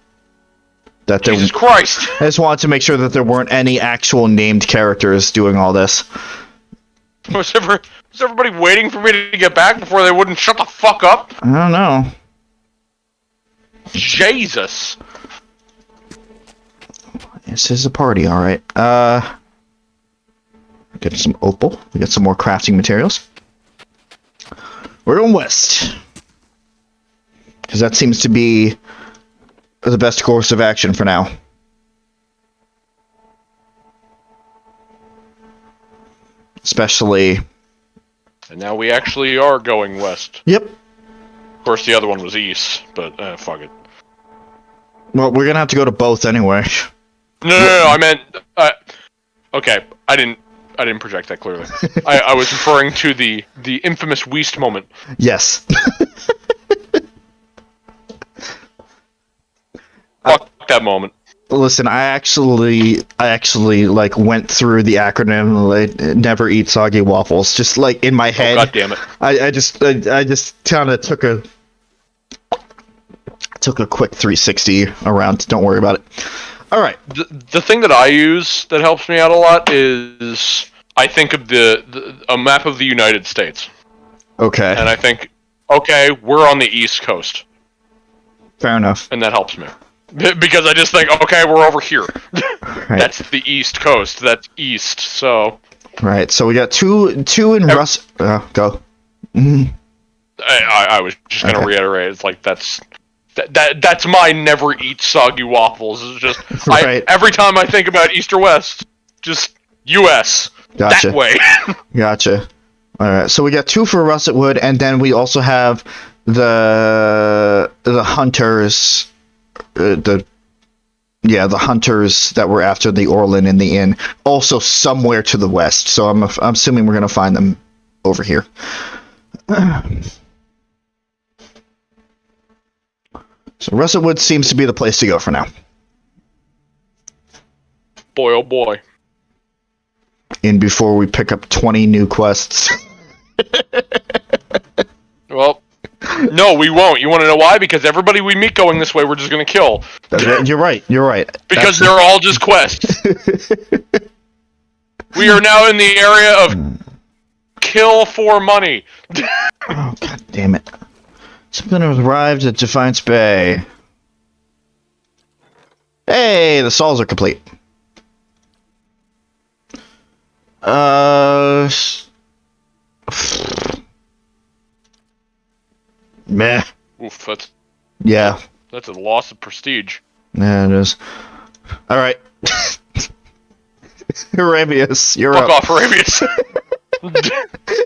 that there. Jesus Christ! I just wanted to make sure that there weren't any actual named characters doing all this. Was everybody waiting for me to get back before they wouldn't shut the fuck up? I don't know. Jesus. This is a party, alright. Get some opal. We got some more crafting materials. We're going west. Because that seems to be the best course of action for now. Especially... And now we actually are going west. Yep. Of course, the other one was east, but fuck it. Well, we're gonna have to go to both anyway. No, I meant... okay, I didn't project that clearly. I was referring to the infamous Weast moment. Yes. Fuck that moment. Listen, I actually like went through the acronym like, never eat soggy waffles, just like in my head. Oh, God damn it. I just kind of took a quick 360 around. Don't worry about it. All right. The thing that I use that helps me out a lot is I think of a map of the United States. Okay. And I think, okay, we're on the East Coast. Fair enough. And that helps me. Because I just think, okay, we're over here. Right. That's the East Coast. That's East, so... Right, so we got two in Russ... go. Mm-hmm. I was just going to reiterate, it's like, that's my never eat soggy waffles. It's just, right. Every time I think about East or West, just U.S. Gotcha. That way. Gotcha. Alright, so we got 2 for Russet Wood, and then we also have the hunters... the hunters that were after the Orlin in the inn, also somewhere to the west. So I'm assuming we're gonna find them over here. So Russet Wood seems to be the place to go for now. Boy, oh boy. In before we pick up 20 new quests. Well, no, we won't. You want to know why? Because everybody we meet going this way, we're just going to kill. You're right. You're right. Because they're all just quests. We are now in the area of kill for money. Oh, god damn it. Something has arrived at Defiance Bay. Hey, the stalls are complete. Meh. Oof, Yeah. that's a loss of prestige. Yeah, it is. Alright. Arabius, you're Fuck up. off, Arabius.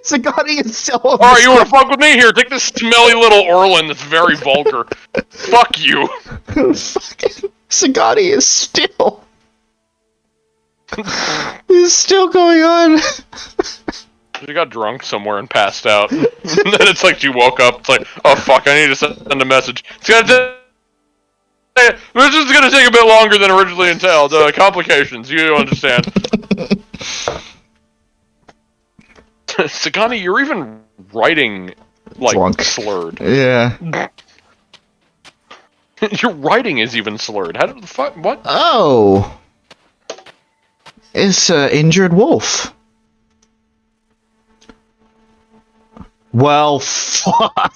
Sagani is still on Alright, you wanna fuck with me? Here, take this smelly little Orlin that's very vulgar. Fuck you. Fucking Sagani is still... He's still going on. She got drunk somewhere and passed out. And then it's like she woke up, it's like, oh fuck, I need to send a message. This is gonna take a bit longer than originally entailed. Complications, you understand. Sagani, you're even writing, like, Drunk. slurred. Yeah. Your writing is even slurred. How the fuck, what? Oh. It's an injured wolf. Well, fuck.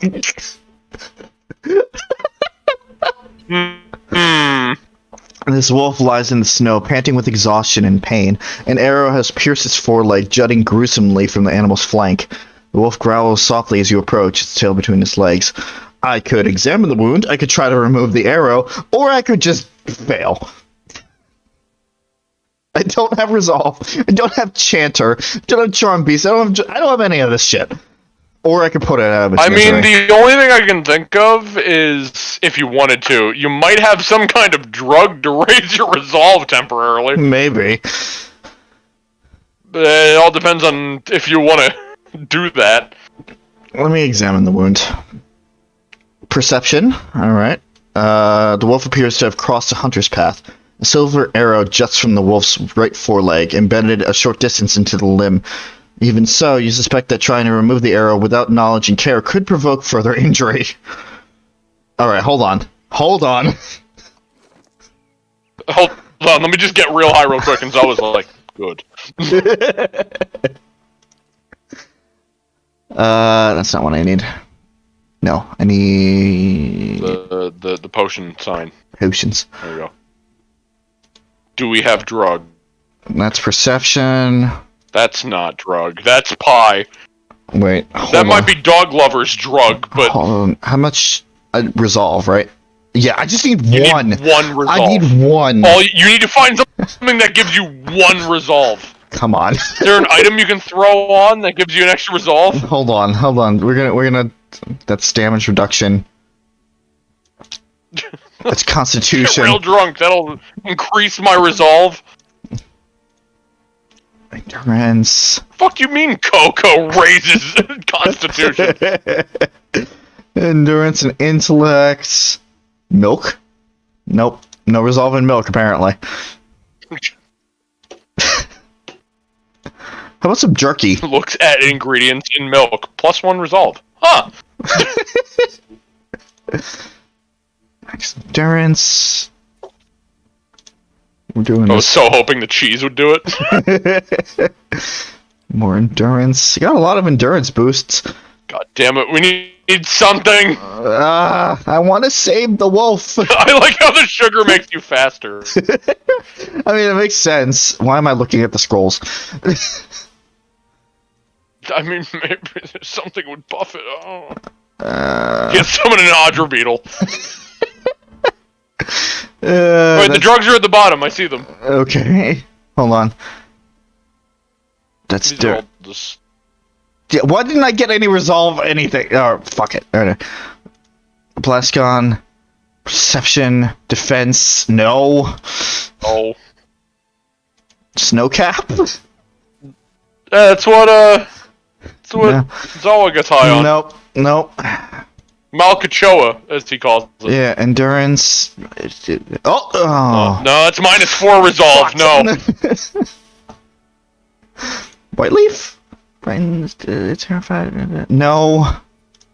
This wolf lies in the snow, panting with exhaustion and pain. An arrow has pierced its foreleg, jutting gruesomely from the animal's flank. The wolf growls softly as you approach, its tail between its legs. I could examine the wound, I could try to remove the arrow, or I could just fail. I don't have resolve. I don't have chanter. I don't have charm beast. I don't have any of this shit. Or I could put it out of its misery. The only thing I can think of is, if you wanted to, you might have some kind of drug to raise your resolve temporarily. Maybe. It all depends on if you want to do that. Let me examine the wound. Perception. Alright. The wolf appears to have crossed a hunter's path. A silver arrow juts from the wolf's right foreleg, embedded a short distance into the limb. Even so, you suspect that trying to remove the arrow without knowledge and care could provoke further injury. Alright, hold on. Hold on. Hold on, let me just get real high real quick, and so I was like, good. That's not what I need. No, I need... The potion sign. Potions. There we go. Do we have drug? That's perception. That's not drug. That's pie. Wait, that might be dog lover's drug, but... Hold on. How much... resolve, right? Yeah, I just need one. Need one resolve. I need one. You need to find something that gives you one resolve. Come on. Is there an item you can throw on that gives you an extra resolve? Hold on. We're gonna... That's damage reduction. That's constitution. Get real drunk. That'll increase my resolve. Endurance. Fuck you mean Coco raises constitution? Endurance and intellect. Milk? Nope. No resolve in milk, apparently. How about some jerky? Looks at ingredients in milk. +1 resolve. Huh. Endurance. We're doing I was so hoping the cheese would do it. More endurance. You got a lot of endurance boosts. God damn it, we need something! I want to save the wolf. I like how the sugar makes you faster. I mean, it makes sense. Why am I looking at the scrolls? I mean, maybe something would buff it. Oh. Get summon an Audra beetle. Wait, the drugs are at the bottom. I see them. Okay. Hold on. That's dirt. Yeah, why didn't I get any resolve anything? Oh, fuck it. Alright. Blascon. Perception. Defense. No. Oh. Snowcap? That's what Zawa gets high on. Nope. Malkachoa, as he calls it. Yeah, endurance. Oh. No, it's -4 resolve. No. White leaf. Brightened. Terrified. No.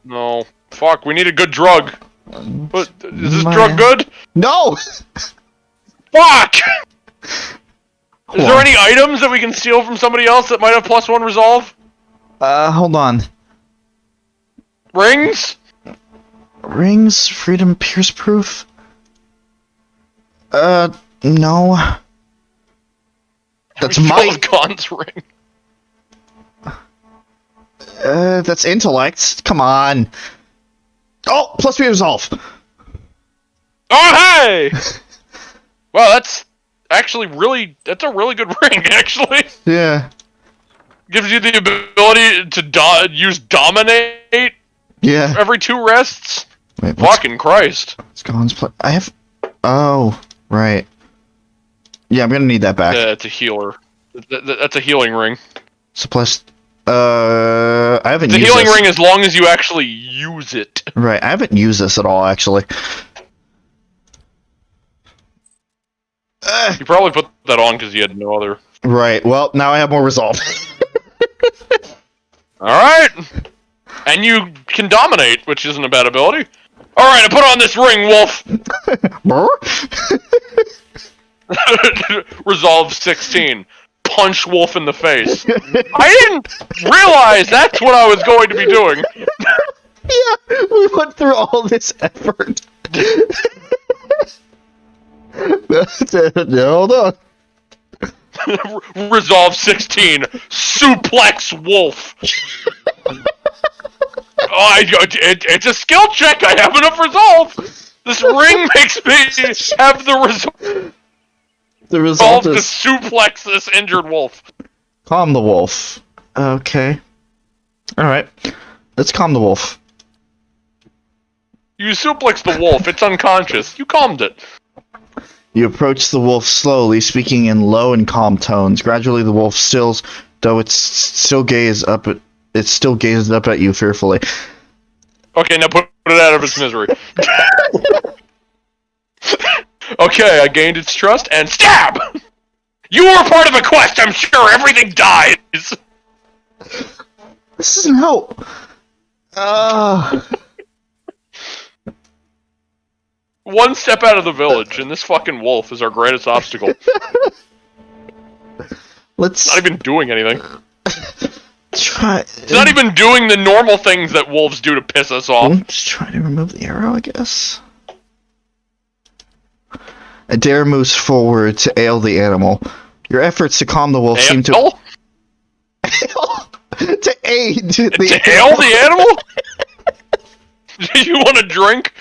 No. Fuck. We need a good drug. But is this drug good? No. Fuck. Is there any items that we can steal from somebody else that might have +1 resolve? Hold on. Rings? Rings? Freedom Pierce Proof? No. That's my... Gon's ring. That's intellect. Come on. Oh, +3 resolve. Oh, hey! Well, that's actually that's a really good ring, actually. Yeah. Gives you the ability to use dominate. Yeah. Every 2 rests. Wait, fucking Christ. It's Gon's I have... Oh, right. Yeah, I'm gonna need that back. It's a healer. That's a healing ring. So I haven't it's a used healing this. ring as long as you actually use it. Right, I haven't used this at all, actually. You probably put that on because you had no other. Right, well, now I have more resolve. Alright! And you can dominate, which isn't a bad ability. Alright, I put on this ring, Wolf! Resolve 16. Punch Wolf in the face. I didn't realize that's what I was going to be doing. Yeah, we went through all this effort. Hold on. Resolve 16. Suplex Wolf. It's a skill check. I have enough resolve. This ring makes me have the resolve. The result to is suplex this injured wolf. Calm the wolf. Okay. Alright. Let's calm the wolf. You suplex the wolf. It's unconscious. You calmed it. You approach the wolf slowly, speaking in low and calm tones. Gradually, the wolf stills, though it still gazes up at you fearfully. Okay, now put it out of its misery. Okay, I gained its trust, and stab! You were part of a quest, I'm sure! Everything dies! This doesn't help! One step out of the village, and this fucking wolf is our greatest obstacle. Let's... It's not even doing anything. Try... It's not even doing the normal things that wolves do to piss us off. Just try to remove the arrow, I guess. Adair moves forward to ail the animal. Your efforts to calm the wolf seem to... to aid the ail the animal? Do you want a drink?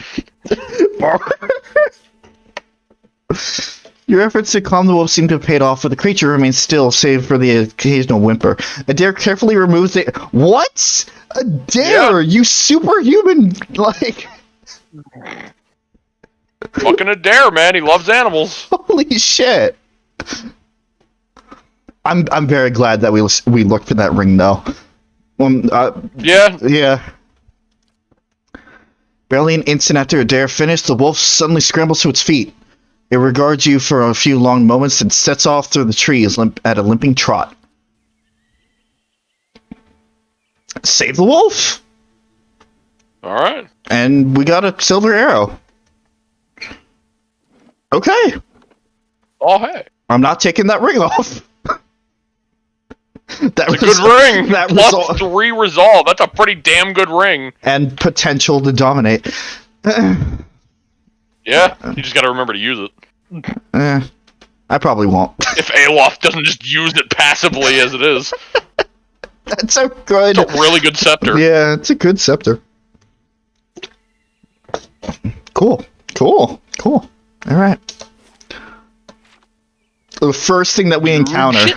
Your efforts to calm the wolf seem to have paid off, but the creature remains still, save for the occasional whimper. Adair carefully removes the... What? Adair, you superhuman, like... Fucking Adair, man. He loves animals. Holy shit. I'm very glad that we looked for that ring, though. Yeah. Yeah. Barely an instant after Adair finished, the wolf suddenly scrambles to its feet. It regards you for a few long moments and sets off through the trees at a limping trot. Save the wolf! Alright. And we got a silver arrow. Okay. Oh, hey. I'm not taking that ring off. That's a good ring. That plus 3 resolve. That's a pretty damn good ring. And potential to dominate. Yeah, you just gotta remember to use it. I probably won't. If Alof doesn't just use it passively as it is. That's so good. It's a really good scepter. Yeah, it's a good scepter. Cool. Alright. The first thing that we encounter.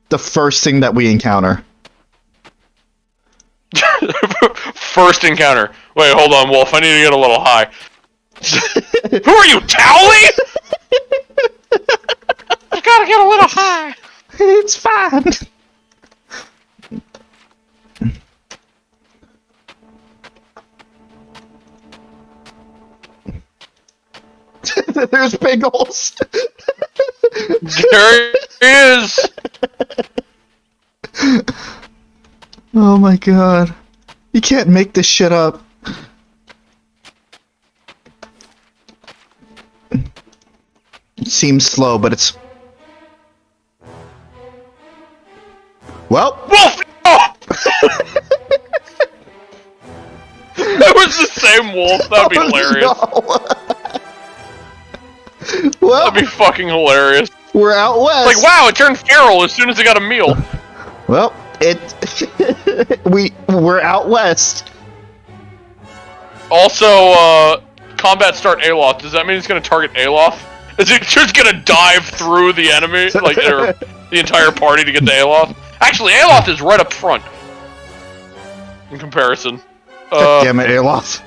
The first thing that we encounter. First encounter. Wait, hold on, Wolf. I need to get a little high. Who are you, Towley? I gotta get a little high. It's fine. There's Piggles. There he is. Oh my god. You can't make this shit up. It seems slow, but it's... Well, Wolf! Oh! That was the same wolf. That'd be hilarious. No. Well, that'd be fucking hilarious. We're out west. Like, wow, it turned feral as soon as it got a meal. Well, we're out west. Also, combat start Aloth. Does that mean it's gonna target Aloth? Is it just gonna dive through the enemy, like, or the entire party to get to Aloth? Actually, Aloth is right up front. In comparison. Damn it, Aloth.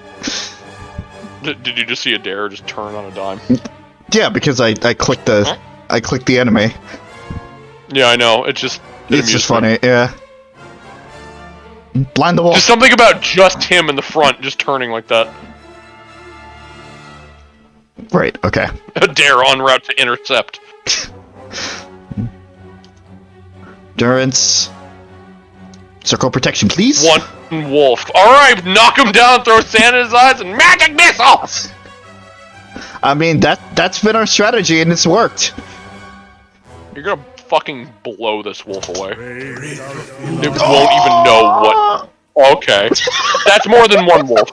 Did you just see a dare just turn on a dime? Yeah, because I clicked the enemy. Yeah, I know. It's just funny, yeah. Blind the wolf. Just something about just him in the front just turning like that. Right, okay. A dare en route to intercept. Durance. Circle protection, please. One wolf. Alright, knock him down, throw sand in his eyes, and magic missiles! I mean, that's been our strategy, and it's worked. You're gonna fucking blow this wolf away. It won't even know what... Okay. That's more than one wolf.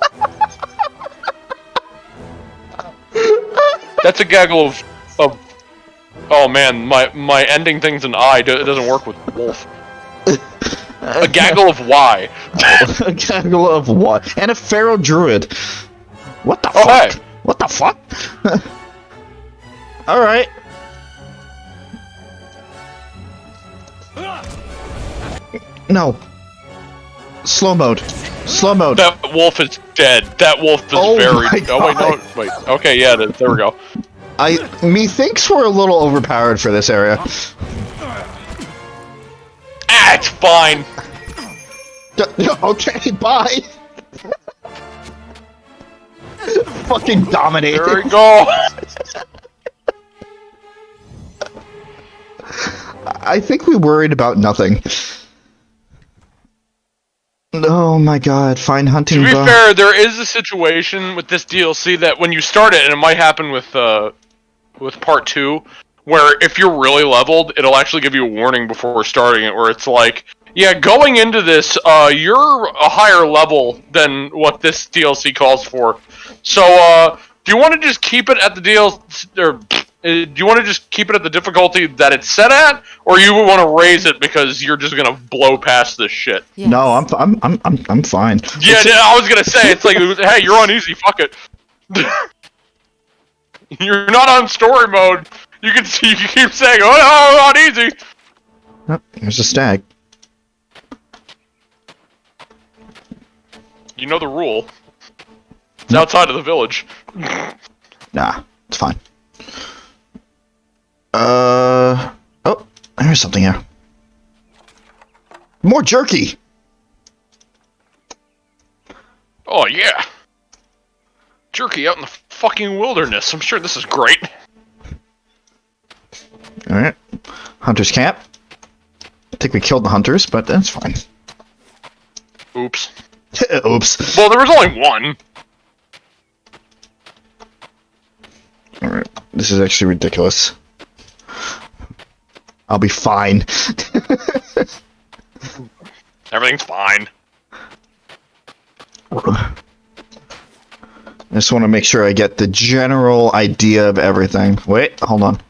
That's a gaggle of... Oh man, my ending thing's an I. It doesn't work with wolf. A gaggle of Y. A gaggle of what? And a feral druid. What the fuck? Hey. What the fuck? Alright. No. Slow mode. Slow mode. That wolf is dead. That wolf is very... Oh, wait, no. Wait. Okay, yeah, there we go. Methinks we're a little overpowered for this area. Ah, it's fine. Okay, bye. Fucking dominating. There we go. I think we worried about nothing. Oh my god, fine hunting. To be fair, there is a situation with this DLC that when you start it, and it might happen with part 2, where if you're really leveled, it'll actually give you a warning before starting it, where it's like, yeah, going into this, you're a higher level than what this DLC calls for. So, do you want to just keep it at the DLC, or do you want to just keep it at the difficulty that it's set at, or you want to raise it because you're just gonna blow past this shit? Yes. No, I'm fine. Yeah, I was gonna say it's like, hey, you're on easy. Fuck it. You're not on story mode. You can see. You keep saying, "Oh no, not easy." Oh, there's a stag. You know the rule. It's outside of the village. Nah, it's fine. Oh, there's something here. More jerky! Oh, yeah. Jerky out in the fucking wilderness. I'm sure this is great. Alright. Hunter's camp. I think we killed the hunters, but that's fine. Oops. Oops. Well, there was only one. Alright. This is actually ridiculous. I'll be fine. Everything's fine. I just want to make sure I get the general idea of everything. Wait, hold on.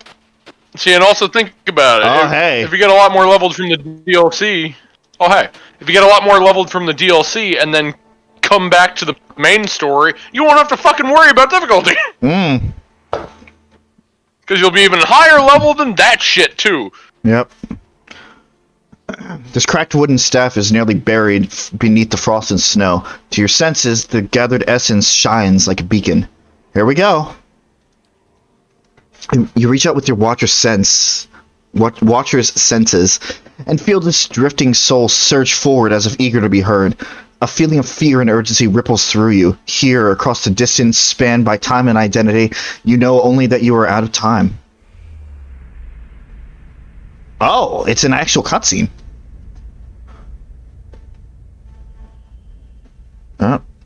See, and also think about it. Oh, hey. If you get a lot more leveled from the DLC... Oh, hey. If you get a lot more leveled from the DLC and then come back to the main story, you won't have to fucking worry about difficulty. Mm. Because you'll be even higher level than that shit, too. Yep. This cracked wooden staff is nearly buried beneath the frost and snow. To your senses, the gathered essence shines like a beacon. Here we go. You reach out with your watcher's senses, and feel this drifting soul surge forward as if eager to be heard. A feeling of fear and urgency ripples through you. Here, across the distance spanned by time and identity, you know only that you are out of time. Oh, it's an actual cutscene.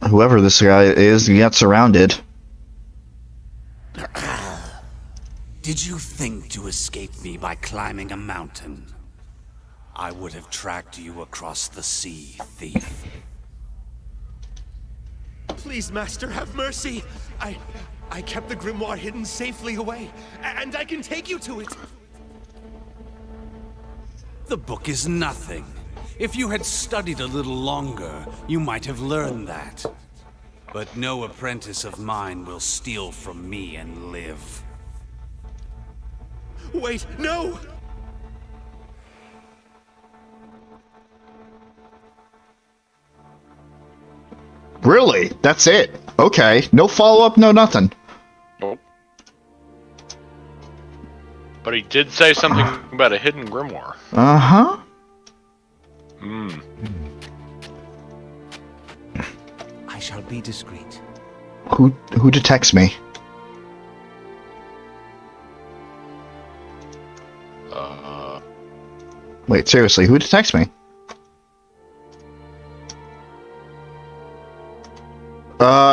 Whoever this guy is, he got surrounded. Did you think to escape me by climbing a mountain? I would have tracked you across the sea, thief. Please, Master, have mercy. I kept the grimoire hidden safely away, and I can take you to it. The book is nothing. If you had studied a little longer, you might have learned that. But no apprentice of mine will steal from me and live. Wait, no! Really? That's it? Okay. No follow-up, no nothing. Nope. But he did say something about a hidden grimoire. Uh-huh. Hmm. I shall be discreet. Who detects me? Wait, seriously, who detects me?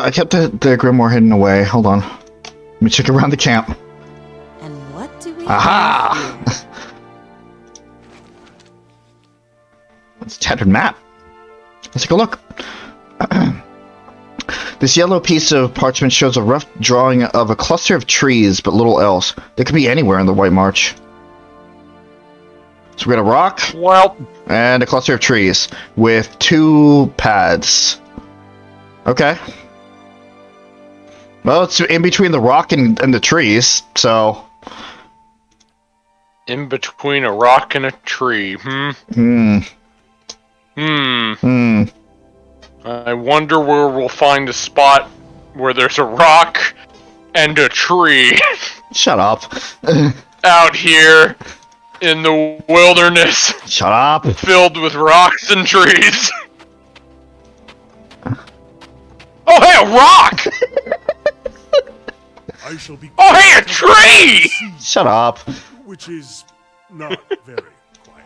I kept the grimoire hidden away. Hold on. Let me check around the camp. And what do we Aha! have here? It's a tattered map. Let's take a look. This yellow piece of parchment shows a rough drawing of a cluster of trees, but little else. They could be anywhere in the White March. So we got a rock, well, and a cluster of trees with 2 paths. Okay. Well, it's in between the rock and the trees, so... In between a rock and a tree, I wonder where we'll find a spot where there's a rock and a tree. Shut up. Out here in the wilderness. Shut up. Filled with rocks and trees. Oh, hey, a rock! I shall be. Oh, hey, a tree! Shut up. Which is not very quiet.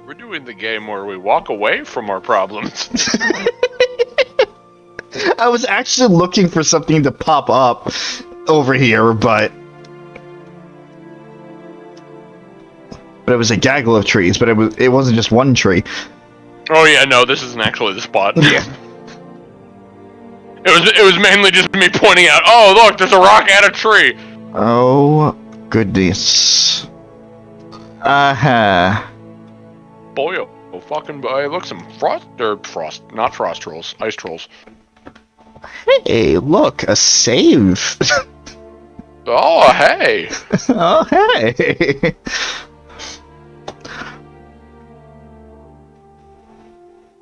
We're doing the game where we walk away from our problems. I was actually looking for something to pop up over here, but it was a gaggle of trees, but it wasn't just one tree. Oh yeah, no, this isn't actually the spot. Yeah. It was mainly just me pointing out, oh look, there's a rock and a tree. Oh goodness. Boy, oh fucking boy, look, some not frost trolls, ice trolls. Hey, look, a save. Oh hey. Oh hey.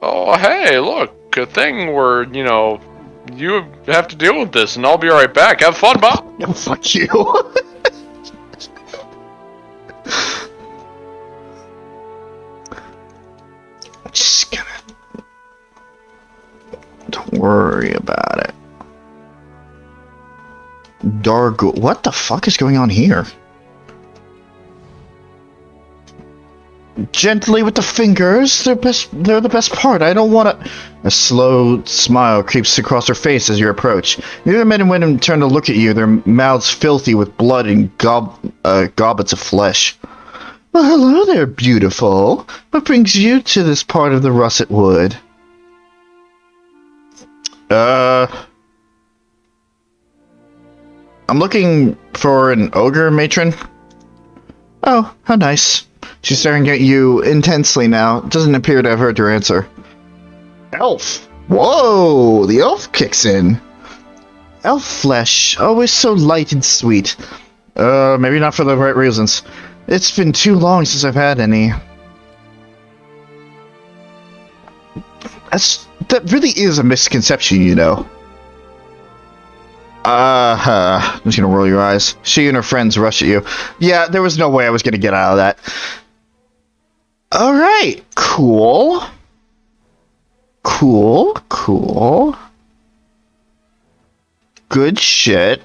Oh hey, look, a thing where, you know, you have to deal with this and I'll be right back. Have fun, Bob. No, fuck you. Just gonna... Don't worry about it. Dargo... What the fuck is going on here? Gently with the fingers. They're the best part. I don't want to... A slow smile creeps across her face as you approach. Neither men and women turn to look at you, their mouths filthy with blood and goblets of flesh. Well, hello there, beautiful. What brings you to this part of the russet wood? I'm looking for an ogre matron. Oh, how nice. She's staring at you intensely now. Doesn't appear to have heard your answer. Elf! Whoa! The elf kicks in. Elf flesh, always so light and sweet. Maybe not for the right reasons. It's been too long since I've had any. That really is a misconception, you know. I'm just gonna roll your eyes. She and her friends rush at you. Yeah, there was no way I was gonna get out of that. Alright, cool. Cool. Good shit.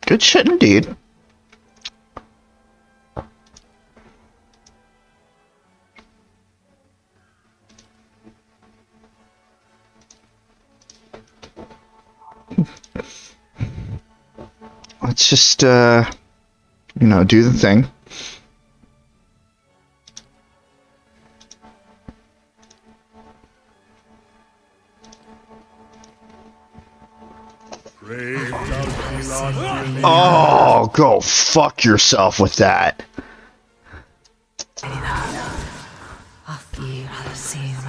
Good shit indeed. just, you know, do the thing. Oh, go fuck yourself with that.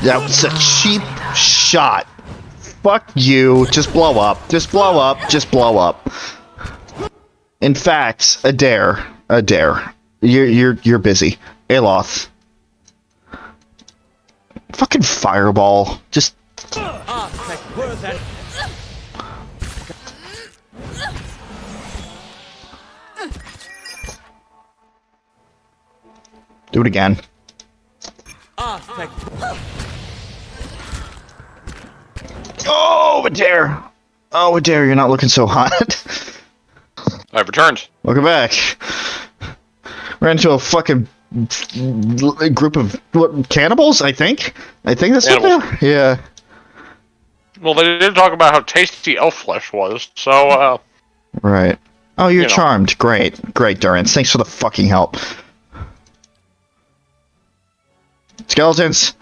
That was a cheap shot. Fuck you. Just blow up. Just blow up. Just blow up. In fact, Adair. You're busy. Aloth. Fucking fireball. Just. Do it again. Oh, Adair! Oh, Adair, you're not looking so hot. I've returned. Welcome back. Ran into a fucking group of cannibals, I think? I think that's what they are. Yeah. Well, they did talk about how tasty elf flesh was, so, Right. Oh, you're You know. charmed. Great. Great, Durance. Thanks for the fucking help. Skeletons!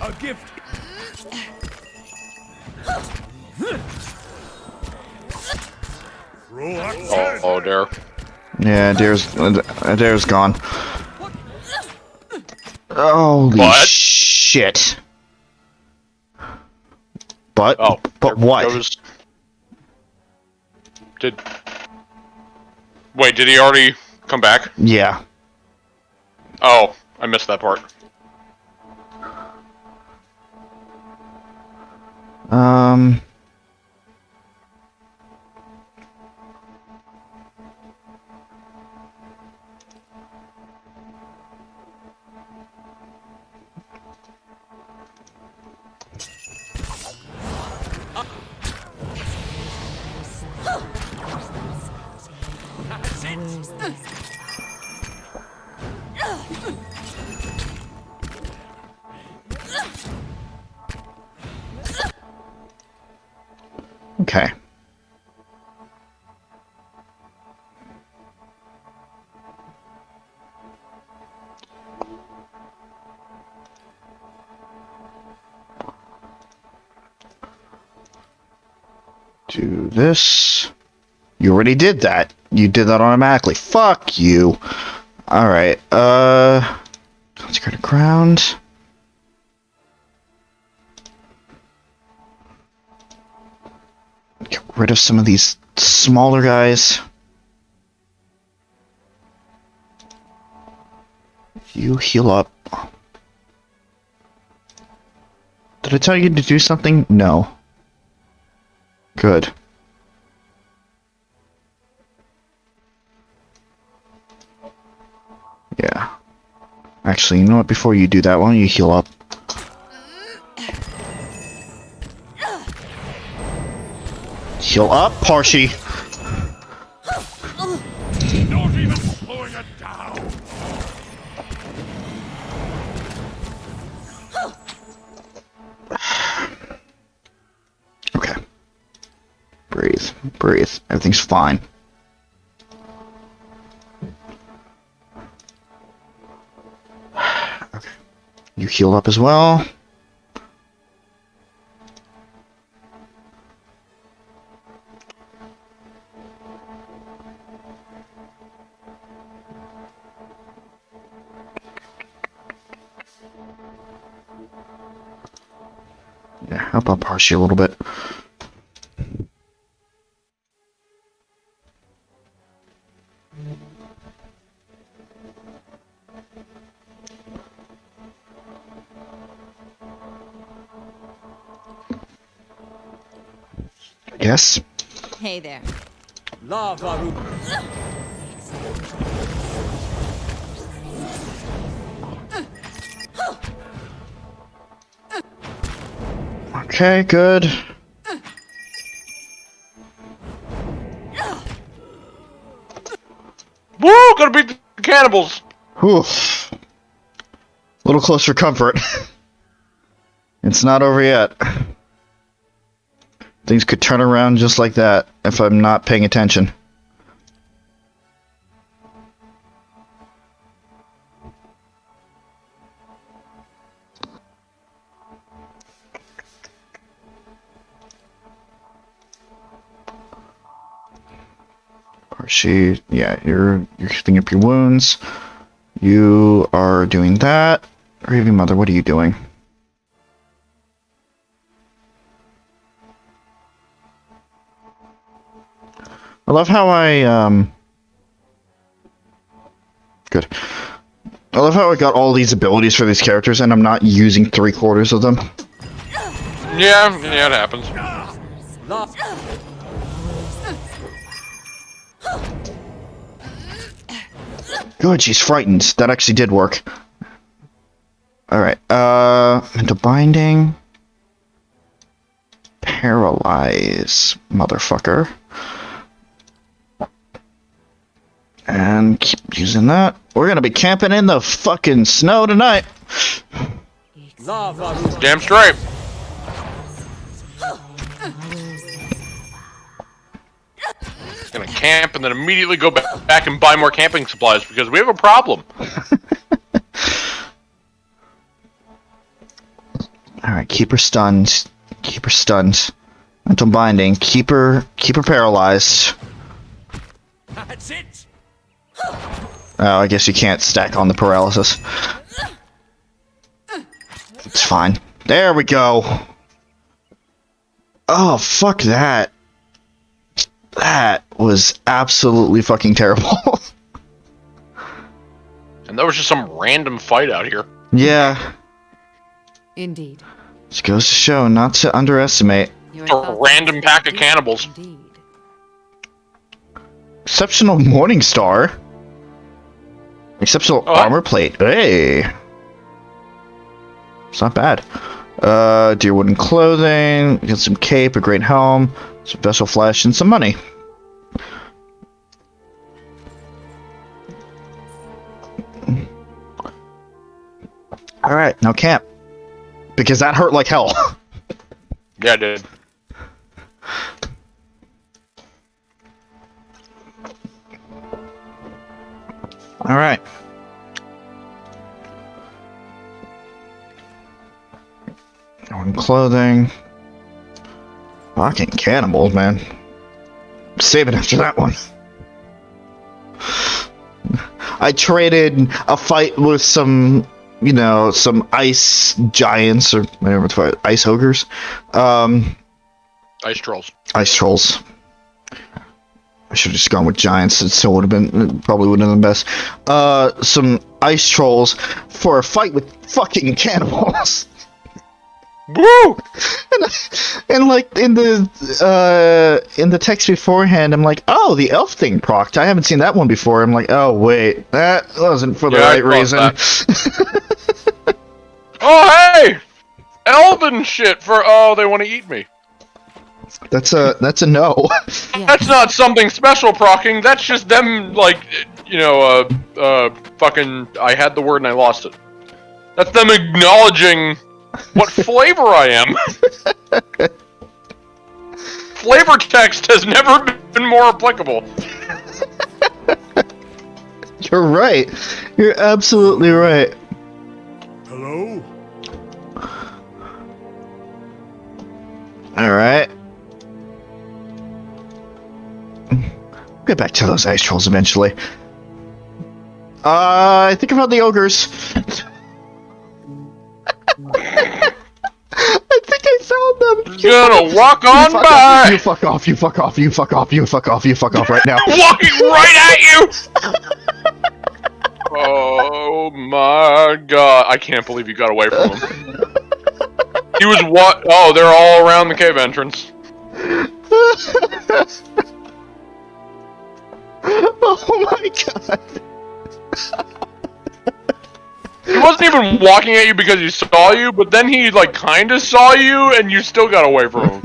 A gift. oh dear. Yeah, Adair's gone. Holy What? shit. But? Oh. But what? Wait, did he already come back? Yeah. Oh, I missed that part. Okay. Do this. You already did that. You did that automatically. Fuck you. Alright, let's go to ground. Get rid of some of these smaller guys. You heal up. Did I tell you to do something? No. Good. Yeah. Actually, you know what? Before you do that, why don't you heal up? Heal up, Parshi. Not even slowing it down. Okay. Breathe. Breathe. Everything's fine. Okay. You heal up as well. Yeah, help out Parshi a little bit. Yes. Hey there. Lava. Okay, good. Woo! Gotta beat the cannibals! Oof. Little close for comfort. It's not over yet. Things could turn around just like that if I'm not paying attention. Yeah, you're healing up your wounds. You are doing that. Raven Mother, what are you doing? I love how Good. I love how I got all these abilities for these characters and I'm not using 3/4 of them. Yeah, it happens. Good, she's frightened. That actually did work. Alright, into binding. Paralyze, motherfucker. And keep using that. We're gonna be camping in the fucking snow tonight. Damn straight. Gonna camp and then immediately go back and buy more camping supplies because we have a problem. Alright, keep her stunned. Keep her stunned. Until binding. Keep her paralyzed. That's it. Oh, I guess you can't stack on the paralysis. It's fine. There we go. Oh, fuck that. That was absolutely fucking terrible. And that was just some random fight out here. Yeah. Indeed. Just goes to show not to underestimate. A random pack of cannibals. Exceptional Morning Star. Exceptional armor plate. Hey. It's not bad. Deer wooden clothing. Get some cape, a great helm, some vessel flesh, and some money. Alright, now camp. Because that hurt like hell. Yeah, it did. Alright. On clothing. Fucking cannibals, man. Save it after that one. I traded a fight with some, you know, some ice giants or whatever it's called, ice ogres. Ice trolls. Ice trolls. I should have just gone with giants. It still would have been, it probably would have been best. Some ice trolls for a fight with fucking cannibals. Woo! And like in the text beforehand, I'm like, oh, the elf thing procced. I haven't seen that one before. I'm like, oh wait, that wasn't for the right reason. Oh hey, elven shit for they want to eat me. That's a no. That's not something special procking. That's just them like, you know, fucking. I had the word and I lost it. That's them acknowledging what flavor I am. Flavor text has never been more applicable. You're right. You're absolutely right. Hello? Alright. Get back to those ice trolls eventually. I think I found the ogres. I think I found them. Gonna walk on by. You fuck off, you fuck off, you fuck off, you fuck off, you fuck off right now. Walking right at you! Oh my god. I can't believe you got away from him. He was what? Oh, they're all around the cave entrance. Oh my god. He wasn't even walking at you because he saw you, but then he like kinda saw you and you still got away from him.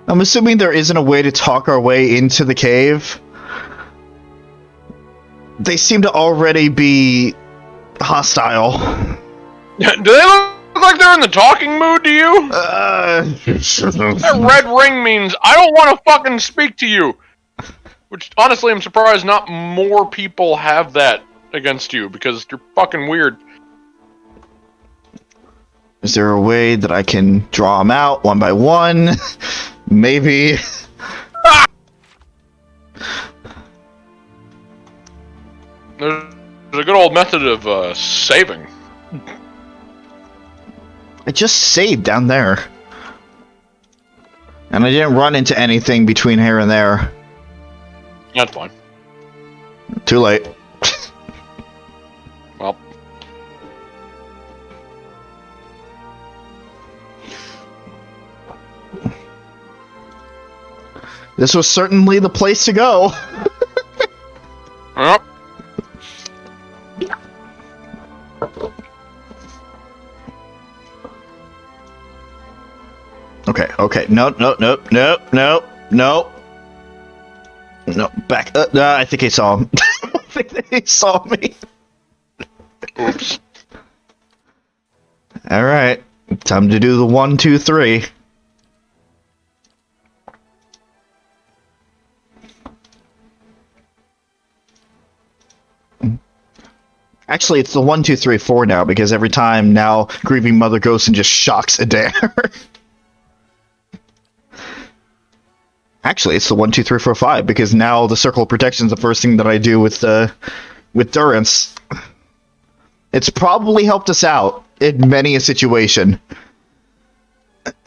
I'm assuming there isn't a way to talk our way into the cave. They seem to already be hostile. Do they look Look like they're in the talking mood to you? That red ring means I don't want to fucking speak to you. Which, honestly, I'm surprised not more people have that against you, because you're fucking weird. Is there a way that I can draw them out one by one? Maybe. There's a good old method of saving. I just saved down there. And I didn't run into anything between here and there. That's fine. Too late. Well. This was certainly the place to go. Yep. Okay. No. No, back. I think he saw him. I think he saw me. Oops. Alright. Time to do the 1, 2, 3. Actually, it's the 1, 2, 3, 4 now, because every time now, Grieving Mother goes and just shocks Adair. Actually, it's the 1, 2, 3, 4, 5, because now the Circle of Protection is the first thing that I do with Durance. It's probably helped us out in many a situation.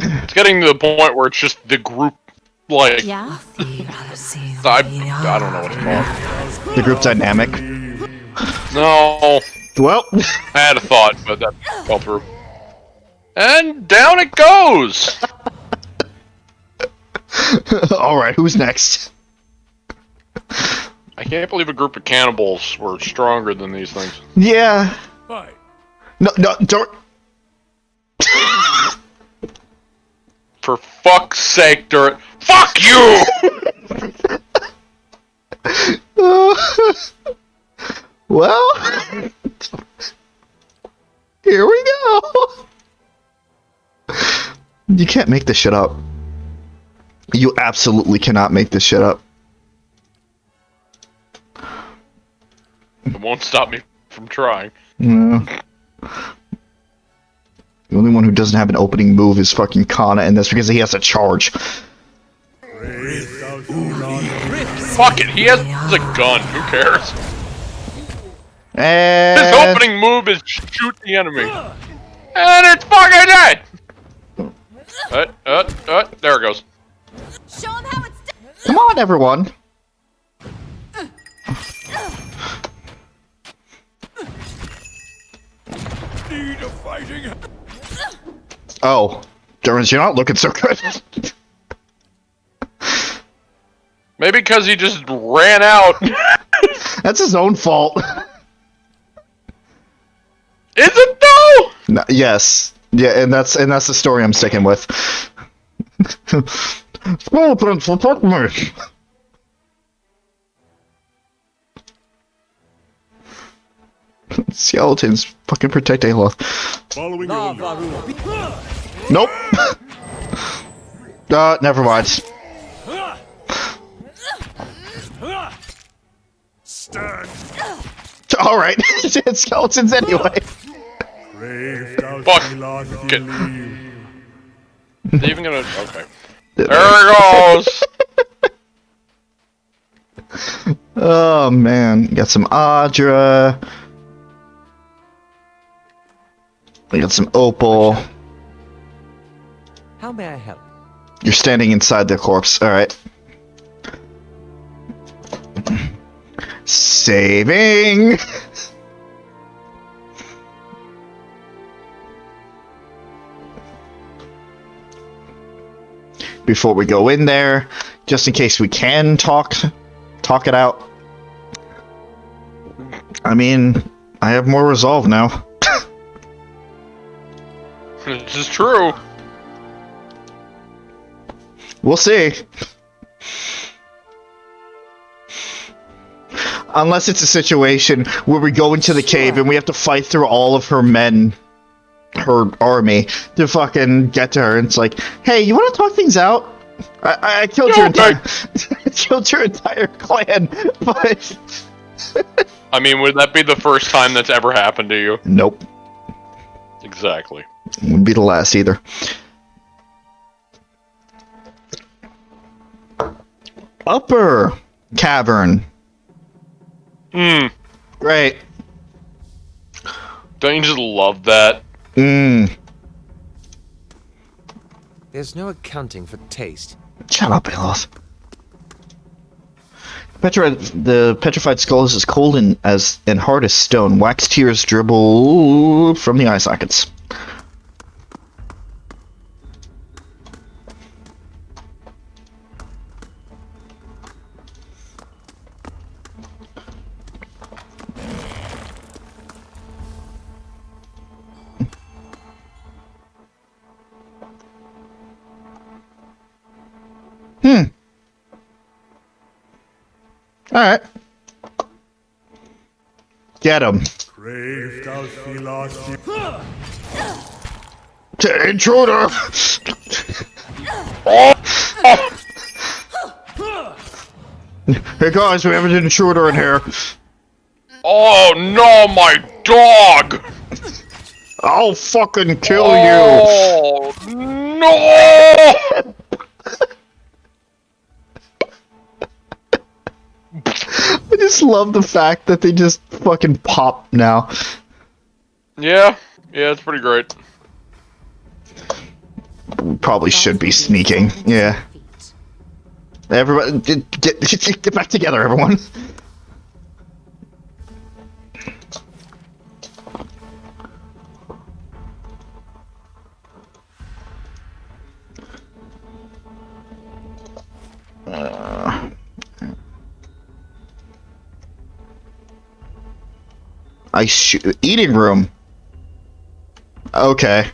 It's getting to the point where it's just the group, like... Yeah? I don't know what it's called. The group dynamic. No. Well. I had a thought, but that fell through. And down it goes! Alright, who's next? I can't believe a group of cannibals were stronger than these things. Yeah. Hi. No, don't... For fuck's sake, Dirt. Fuck you! Well... Here we go! You can't make this shit up. You absolutely cannot make this shit up. It won't stop me from trying. No. The only one who doesn't have an opening move is fucking Kana, and that's because he has a charge. Fuck it, he has a gun, who cares? And... His opening move is shoot the enemy. And it's fucking dead! There it goes. Show him how it's done. Come on, everyone. Need of fighting. Oh, Durance, you're not looking so good. Maybe because he just ran out. That's his own fault. Is it though? No, yes. Yeah, and that's the story I'm sticking with. Small Prince, protect me. Skeletons fucking protect Aloth. Following your Nope. Never mind. Stand. Alright, it's skeletons anyway. Fuck. Get. Is he even gonna... Okay. There it goes! Oh man, got some Audra. We got some Opal. How may I help? You're standing inside the corpse. Alright. Saving! Before we go in there, just in case we can talk it out. I mean, I have more resolve now. This is true. We'll see. Unless it's a situation where we go into the cave and we have to fight through all of her men. her army to fucking get to her. And it's like, hey, you want to talk things out? I killed your entire killed your entire clan, but I mean, would that be the first time that's ever happened to you? Nope. Exactly. Wouldn't be the last either. Upper cavern. Great. Don't you just love that? There's no accounting for taste. Shut up, Alos. The petrified skull is as cold and hard as stone. Wax tears dribble from the eye sockets. Alright. Get him. Intruder! Hey guys, we have an intruder in here. Oh no, my dog! I'll fucking kill you! No! I just love the fact that they just fucking pop now. Yeah, it's pretty great. We probably should be sneaking. Yeah. Everybody, get back together, everyone. Eating room. Okay.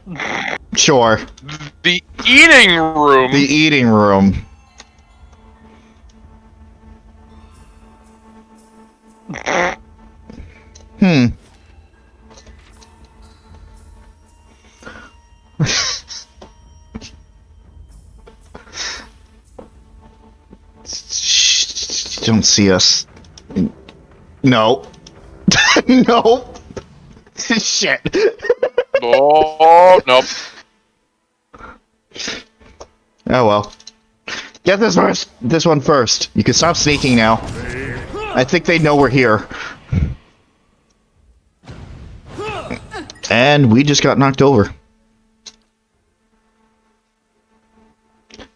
Sure. The eating room? The eating room. Don't see us. No. No. Shit. Oh, nope. Oh well. Get this one first. You can stop sneaking now. I think they know we're here. And we just got knocked over.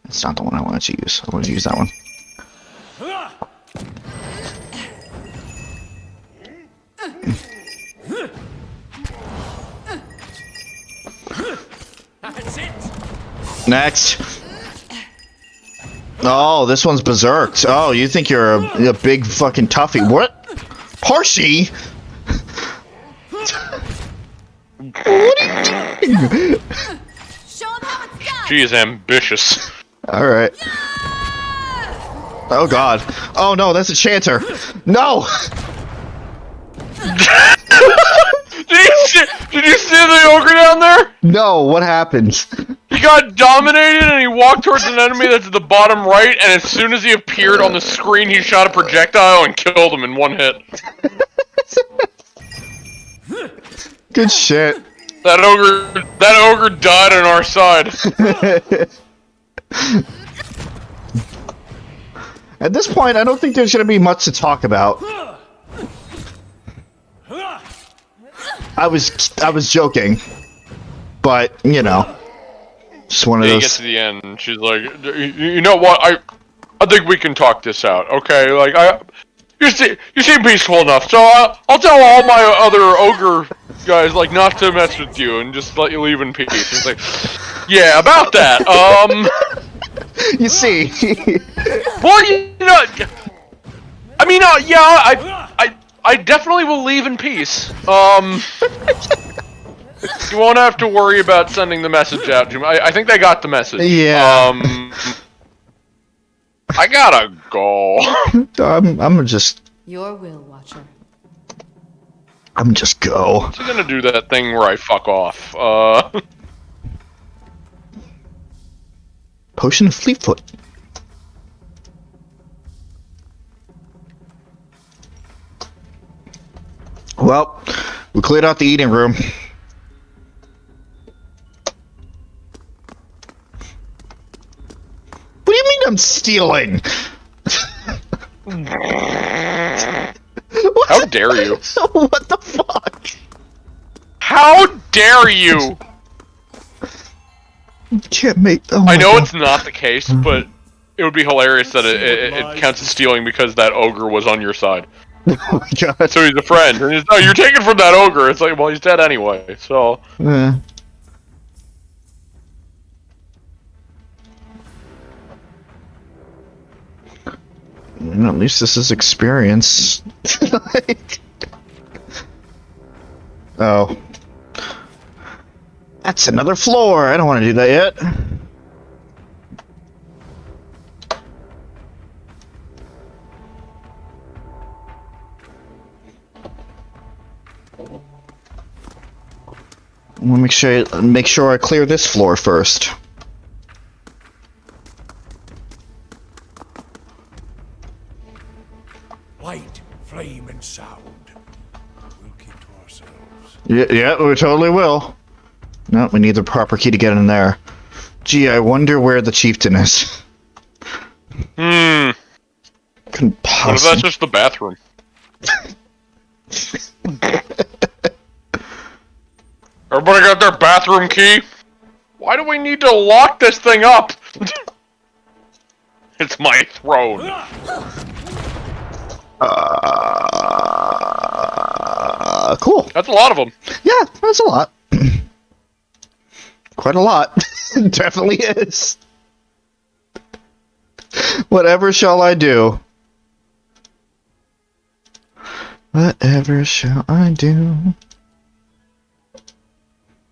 That's not the one I wanted to use. I wanted to use that one. Next. Oh, this one's berserked. Oh, you think you're a big fucking toughie. What? Parshi? What are you doing? She is ambitious. Alright. Oh god. Oh no, that's a chanter. No! Did you see the ogre down there? No, what happened? He got dominated and he walked towards an enemy that's at the bottom right, and as soon as he appeared on the screen, he shot a projectile and killed him in one hit. Good shit. That ogre died on our side. At this point, I don't think there's gonna be much to talk about. I was joking, but you know, just one of those. He gets to the end, and she's like, "You know what? I think we can talk this out, okay? Like, you seem peaceful enough, so I'll tell all my other ogre guys like not to mess with you and just let you leave in peace." He's like, "Yeah, about that. You see, well, you know, I mean, yeah, I definitely will leave in peace. You won't have to worry about sending the message out to me. I think they got the message. Yeah. I gotta go. I'm just. Your will, Watcher. I'm just go. She's gonna do that thing where I fuck off. Potion of Fleetfoot. Well, we cleared out the eating room. What do you mean I'm stealing? How dare you? What the fuck? How dare you? You can't make. Oh I know God. it's not the case, but it would be hilarious that it counts as stealing because that ogre was on your side. Oh my God. So he's a friend. And no, you're taking from that ogre. It's like, well, he's dead anyway, so. At least this is experience. Oh. That's another floor. I don't want to do that yet. I want to make sure I clear this floor first. Light, flame, and sound. We'll keep to ourselves. Yeah, we totally will. No, we need the proper key to get in there. Gee, I wonder where the chieftain is. Hmm. Couldn't What if possibly. that's just the bathroom? Everybody got their bathroom key? Why do we need to lock this thing up? It's my throne. Cool. That's a lot of them. Yeah, that's a lot. Quite a lot. Definitely is. Whatever shall I do? Whatever shall I do?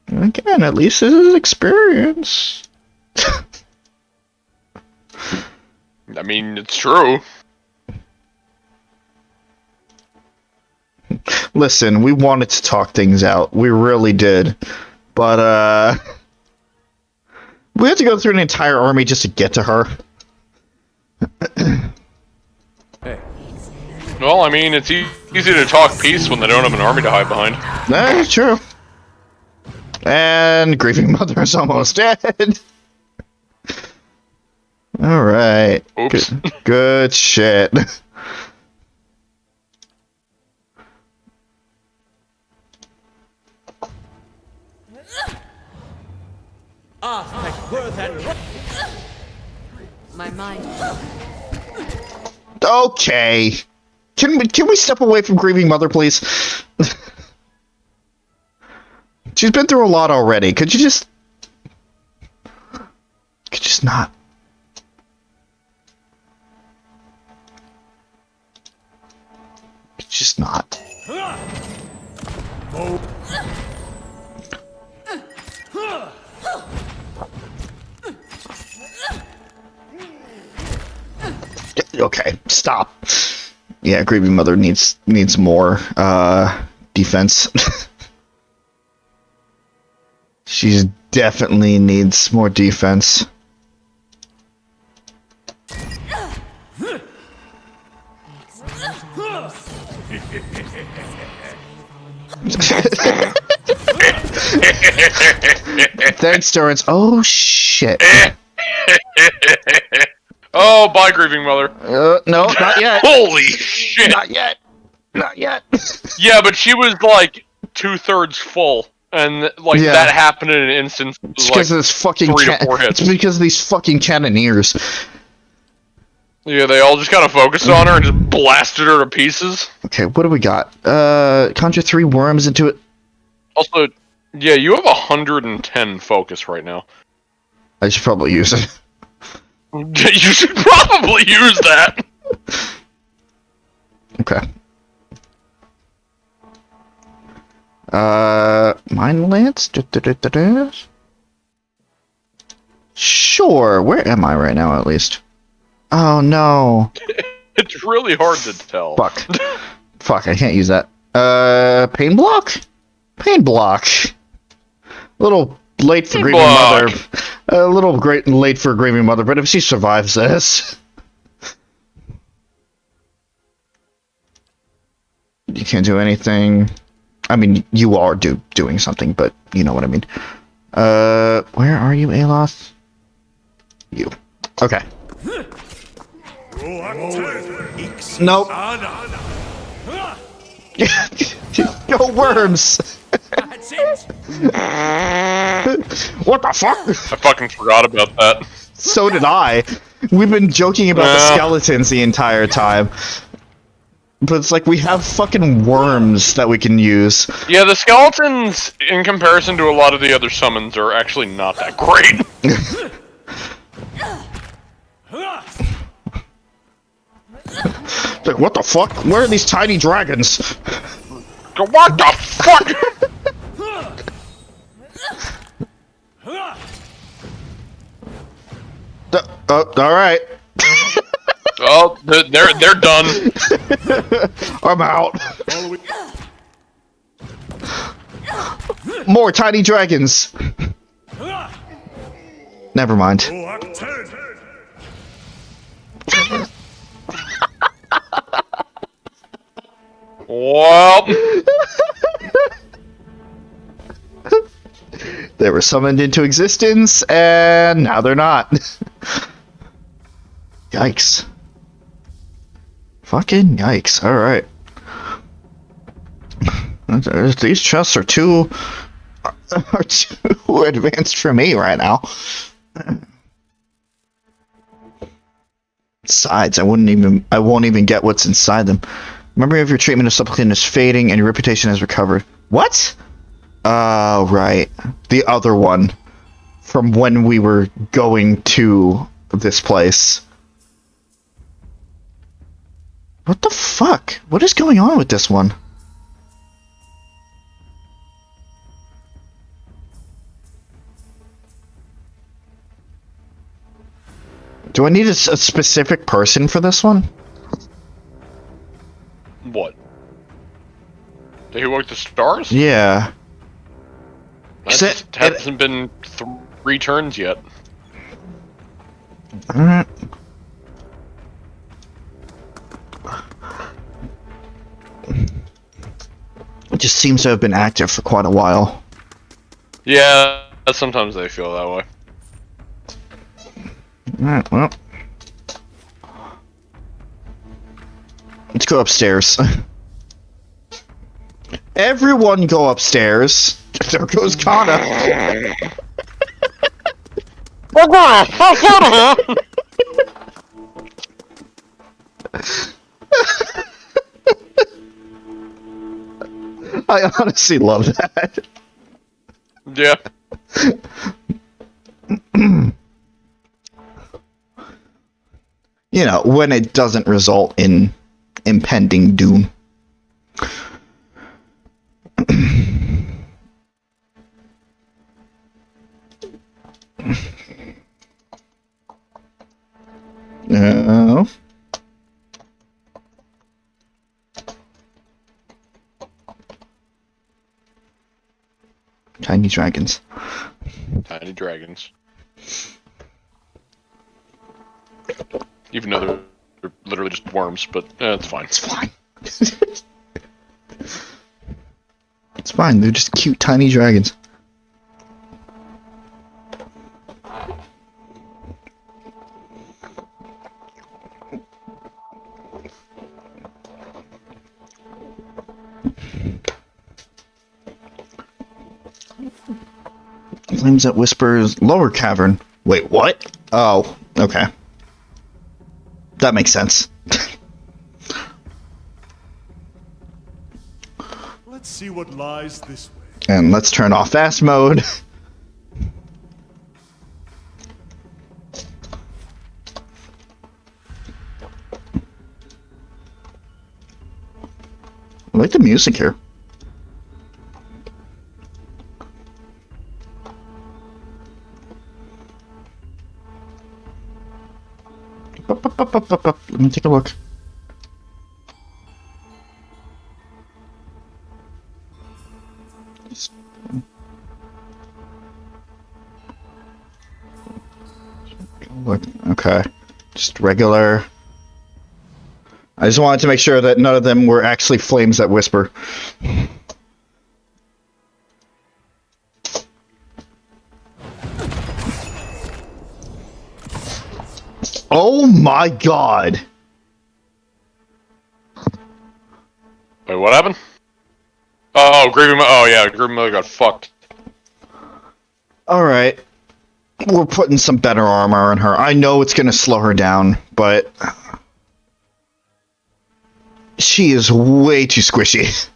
Again, at least this is experience. I mean, it's true. Listen, we wanted to talk things out. We really did. But, we have to go through an entire army just to get to her. Well, I mean, it's easy to talk peace when they don't have an army to hide behind. That's true. And Grieving Mother is almost dead. Alright. Oops. Good shit. My mind. Okay. Can we step away from Grieving Mother, please? She's been through a lot already. Could you just not? Could you just not? Okay, stop. Yeah, Grieving Mother needs more defense. She definitely needs more defense. Thanks, Durance. Oh shit. Oh, bye, Grieving Mother. No, not yet. Holy shit. Not yet. Not yet. Yeah, but she was like 2/3 full. And like Yeah. that happened in an instance. It's because of this fucking 3 to 4 hits. It's because of these fucking cannoneers. Yeah, they all just kind of focused on her and just blasted her to pieces. Okay, what do we got? Conjure 3 worms into it. Also, yeah, you have 110 focus right now. I should probably use it. You should probably use that. Okay. Mind Lance? Sure, where am I right now at least? Oh no. It's really hard to tell. Fuck. Fuck, I can't use that. Pain block? Pain block. A little late for Pain grieving block. mother. A little great late for grieving mother, but if she survives this... You can't do anything. I mean, you are doing something, but you know what I mean. Where are you, Aloth? You. Okay. Nope. Go worms! What the fuck? I fucking forgot about that. So did I. We've been joking about the skeletons the entire time. But it's like we have fucking worms that we can use. Yeah, the skeletons, in comparison to a lot of the other summons, are actually not that great. Like, what the fuck? Where are these tiny dragons? What the fuck? Alright. Oh, they're done. I'm out. More tiny dragons. Never mind. Well, they were summoned into existence, and now they're not. Yikes. Fucking yikes. Alright. These chests are too advanced for me right now. Besides, I won't even get what's inside them. Memory of your treatment of supplicant is fading and your reputation has recovered. What? Oh, right. The other one. From when we were going to this place. What the fuck? What is going on with this one? Do I need a specific person for this one? what? They who work the stars? Yeah. That hasn't been 3 turns yet. Alright. It just seems to have been active for quite a while. Yeah, sometimes they feel that way. Alright, well. Let's go upstairs. Everyone go upstairs. There goes Kana. We're going fuck out of here! I honestly love that. Yeah. You know, when it doesn't result in impending doom. No. Tiny dragons. Tiny dragons. Even though they're literally just worms, but it's fine. It's fine. It's fine, they're just cute tiny dragons. Flames that whispers lower cavern. Wait, what? Oh, okay. That makes sense. Let's see what lies this way. And let's turn off fast mode. I like the music here. Let me take a look. What? Okay. Just regular. I just wanted to make sure that none of them were actually flames that whisper. Oh my god! Wait, what happened? Oh, Grieving Mother. Oh yeah, Grieving Mother got fucked. Alright. We're putting some better armor on her. I know it's gonna slow her down, but... she is way too squishy.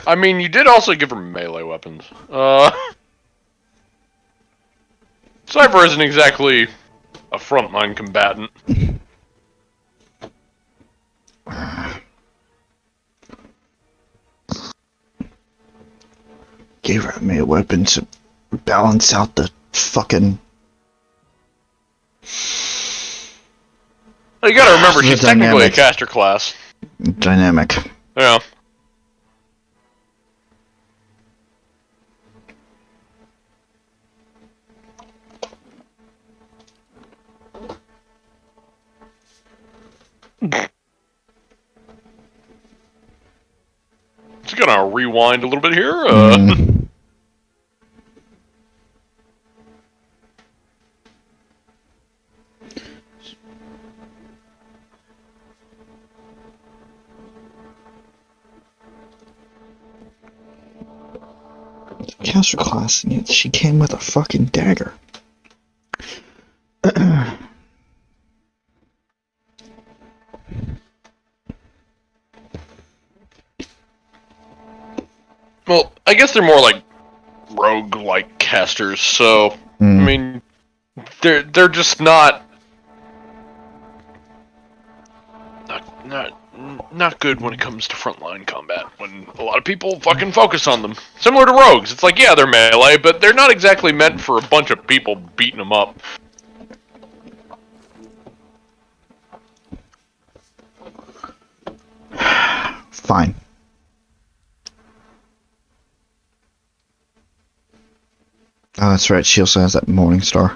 I mean, you did also give her melee weapons. Cypher isn't exactly a frontline combatant. Gave her melee weapons to balance out the fucking... Well, you gotta remember, The she's technically a dynamic. caster class. Dynamic. Yeah. Just gonna rewind a little bit here. Caster class, and yet she came with a fucking dagger. Well, I guess they're more like rogue-like casters, so I mean, they're just not good when it comes to frontline combat. When a lot of people fucking focus on them, similar to rogues, it's like, yeah, they're melee, but they're not exactly meant for a bunch of people beating them up. Fine. Oh, that's right. She also has that Morning Star.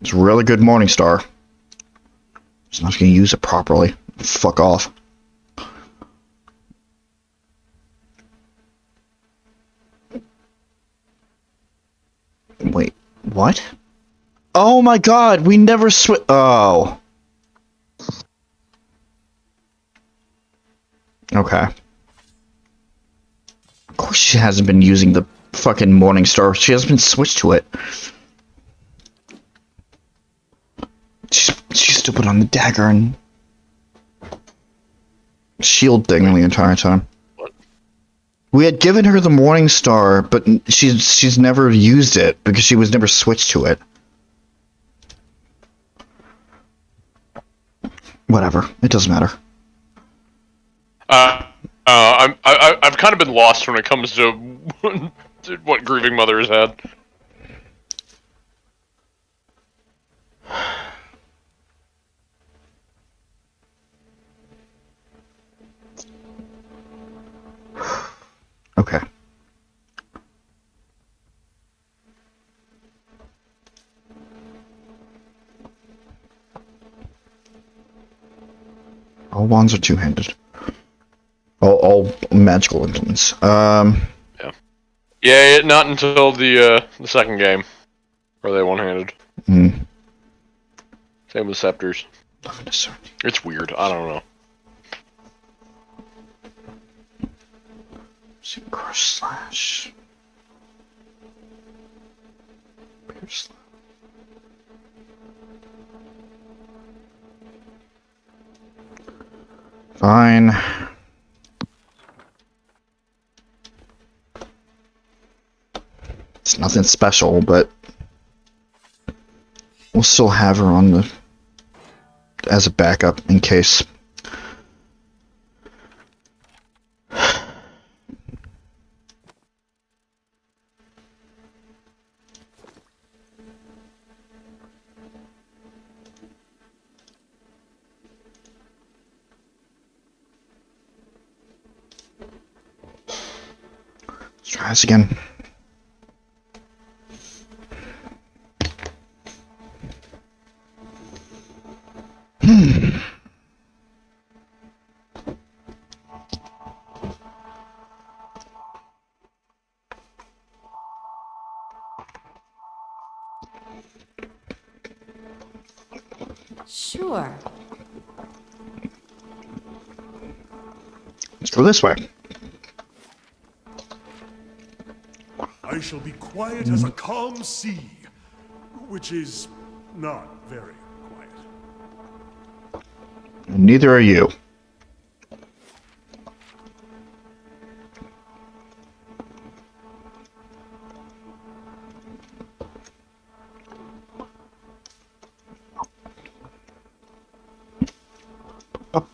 It's a really good Morning Star. Just not gonna use it properly. Fuck off. Wait, what? Oh my god, we never oh. Okay. Of course she hasn't been using the fucking Morning Star. She hasn't been switched to it. She's still put on the dagger and shield thing the entire time. We had given her the Morning Star, but she's never used it because she was never switched to it. Whatever, it doesn't matter. I've kind of been lost when it comes to what Grieving Mother has had. Okay. All wands are two-handed. All magical implements. Yeah, not until the second game, where they one-handed. Same with scepters. It's weird. I don't know. Crush slash. Pierce. Fine. It's nothing special, but we'll still have her on the as a backup in case. Let's try this again. Sure. Let's go this way. I shall be quiet as a calm sea, which is not very quiet. Neither are you.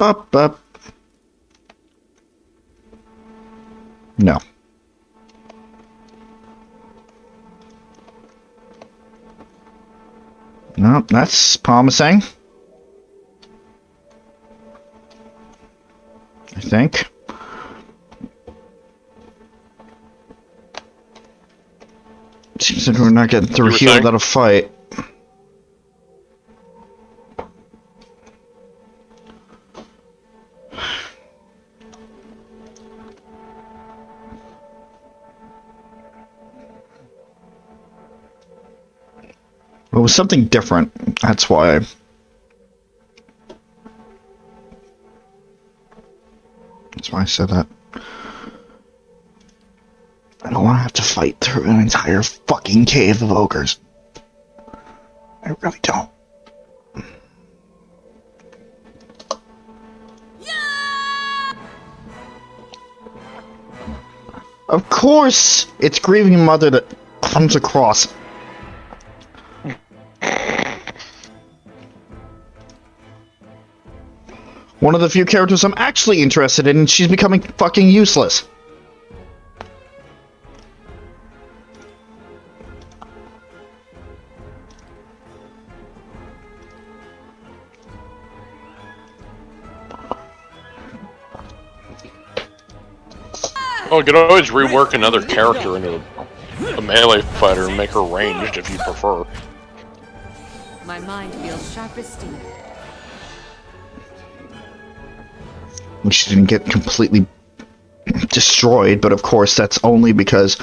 Up. No. No, that's promising. I think. Seems like we're not getting through here without a fight. It was something different. That's why. That's why I said that. I don't want to have to fight through an entire fucking cave of ogres. I really don't. Of course! It's Grieving Mother that comes across. One of the few characters I'm actually interested in, and she's becoming fucking useless. Oh, you could always rework another character into a melee fighter and make her ranged if you prefer. My mind feels sharp as steel. She didn't get completely destroyed, but of course that's only because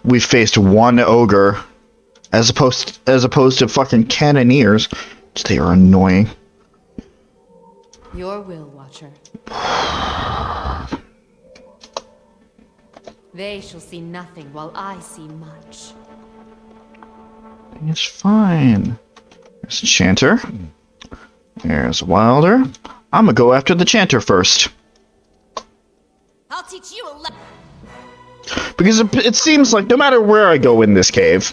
we faced one ogre as opposed to fucking cannoneers. They are annoying. Your will, Watcher. They shall see nothing while I see much. It's fine. There's a chanter. There's a wilder. I'm gonna go after the chanter first. I'll teach you a lesson. Because it seems like no matter where I go in this cave,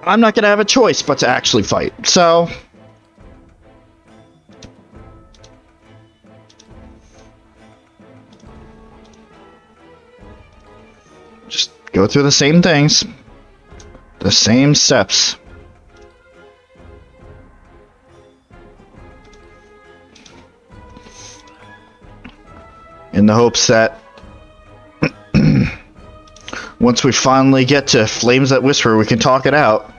I'm not gonna have a choice but to actually fight. So just go through the same things, the same steps. In the hopes that once we finally get to Flames That Whisper, we can talk it out.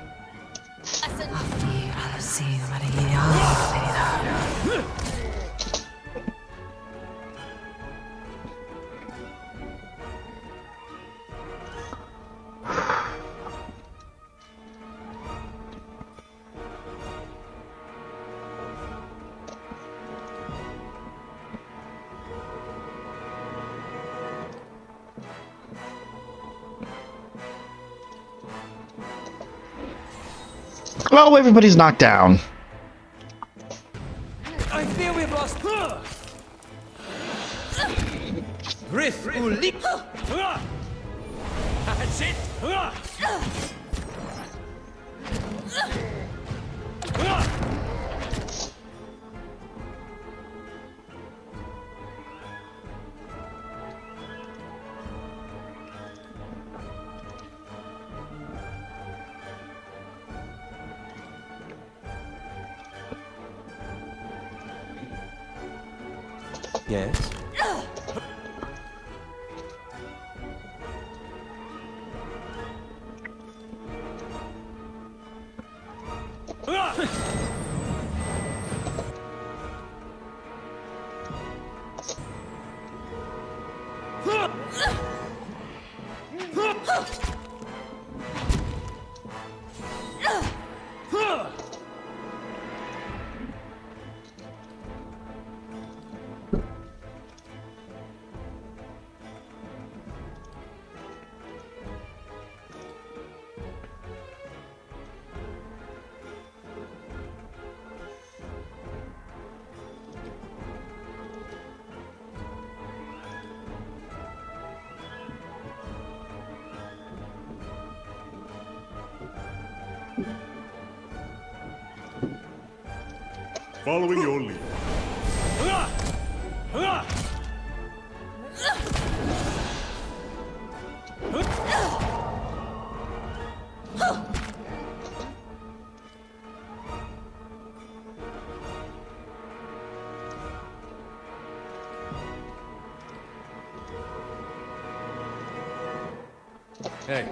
Oh, everybody's knocked down. I fear we've lost. Griff Ulip. That's it. Yes? Following your lead. Hey.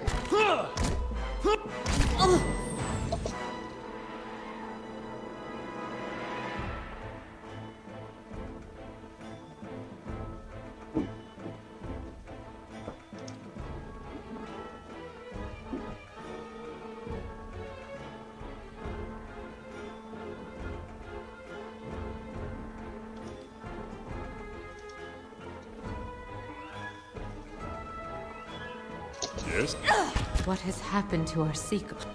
Yes? What has happened to our secret?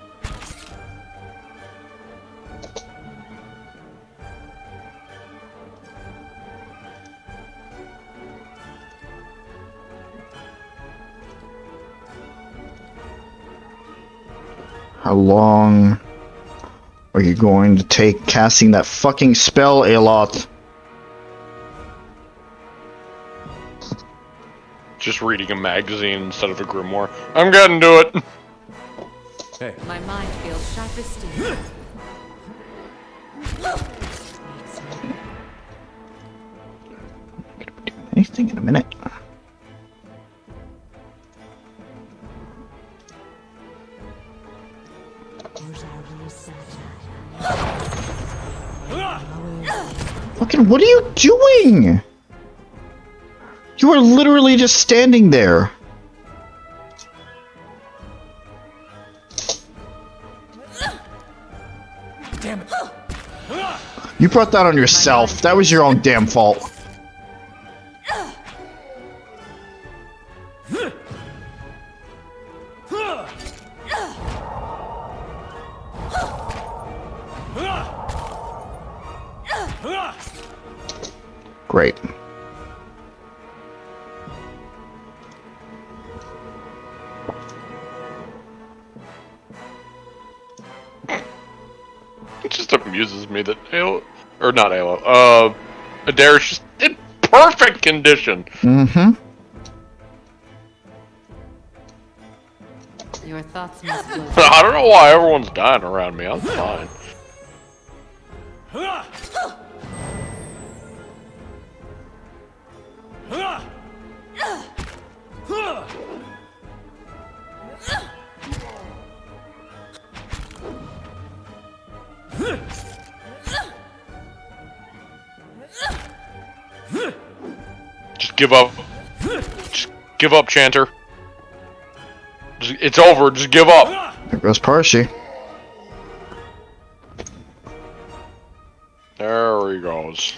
How long are you going to take casting that fucking spell, Aloth? Just reading a magazine instead of a grimoire. I'm getting to it. Hey. My mind feels sharp as steel. Anything in a minute. Fucking, what are you doing? You are literally just standing there. Damn it. You brought that on yourself. That was your own damn fault. Great. It just amuses me that Adair's just in perfect condition. Mm-hmm. Your thoughts must go. I don't know why everyone's dying around me. I'm fine. Just give up. Just give up, Chanter. It's over. Just give up. There goes Parshi. There he goes.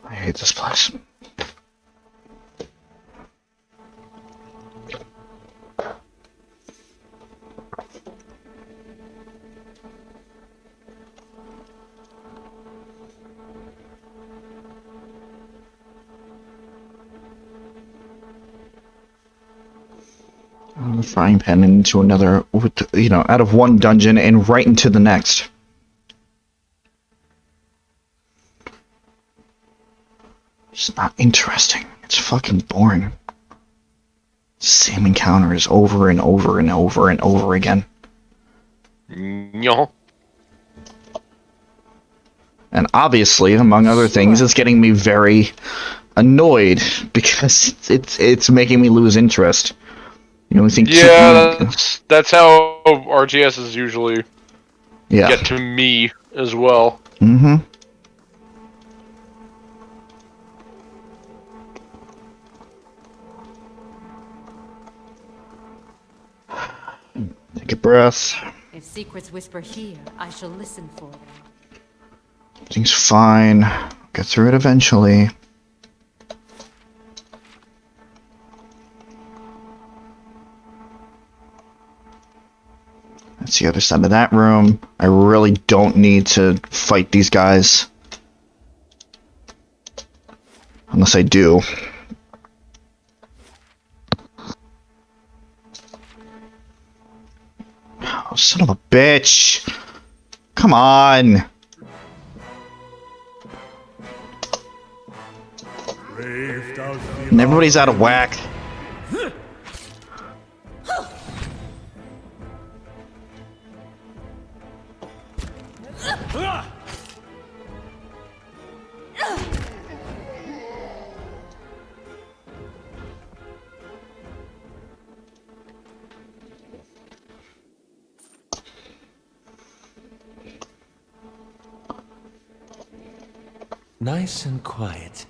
I hate this place. The frying pan into another, you know, out of one dungeon and right into the next. It's not interesting. It's fucking boring. Same encounters over and over and over and over again. No. And obviously, among other things, it's getting me very annoyed because it's making me lose interest. You know, think that's how RTSs usually get to me as well. Mm-hmm. Take a breath. If secrets whisper here, I shall listen for them. Everything's fine. Get through it eventually. That's the other side of that room. I really don't need to fight these guys. Unless I do. Oh, son of a bitch. Come on. And everybody's out of whack. Nice and quiet.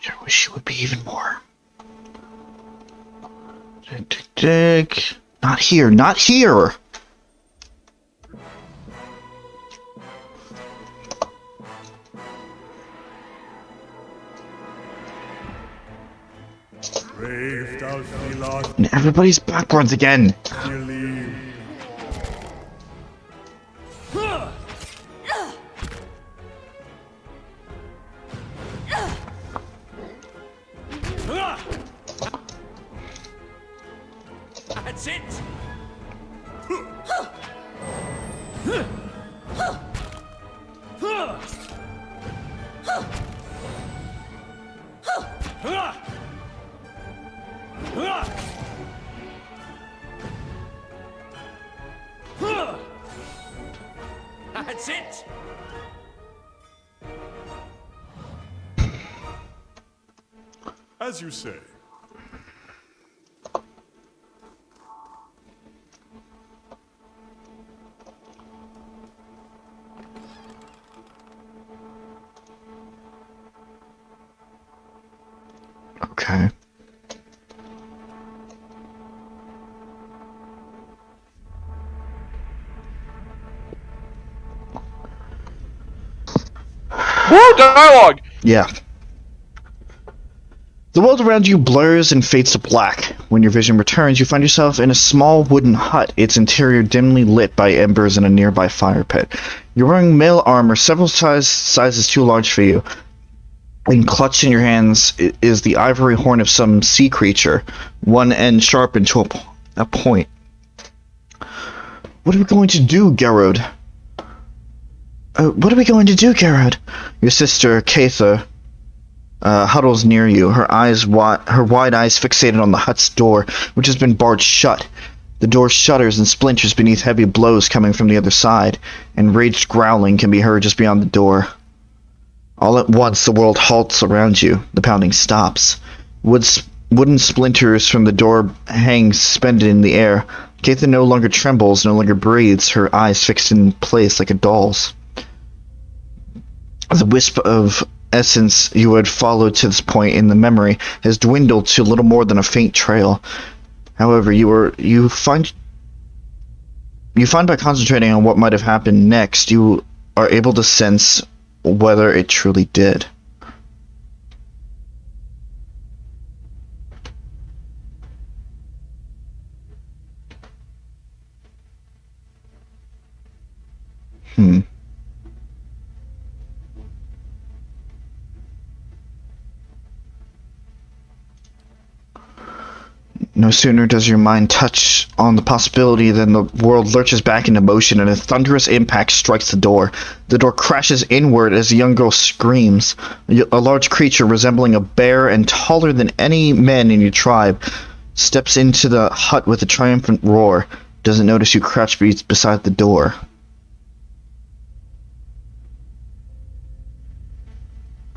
I wish it would be even more. Dig. Not here, not here! And everybody's backwards again. That's it. That's it. As you say. Okay. Woo! Dialogue! Yeah. The world around you blurs and fades to black. When your vision returns, you find yourself in a small wooden hut, its interior dimly lit by embers in a nearby fire pit. You're wearing mail armor several sizes too large for you. And clutched in your hands is the ivory horn of some sea creature, one end sharpened to a point. What are we going to do, Gerard? What are we going to do, Gerard? Your sister, Katha, huddles near you, her wide eyes fixated on the hut's door, which has been barred shut. The door shudders and splinters beneath heavy blows coming from the other side, and raged growling can be heard just beyond the door. All at once, the world halts around you. The pounding stops. Wooden splinters from the door hang suspended in the air. Katha no longer trembles, no longer breathes, her eyes fixed in place like a doll's. The wisp of essence you had followed to this point in the memory has dwindled to little more than a faint trail. However, you find by concentrating on what might have happened next, you are able to sense whether it truly did. No sooner does your mind touch on the possibility than the world lurches back into motion and a thunderous impact strikes the door. The door crashes inward as a young girl screams. A large creature resembling a bear and taller than any man in your tribe steps into the hut with a triumphant roar. Doesn't notice you crouch beside the door.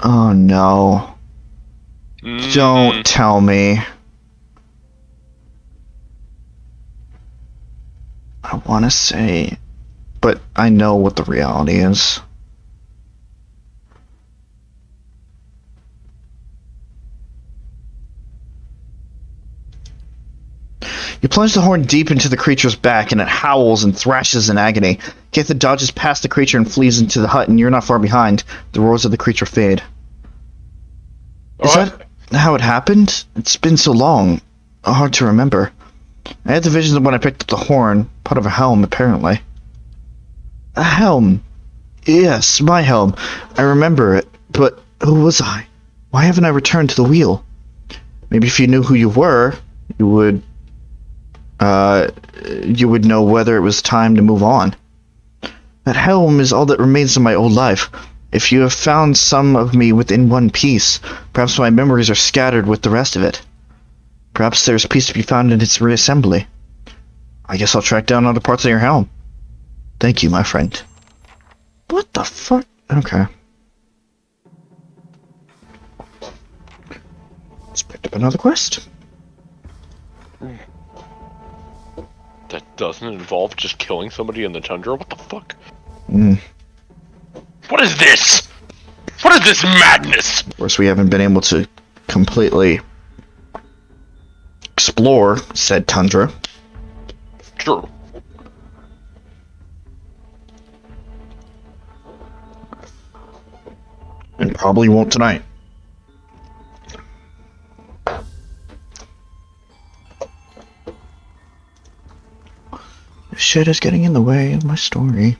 Oh no. Don't tell me. I want to say, but I know what the reality is. You plunge the horn deep into the creature's back, and it howls and thrashes in agony. Katha dodges past the creature and flees into the hut, and you're not far behind. The roars of the creature fade. Is that how it happened? It's been so long. Hard to remember. I had the vision when I picked up the horn, part of a helm, apparently. A helm. Yes, my helm. I remember it, but who was I? Why haven't I returned to the wheel? Maybe if you knew who you were, you would know whether it was time to move on. That helm is all that remains of my old life. If you have found some of me within one piece, perhaps my memories are scattered with the rest of it. Perhaps there's peace to be found in its reassembly. I guess I'll track down other parts of your helm. Thank you, my friend. What the fuck? Okay. Let's pick up another quest. That doesn't involve just killing somebody in the tundra? What the fuck? What is this? What is this madness? Of course, we haven't been able to completely explore said tundra. True. And probably won't tonight. This shit is getting in the way of my story.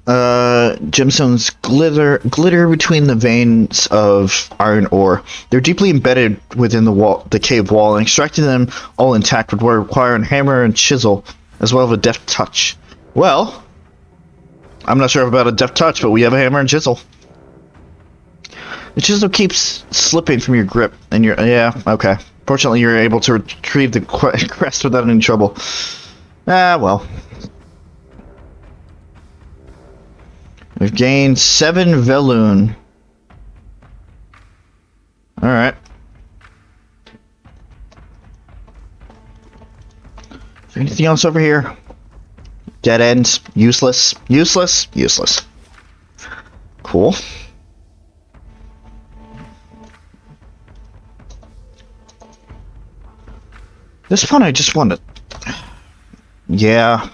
Gemstones glitter between the veins of iron ore. They're deeply embedded within the cave wall, and extracting them all intact would require a hammer and chisel, as well as a deft touch. Well, I'm not sure about a deft touch, but we have a hammer and chisel. The chisel keeps slipping from your grip, and yeah, okay. Fortunately, you're able to retrieve the crest without any trouble. Ah, well. We've gained 7 Veloon. Alright. Is there anything else over here? Dead ends. Useless. Useless. Useless. Cool. This one I just want to... Yeah.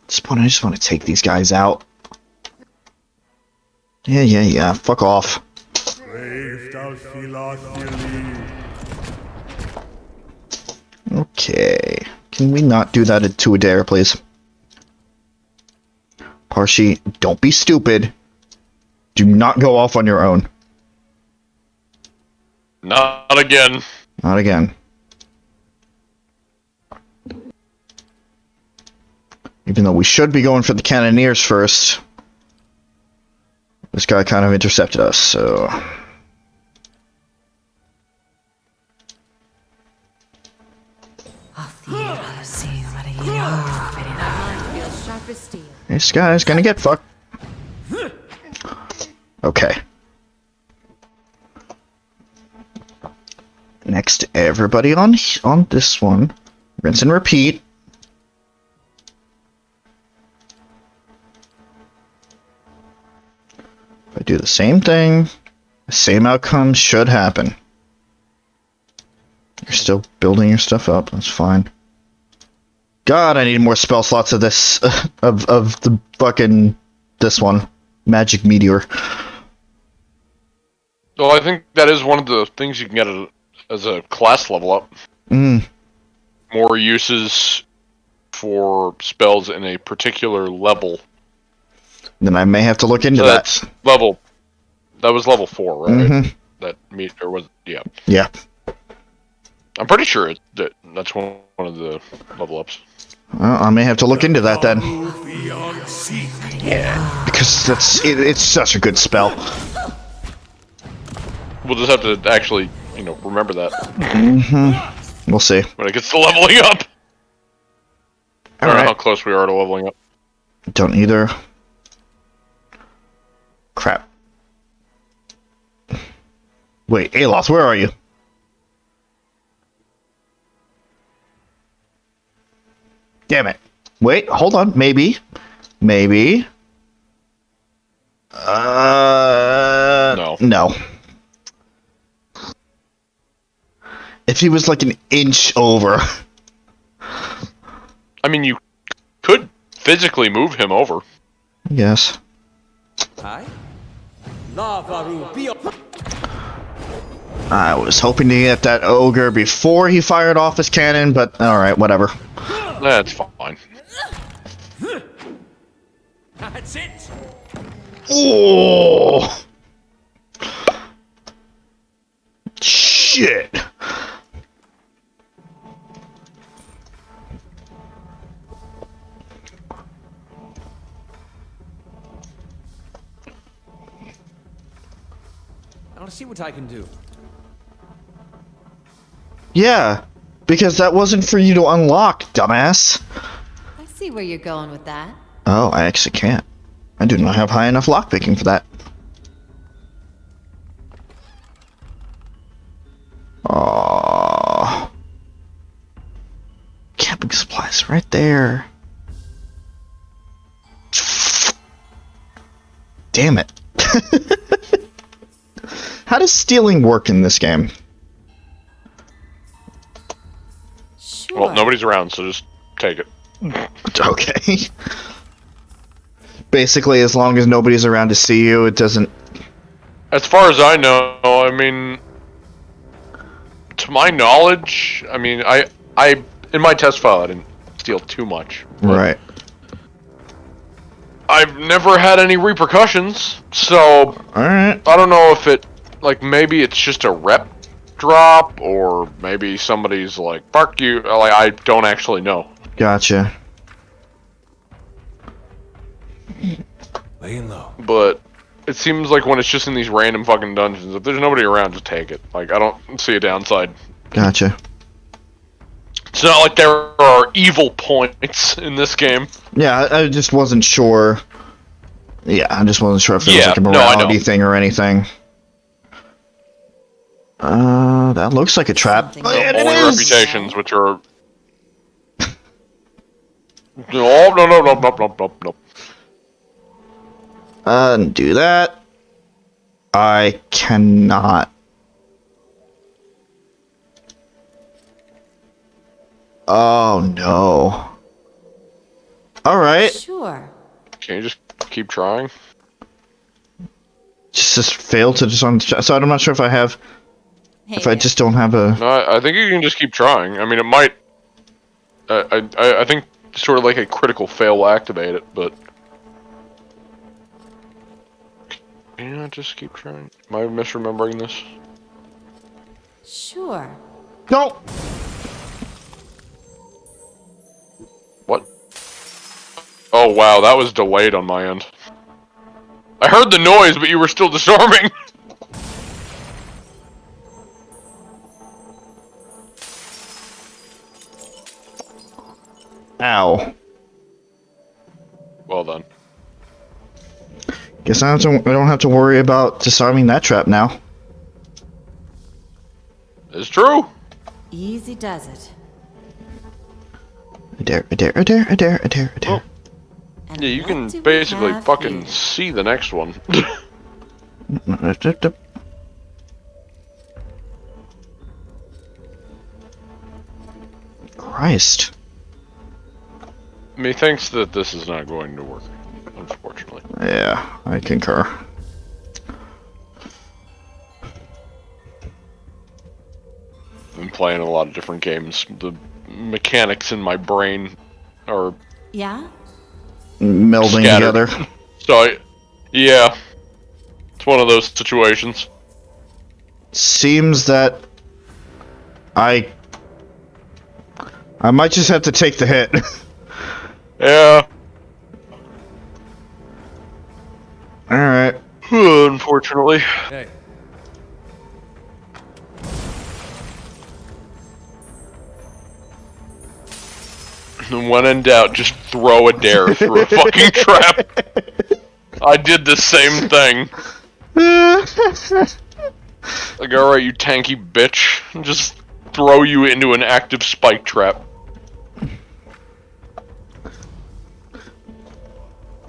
This point, I just want to take these guys out. Yeah. Fuck off. Okay. Can we not do that to Adair, please? Parshi, don't be stupid. Do not go off on your own. Not again. Not again. Even though we should be going for the cannoneers first. This guy kind of intercepted us, so... This guy's gonna get fucked. Okay. Next, everybody on this one. Rinse and repeat. If I do the same thing, the same outcome should happen. You're still building your stuff up, that's fine. God, I need more spell slots of this, of the fucking, this one. Magic Meteor. Well, I think that is one of the things you can get as a class level up. More uses for spells in a particular level. Then I may have to look into that. That was level 4, right? Mm-hmm. That meter was, yeah. Yeah. I'm pretty sure that's one of the level ups. Well, I may have to look into that then. Yeah, because it's such a good spell. We'll just have to actually, remember that. Mm-hmm. We'll see. When it gets to leveling up. I don't know how close we are to leveling up. Don't either. Crap. Wait, Aloth, where are you? Damn it. Wait, hold on. Maybe. No. No. If he was like an inch over. I mean, you could physically move him over. Yes. Hi. I was hoping to get that ogre before he fired off his cannon, but alright, whatever. That's fine. That's it. Oh! Shit! I'll see what I can do. Yeah, because that wasn't for you to unlock, dumbass. I see where you're going with that. Oh, I actually can't. I do not have high enough lockpicking for that. Oh, camping supplies right there. Damn it. How does stealing work in this game? Sure. Well, nobody's around, so just take it. Okay. Basically, as long as nobody's around to see you, it doesn't... As far as I know, I mean, to my knowledge, I mean, I in my test file, I didn't steal too much. Right. I've never had any repercussions, so Alright. I don't know if it, like, maybe it's just a rep drop, or maybe somebody's like, fuck you, like, I don't actually know. Gotcha. Laying low. But it seems like when it's just in these random fucking dungeons, if there's nobody around, just take it. Like, I don't see a downside. Gotcha. It's not like there are evil points in this game. Yeah, I just wasn't sure. Yeah, I just wasn't sure if there was like a morality thing or anything. That looks like a trap. Only reputations, which are... No. Do that. I cannot. Oh no. Alright. Sure. Can you just keep trying? Just fail to just on. So I'm not sure if I have. If I just don't have a. No, I think you can just keep trying. I mean, it might. I think sort of like a critical fail will activate it, but. Can you not just keep trying? Am I misremembering this? Sure. No. What? Oh wow, that was delayed on my end. I heard the noise, but you were still disarming. Ow. Well done. Guess I don't have to worry about disarming that trap now. It's true. Easy does it. I dare. Oh. Yeah, you can basically fucking see the next one. Christ. Methinks that this is not going to work, unfortunately. Yeah, I concur. I've been playing a lot of different games. The mechanics in my brain are Yeah? Melding scattered. together. So, yeah. It's one of those situations. Seems that I might just have to take the hit. Yeah. Alright. Unfortunately. Hey. When in doubt, just throw a dare through a fucking trap. I did the same thing. Like, alright, you tanky bitch. Just throw you into an active spike trap.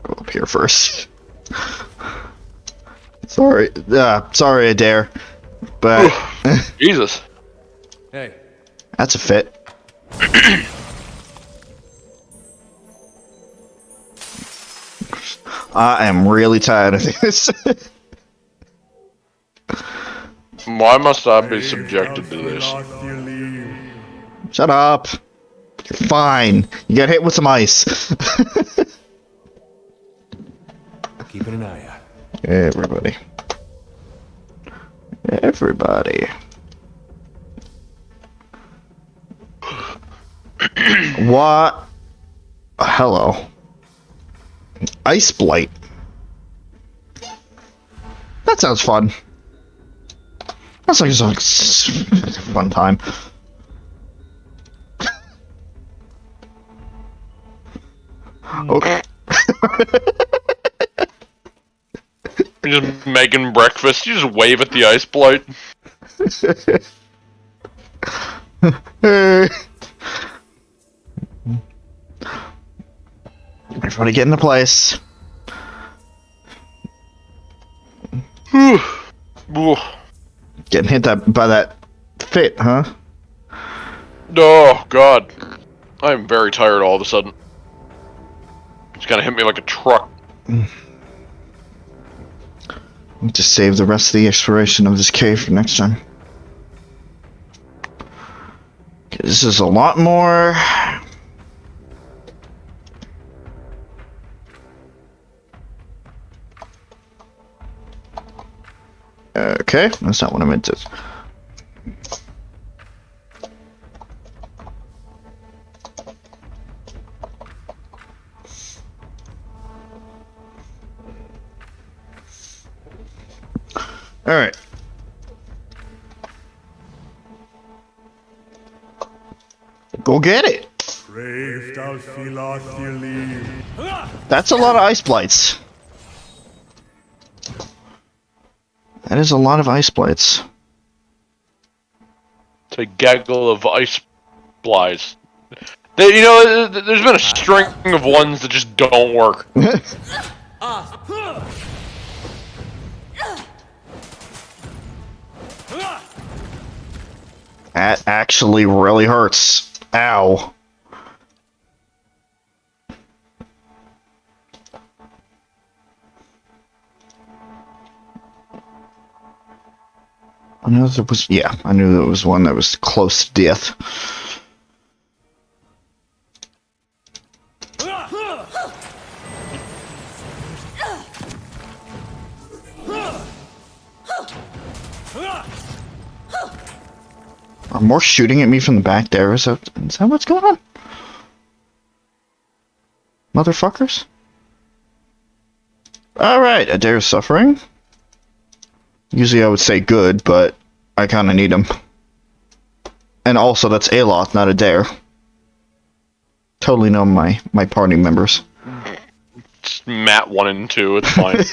Go up here first. Sorry, sorry, Adair, but Jesus, Hey. that's a fit. I am really tired of this. Why must I be subjected to this? Shut up. You're fine. You got hit with some ice. Keeping an eye out. Everybody. Everybody. What? Hello. Ice blight. That sounds fun. That's like a fun time. Okay. You're just making breakfast. You just wave at the ice blight. Everybody get into place. Getting hit by that fit, huh? Oh, God. I'm very tired all of a sudden. It's gonna hit me like a truck. Just save the rest of the exploration of this cave for next time. This is a lot more. Okay, that's not what I meant to. All right. Go get it. That's a lot of ice blights. That is a lot of ice blights. It's a gaggle of ice blights. You know, there's been a string of ones that just don't work. That actually really hurts. Ow. I knew there was, yeah, I knew there was one that was close to death. Are more shooting at me from the back there? Is that what's going on? Motherfuckers? Alright, Adair's suffering. Usually I would say good, but I kinda need him. And also, that's Aloth, not Adair. Totally know my party members. It's Matt 1 and 2, it's fine.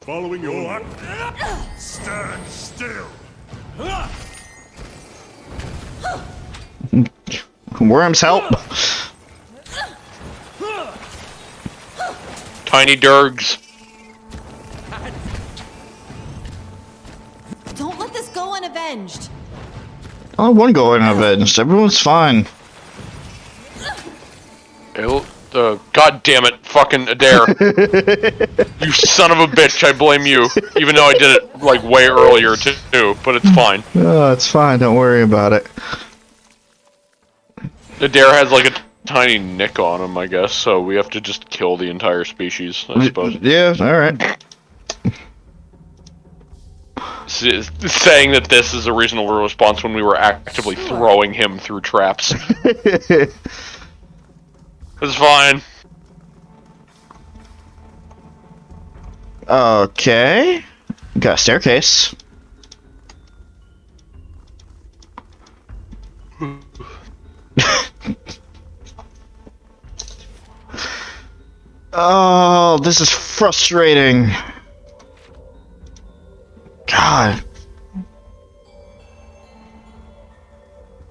Following your order. Stand still. Worms help. Tiny Durgs. Don't let this go unavenged. I won't go unavenged. Everyone's fine. God damn it, fucking Adair. You son of a bitch, I blame you. Even though I did it, like, way earlier, too, but it's fine. Oh, it's fine, don't worry about it. Adair has, like, a tiny nick on him, I guess, so we have to just kill the entire species, I suppose. Yeah, alright. Saying that this is a reasonable response when we were actively throwing him through traps. It's fine. Okay. Got a staircase. Oh, this is frustrating. God.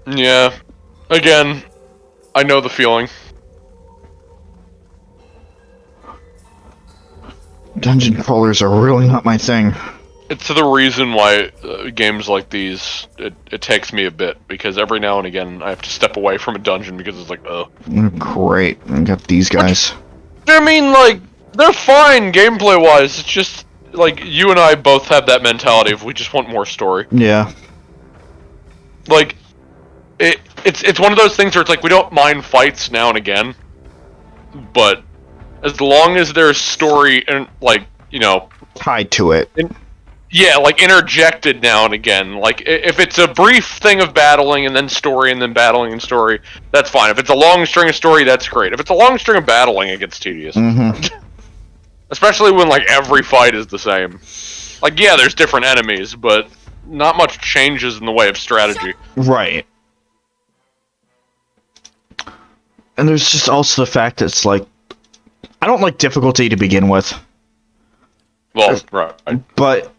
Yeah. Again, I know the feeling. Dungeon crawlers are really not my thing. It's the reason why games like these, it takes me a bit, because every now and again I have to step away from a dungeon because it's like, oh. Great, I got these guys. I mean, like, they're fine gameplay-wise, it's just, like, you and I both have that mentality of we just want more story. Yeah. Like, it's one of those things where it's like, we don't mind fights now and again, but as long as there's story and, like, you know... tied to it. Yeah, like, interjected now and again. Like, if it's a brief thing of battling and then story and then battling and story, that's fine. If it's a long string of story, that's great. If it's a long string of battling, it gets tedious. Especially when, like, every fight is the same. Like, yeah, there's different enemies, but not much changes in the way of strategy. Right. And there's just also the fact that it's like, I don't like difficulty to begin with. Well, right. But,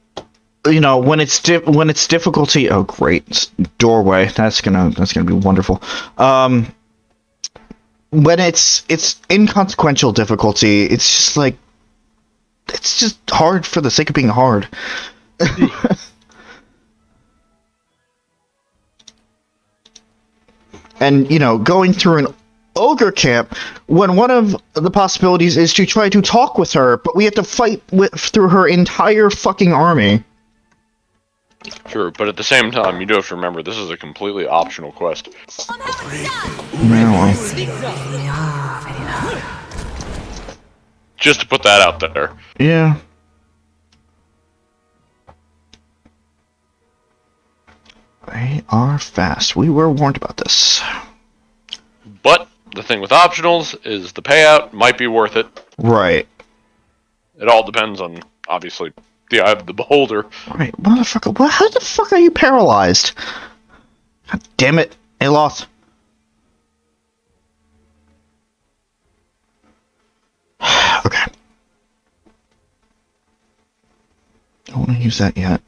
you know, when it's difficulty, oh great, it's doorway. That's gonna be wonderful. When it's inconsequential difficulty, it's just like, it's just hard for the sake of being hard. And, you know, going through an ogre camp, when one of the possibilities is to try to talk with her, but we have to fight through her entire fucking army. Sure, but at the same time, you do have to remember, this is a completely optional quest. Just to put that out there. Yeah. They are fast. We were warned about this. But the thing with optionals is the payout might be worth it. Right. It all depends on, obviously, the eye of the beholder. Right, motherfucker. How the fuck are you paralyzed? God damn it, Aloth. Okay. I don't want to use that yet.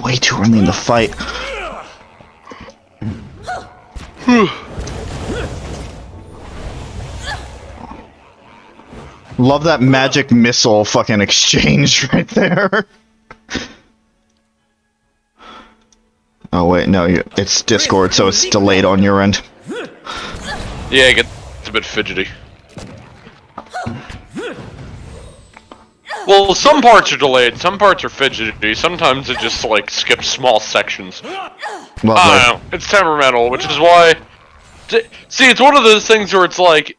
Way too early in the fight. Love that magic missile fucking exchange right there. Oh wait, no, it's Discord, so it's delayed on your end. Yeah, it gets a bit fidgety. Well, some parts are delayed, some parts are fidgety, sometimes it just, like, skips small sections. I don't know, it's temperamental, which is why... See, it's one of those things where it's like...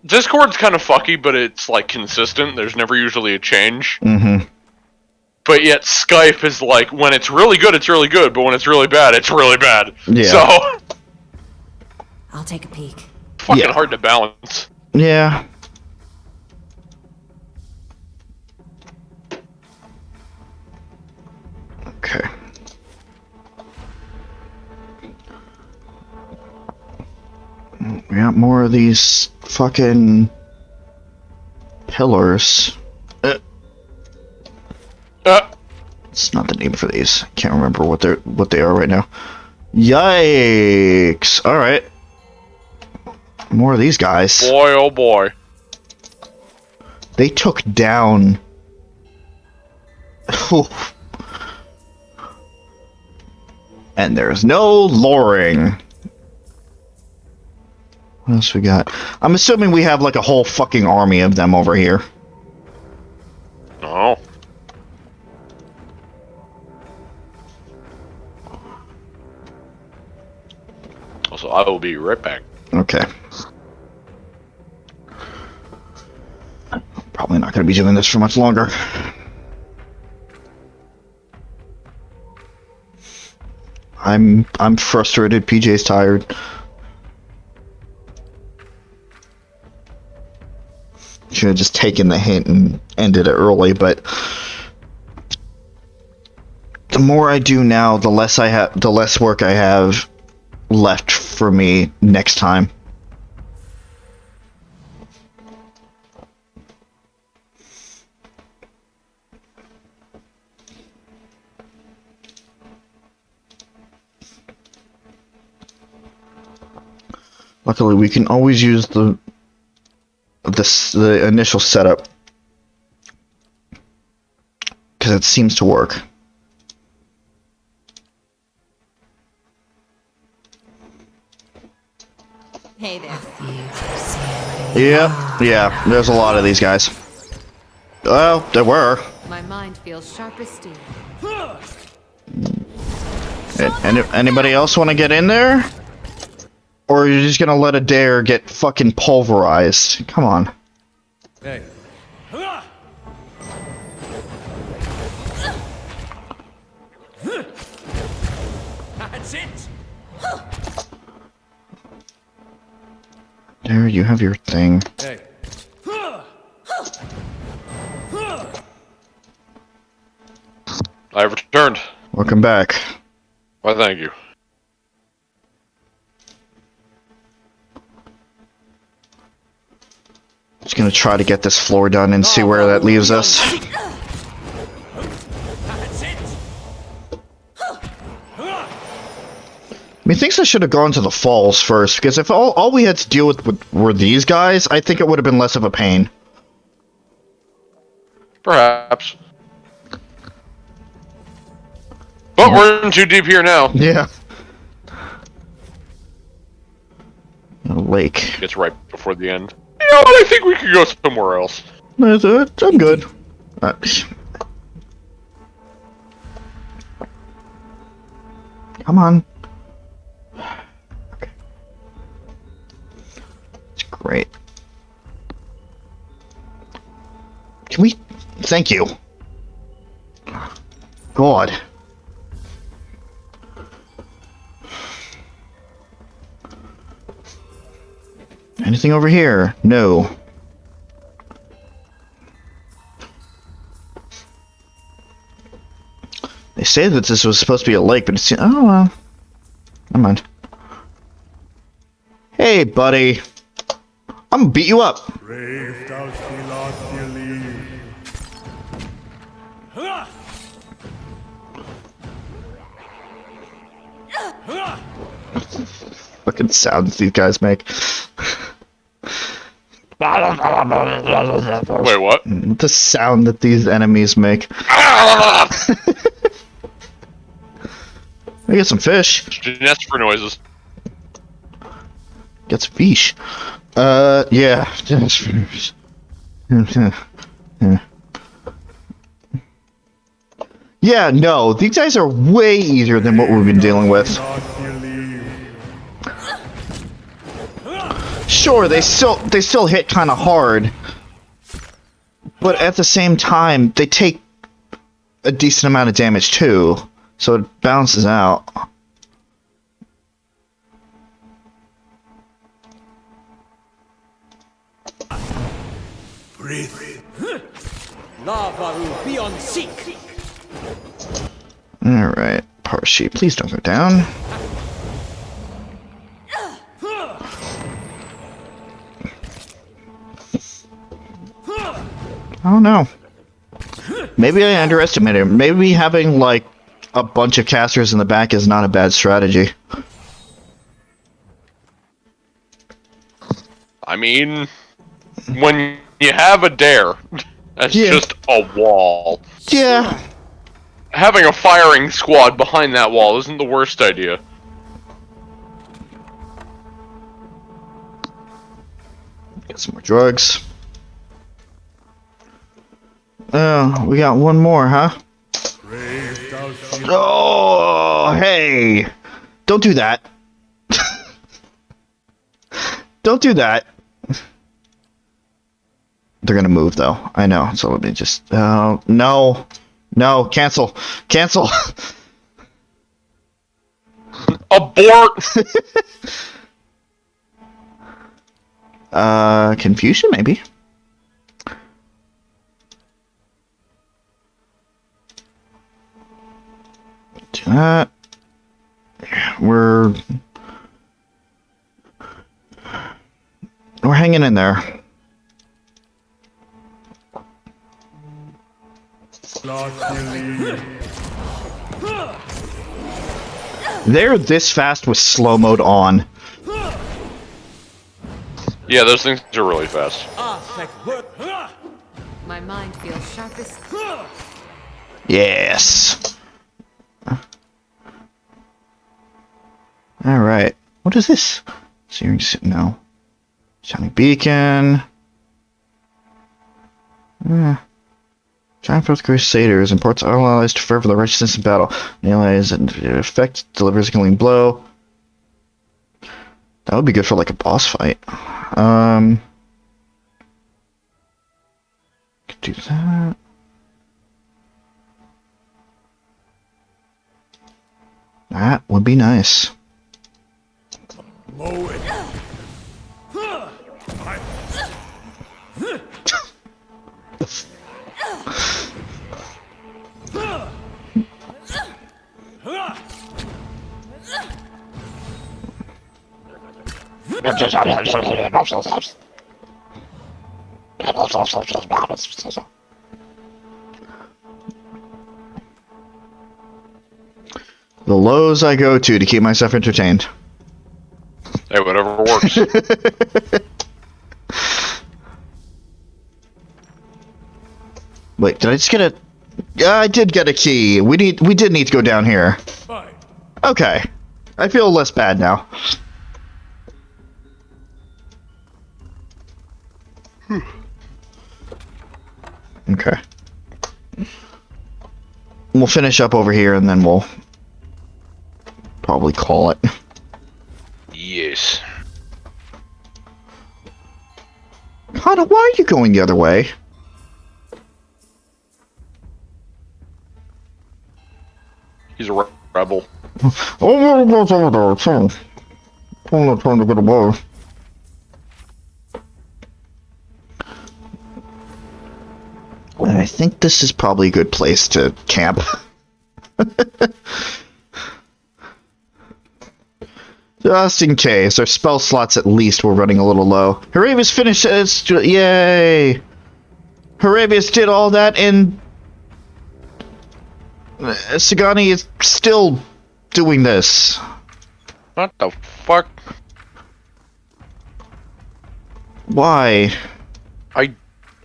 Discord's kind of fucky, but it's, like, consistent, there's never usually a change. But yet Skype is like, when it's really good, but when it's really bad, it's really bad. Yeah. So... I'll take a peek. Fucking hard to balance. Yeah. Okay. We got more of these fucking pillars. It's not the name for these. I can't remember what they are right now. Yikes! All right. More of these guys. Boy, oh boy. They took down... And there's no luring. What else we got? I'm assuming we have like a whole fucking army of them over here. Oh. Also, I will be right back. Okay. Probably not going to be doing this for much longer. I'm frustrated. PJ's tired. Should have just taken the hint and ended it early, but the more I do now, the less work I have left for me next time. Luckily, we can always use the initial setup because it seems to work. Hey there. Yeah, there's a lot of these guys. Well, there were. My mind feels sharp as steel. Anybody else want to get in there? Or are you just gonna let a dare get fucking pulverized? Come on. Hey. That's it. There, you have your thing. Hey. I have returned. Welcome back. Why, thank you. Just gonna try to get this floor done and see where that leaves us. Methinks I should have gone to the falls first, because if all we had to deal with were these guys, I think it would have been less of a pain. Perhaps. But we're in too deep here now. Yeah. A lake. It's right before the end. You know what? I think we could go somewhere else. I'm good. Come on. Okay. It's great. Can we... Thank you. God. Anything over here? No. They say that this was supposed to be a lake, but it's... Oh, well. Never mind. Hey, buddy. I'm gonna beat you up. Fucking sounds these guys make. Wait, what? The sound that these enemies make. I get some fish. That's for noises. Get some fish. Yeah. Yeah, no, these guys are way easier than what we've been dealing with. Sure, they still hit kind of hard, but at the same time, they take a decent amount of damage too, so it balances out. Breathe. Lava will be on seek. Alright, power sheet, please don't go down. I don't know. Maybe I underestimated him. Maybe having, like, a bunch of casters in the back is not a bad strategy. I mean, when you have a dare, that's just a wall. Yeah. Having a firing squad behind that wall isn't the worst idea. Get some more drugs. Oh, we got one more, huh? Oh, hey! Don't do that. Don't do that. They're gonna move, though. I know. So let me just... no. No. Cancel. Cancel. Abort! Confusion, maybe? Do that. We're hanging in there. They're this fast with slow mode on. Yeah, those things are really fast. My mind feels sharp as... Yes. Alright. What is this? Searing... No. Shining beacon. Triumph of the Crusaders imports all allies to further the righteousness in battle. Allies and effect delivers a killing blow. That would be good for like a boss fight. Could do that. That would be nice. Blow it. The lows I go to keep myself entertained. Hey, whatever works. Wait, did I just get a... Yeah, I did get a key. We did need to go down here. Fine. Okay. I feel less bad now. Okay. We'll finish up over here and then we'll probably call it. Yes. Hana, why are you going the other way? He's a rebel. Oh, what's over there? I'm not trying to get away. I think this is probably a good place to camp. Just in case. Our spell slots at least were running a little low. Harabius finished it. Yay! Harabius did all that and... Sagani is still doing this. What the fuck? Why?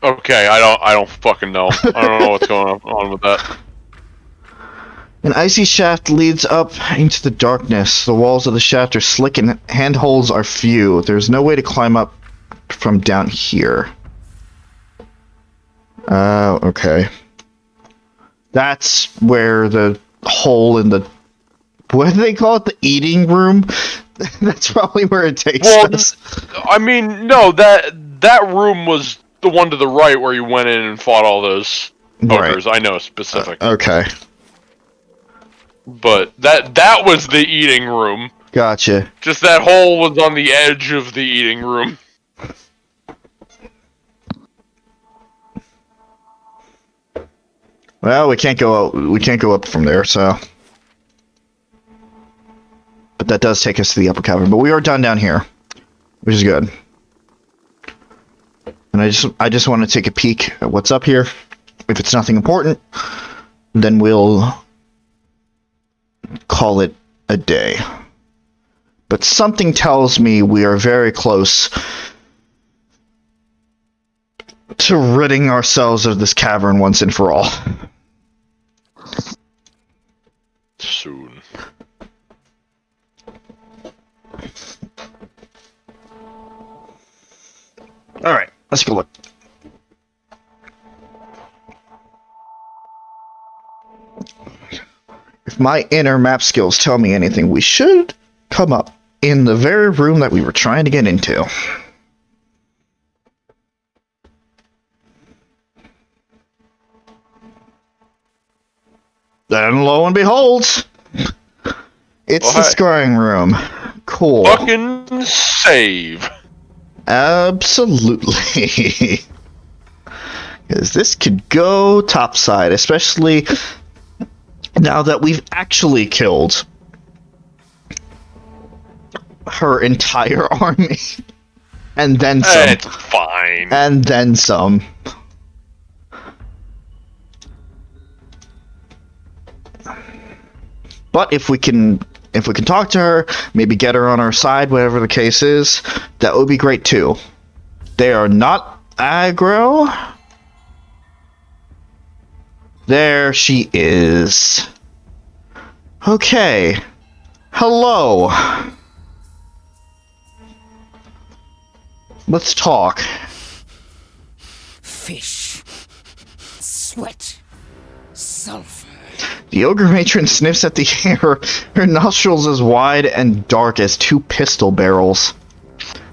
Okay, I don't fucking know. I don't know what's going on with that. An icy shaft leads up into the darkness. The walls of the shaft are slick and handholds are few. There's no way to climb up from down here. Oh, okay. That's where the hole in the... What do they call it? The eating room? That's probably where it takes us. I mean, no, that room was the one to the right where you went in and fought all those ogres. Right. I know specifically. Okay. But that was the eating room. Gotcha. Just that hole was on the edge of the eating room. Well, we can't go up from there, so. But that does take us to the upper cavern. But we are done down here, which is good. And I just want to take a peek at what's up here. If it's nothing important, then we'll call it a day. But something tells me we are very close to ridding ourselves of this cavern once and for all. Soon. Alright, let's go look. If my inner map skills tell me anything, we should come up in the very room that we were trying to get into. Then lo and behold, it's the scrying room. Cool. Fucking save. Absolutely. Because this could go topside, especially now that we've actually killed her entire army. And then some. It's fine. And then some. But if we can talk to her, maybe get her on our side, whatever the case is, that would be great too. They are not aggro. There she is. Okay. Hello. Let's talk. Fish. sweat, sulfur. The ogre matron sniffs at the air, her nostrils as wide and dark as two pistol barrels.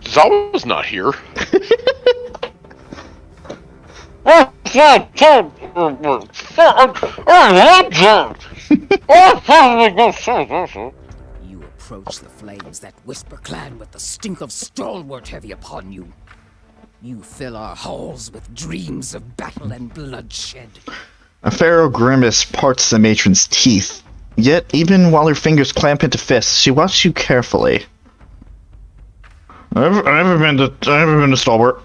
Zawa's not here. You approach the flames that Whisper clan with the stink of stalwart heavy upon you. You fill our halls with dreams of battle and bloodshed. A pharaoh grimace parts the matron's teeth. Yet, even while her fingers clamp into fists, she watches you carefully. I've never been to Stalwart.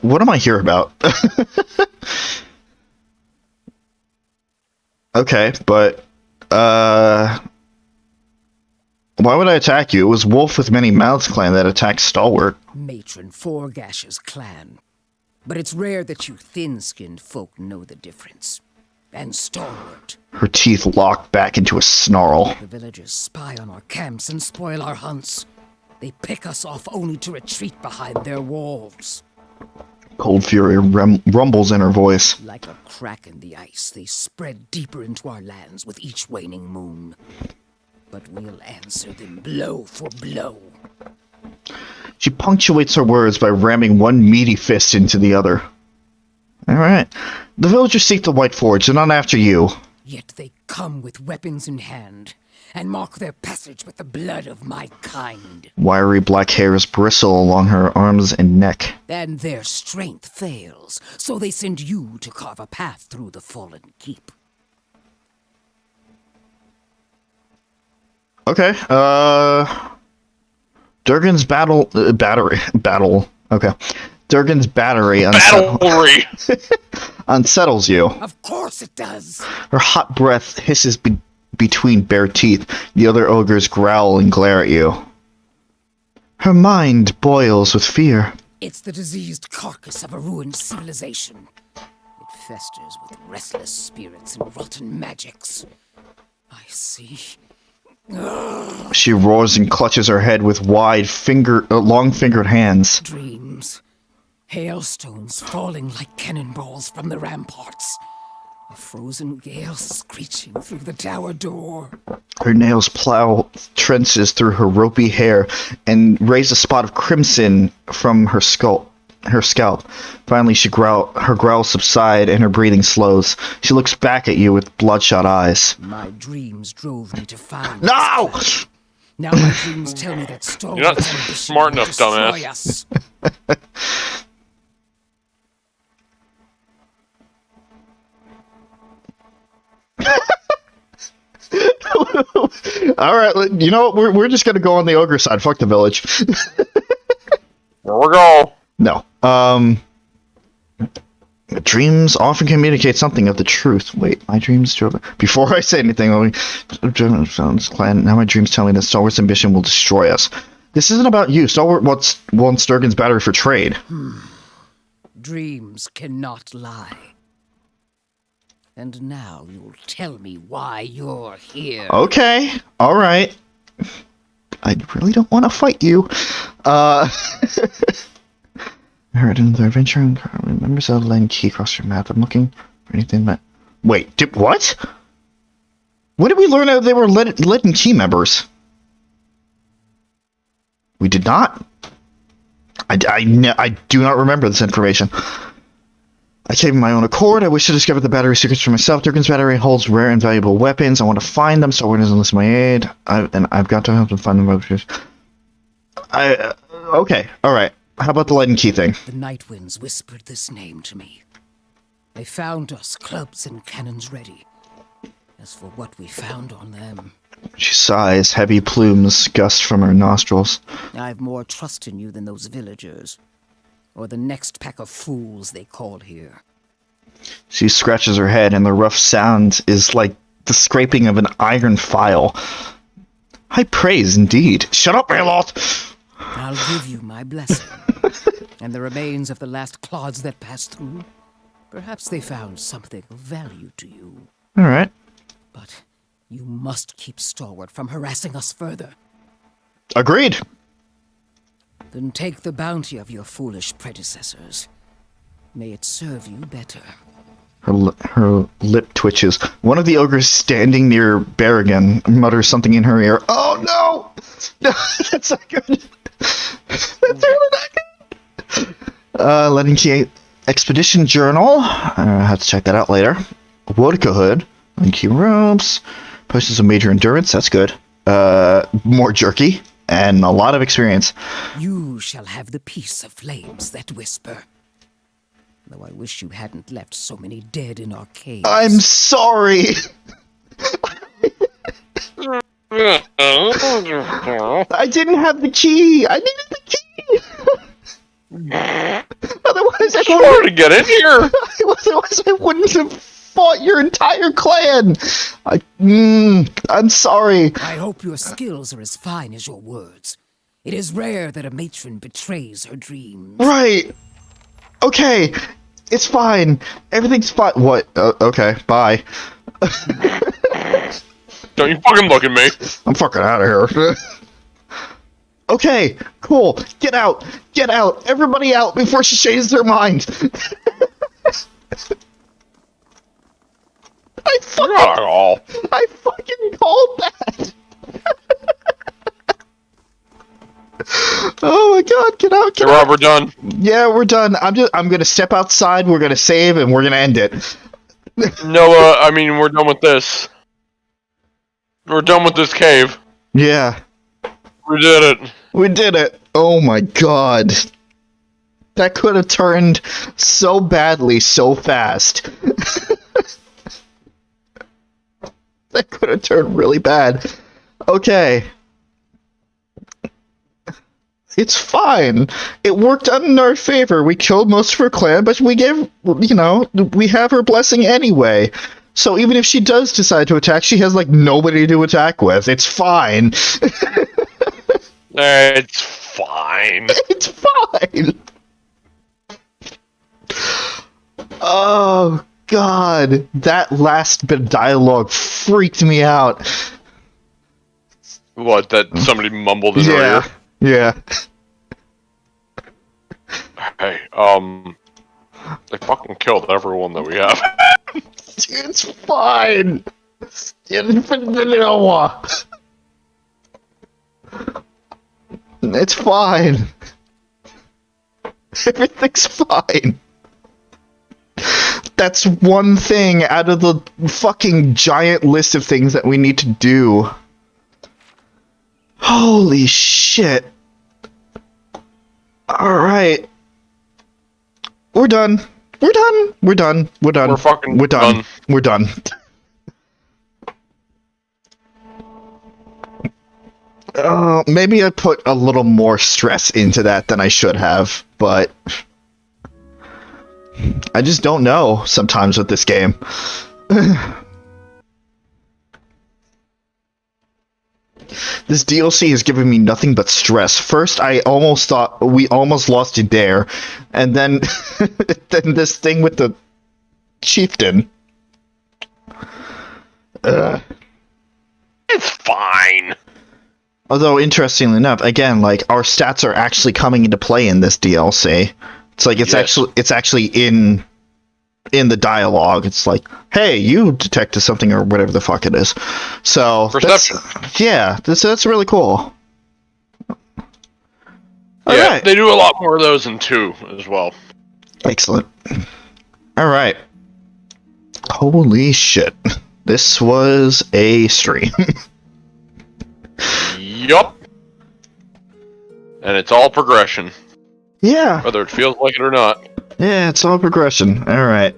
What am I here about? Okay, but, why would I attack you? It was Wolf with Many Mouths clan that attacked Stalwart. Matron Forgash's clan. But it's rare that you thin-skinned folk know the difference. And Stalwart. Her teeth lock back into a snarl. The villagers spy on our camps and spoil our hunts. They pick us off only to retreat behind their walls. Cold fury rumbles in her voice. Like a crack in the ice, they spread deeper into our lands with each waning moon. But we'll answer them blow for blow. She punctuates her words by ramming one meaty fist into the other. Alright. The villagers seek the White Forge, and not after you. Yet they come with weapons in hand, and mark their passage with the blood of my kind. Wiry black hairs bristle along her arms and neck. And their strength fails, so they send you to carve a path through the fallen keep. Okay, Durgan's battery. Okay. Durgan's battery unsettles you. Of course it does. Her hot breath hisses between bare teeth. The other ogres growl and glare at you. Her mind boils with fear. It's the diseased carcass of a ruined civilization. It festers with restless spirits and rotten magics. I see. She roars and clutches her head with long-fingered hands. Dreams. Hailstones falling like cannonballs from the ramparts. A frozen gale screeching through the tower door. Her nails plow trenches through her ropey hair and raise a spot of crimson from her scalp. Finally, her growls subside and her breathing slows. She looks back at you with bloodshot eyes. My dreams drove me to find. No! Now my dreams tell me that Stalwart's You're not ambition smart enough, will destroy dumbass. us. All right, you know what? We're just gonna go on the ogre side. Fuck the village. There we go. No. Dreams often communicate something of the truth. Wait, my dreams drove. Before I say anything, now my dreams tell me that Stalwart's ambition will destroy us. This isn't about you. Stalwart wants Durgan's battery for trade. Dreams cannot lie. And now you'll tell me why you're here. Okay, all right. I really don't want to fight you. I heard another adventure and remembers a line key across your map. I'm looking for anything that... Wait, what? When did we learn that they were Leaden Key members? We did not. I do not remember this information. I came of my own accord. I wish to discover the battery secrets for myself. Durgan's battery holds rare and valuable weapons. I want to find them, so Stalwart doesn't listen to my aid. I've got to help them find them. Okay, alright. How about the Leaden Key thing? The night winds whispered this name to me. They found us, clubs and cannons ready. As for what we found on them... She sighs, heavy plumes gust from her nostrils. I've more trust in you than those villagers. Or the next pack of fools they call here. She scratches her head, and the rough sound is like the scraping of an iron file. High praise, indeed. Shut up, Raylot! I'll give you my blessing. And the remains of the last clods that passed through. Perhaps they found something of value to you. Alright. But you must keep Stalwart from harassing us further. Agreed. Then take the bounty of your foolish predecessors. May it serve you better. Her lip twitches. One of the ogres standing near Berrigan mutters something in her ear. Oh no! No, that's not good. That's really not good. Letting key expedition journal. I have to check that out later. Vodka hood. Letting key ropes. Potions of major endurance. That's good. More jerky and a lot of experience. You shall have the peace of flames that whisper. Though I wish you hadn't left so many dead in our caves. I'm sorry! I didn't have the key! I needed the key! Otherwise I hard to get in here! Otherwise I wouldn't have fought your entire clan! I'm sorry. I hope your skills are as fine as your words. It is rare that a matron betrays her dreams. Right! Okay, it's fine. Everything's fine. What? Okay, bye. Don't you fucking look at me. I'm fucking out of here. Okay, cool. Get out. Get out. Everybody out before she changes her mind. I fucking called that. Oh my god, get out, get out. We're done. Yeah, we're done. I'm gonna step outside, we're gonna save, and we're gonna end it. No, I mean, we're done with this. We're done with this cave. Yeah. We did it. We did it. Oh my god. That could have turned so badly so fast. That could have turned really bad. Okay. It's fine. It worked out in our favor. We killed most of her clan, but we gave, we have her blessing anyway. So even if she does decide to attack, she has, nobody to attack with. It's fine. It's fine. It's fine. Oh, God. That last bit of dialogue freaked me out. What, that somebody mumbled in her ear? Yeah. Hey, they fucking killed everyone that we have. It's fine. It's fine. Everything's fine. That's one thing out of the fucking giant list of things that we need to do. Holy shit. Alright. We're done. We're done. We're done. We're done. We're done. We're done. Maybe I put a little more stress into that than I should have, but I just don't know sometimes with this game. This DLC has given me nothing but stress. First, I almost thought we almost lost Adair, and then then this thing with the chieftain. It's fine. Although, interestingly enough, again, our stats are actually coming into play in this DLC. It's it's actually in the dialogue. It's like, hey, you detected something or whatever the fuck it is. So perception. That's really cool. Alright. They do a lot more of those in 2 as well. Excellent. Alright. Holy shit. This was a stream. Yup. And it's all progression. Yeah. Whether it feels like it or not. Yeah, it's all progression. Alright.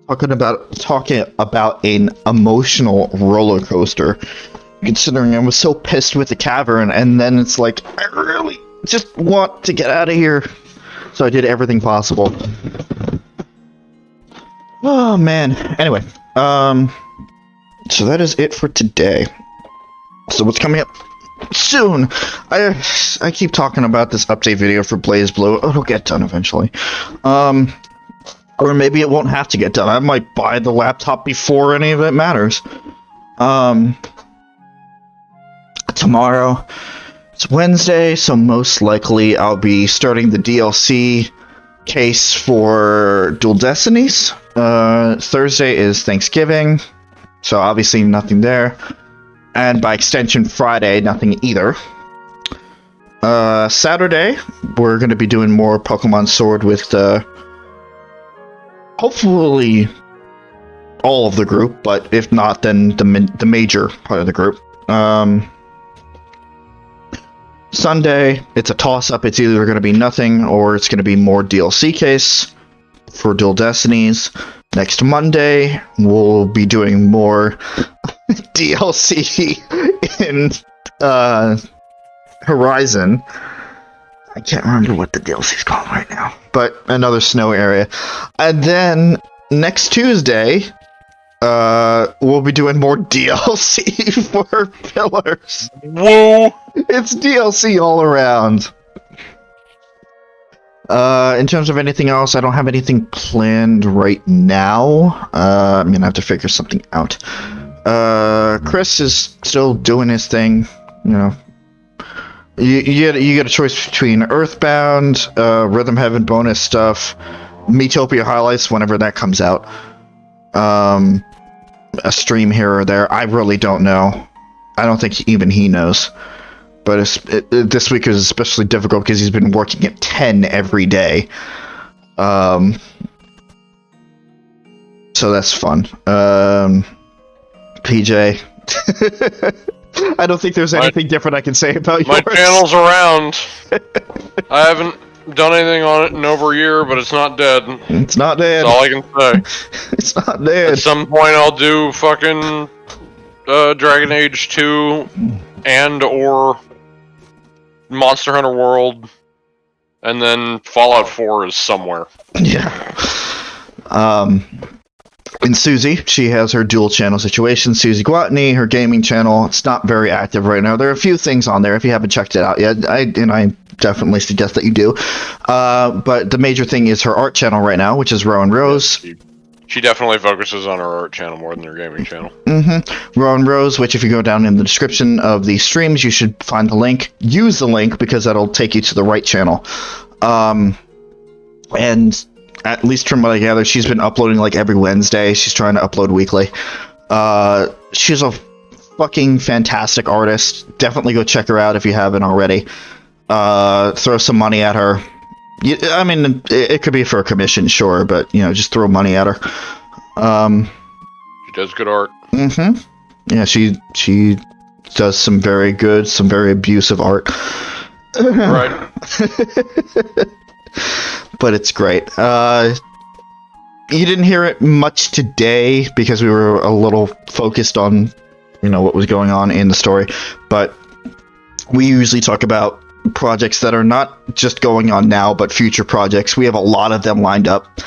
Talking about an emotional roller coaster. Considering I was so pissed with the cavern, and then it's like, I really just want to get out of here. So I did everything possible. Oh man. Anyway, so that is it for today. So what's coming up soon? I keep talking about this update video for Blaze Blue. It'll get done eventually. Or maybe it won't have to get done. I might buy the laptop before any of it matters. Tomorrow It's Wednesday, so most likely I'll be starting the DLC case for Dual Destinies. Thursday is Thanksgiving, so obviously nothing there. And by extension, Friday, nothing either. Saturday, we're going to be doing more Pokemon Sword with, hopefully all of the group, but if not, then the major part of the group. Sunday, it's a toss-up. It's either going to be nothing or it's going to be more DLC case for Dual Destinies. Next Monday, we'll be doing more DLC in Horizon. I can't remember what the DLC's called right now, but another snow area. And then next Tuesday, we'll be doing more DLC for Pillars. Whoa! It's DLC all around. In terms of anything else, I don't have anything planned right now. I'm gonna have to figure something out. Chris is still doing his thing. You know, you get a choice between Earthbound, Rhythm Heaven bonus stuff, Miitopia highlights whenever that comes out. A stream here or there. I really don't know. I don't think even he knows. But this week is especially difficult because he's been working at 10 every day. So that's fun. PJ. I don't think there's anything different I can say about yours. My channel's around. I haven't done anything on it in over a year, but it's not dead. It's not dead. That's all I can say. It's not dead. At some point I'll do fucking Dragon Age 2 and or Monster Hunter World, and then Fallout 4 is somewhere. Yeah. And Suzie, she has her dual channel situation. Suzie Guatney, her gaming channel, it's not very active right now. There are a few things on there if you haven't checked it out yet. I definitely suggest that you do. But the major thing is her art channel right now, which is Rowan Rose. She definitely focuses on her art channel more than her gaming channel. Rowan Rose, which if you go down in the description of the streams, you should find the link. Use the link because that'll take you to the right channel. And at least from what I gather, she's been uploading like every Wednesday. She's trying to upload weekly. She's a fucking fantastic artist. Definitely go check her out if you haven't already. Throw some money at her. I mean, it could be for a commission, sure, but, you know, just throw money at her. She does good art. Yeah, she does some very good, some very abusive art. Right. But it's great. You didn't hear it much today because we were a little focused on, you know, what was going on in the story. But we usually talk about projects that are not just going on now, but future projects. We have a lot of them lined up.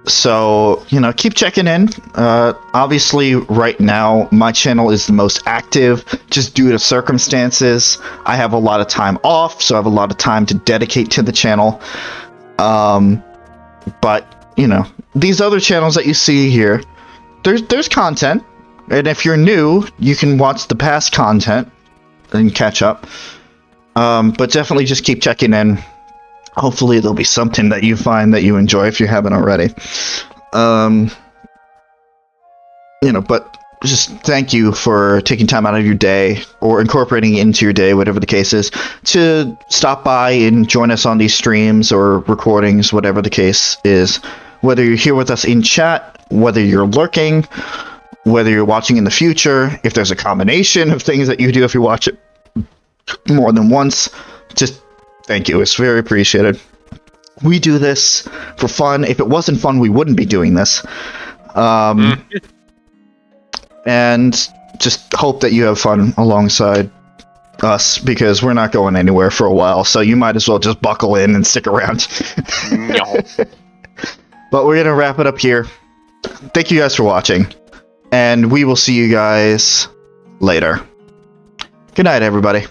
So, you know, keep checking in. Obviously, right now, my channel is the most active, just due to circumstances. I have a lot of time off, so I have a lot of time to dedicate to the channel. But, you know, these other channels that you see here, there's content. And if you're new, you can watch the past content and catch up. But definitely just keep checking in. Hopefully there'll be something that you find that you enjoy if you haven't already. You know, but just thank you for taking time out of your day or incorporating it into your day, whatever the case is, to stop by and join us on these streams or recordings, whatever the case is. Whether you're here with us in chat, whether you're lurking, whether you're watching in the future, if there's a combination of things that you do if you watch it more than once, just thank you. It's very appreciated. We do this for fun. If it wasn't fun, we wouldn't be doing this. And just hope that you have fun alongside us, because we're not going anywhere for a while, so you might as well just buckle in and stick around. No. But we're going to wrap it up here. Thank you guys for watching, and we will see you guys later. Good night, everybody.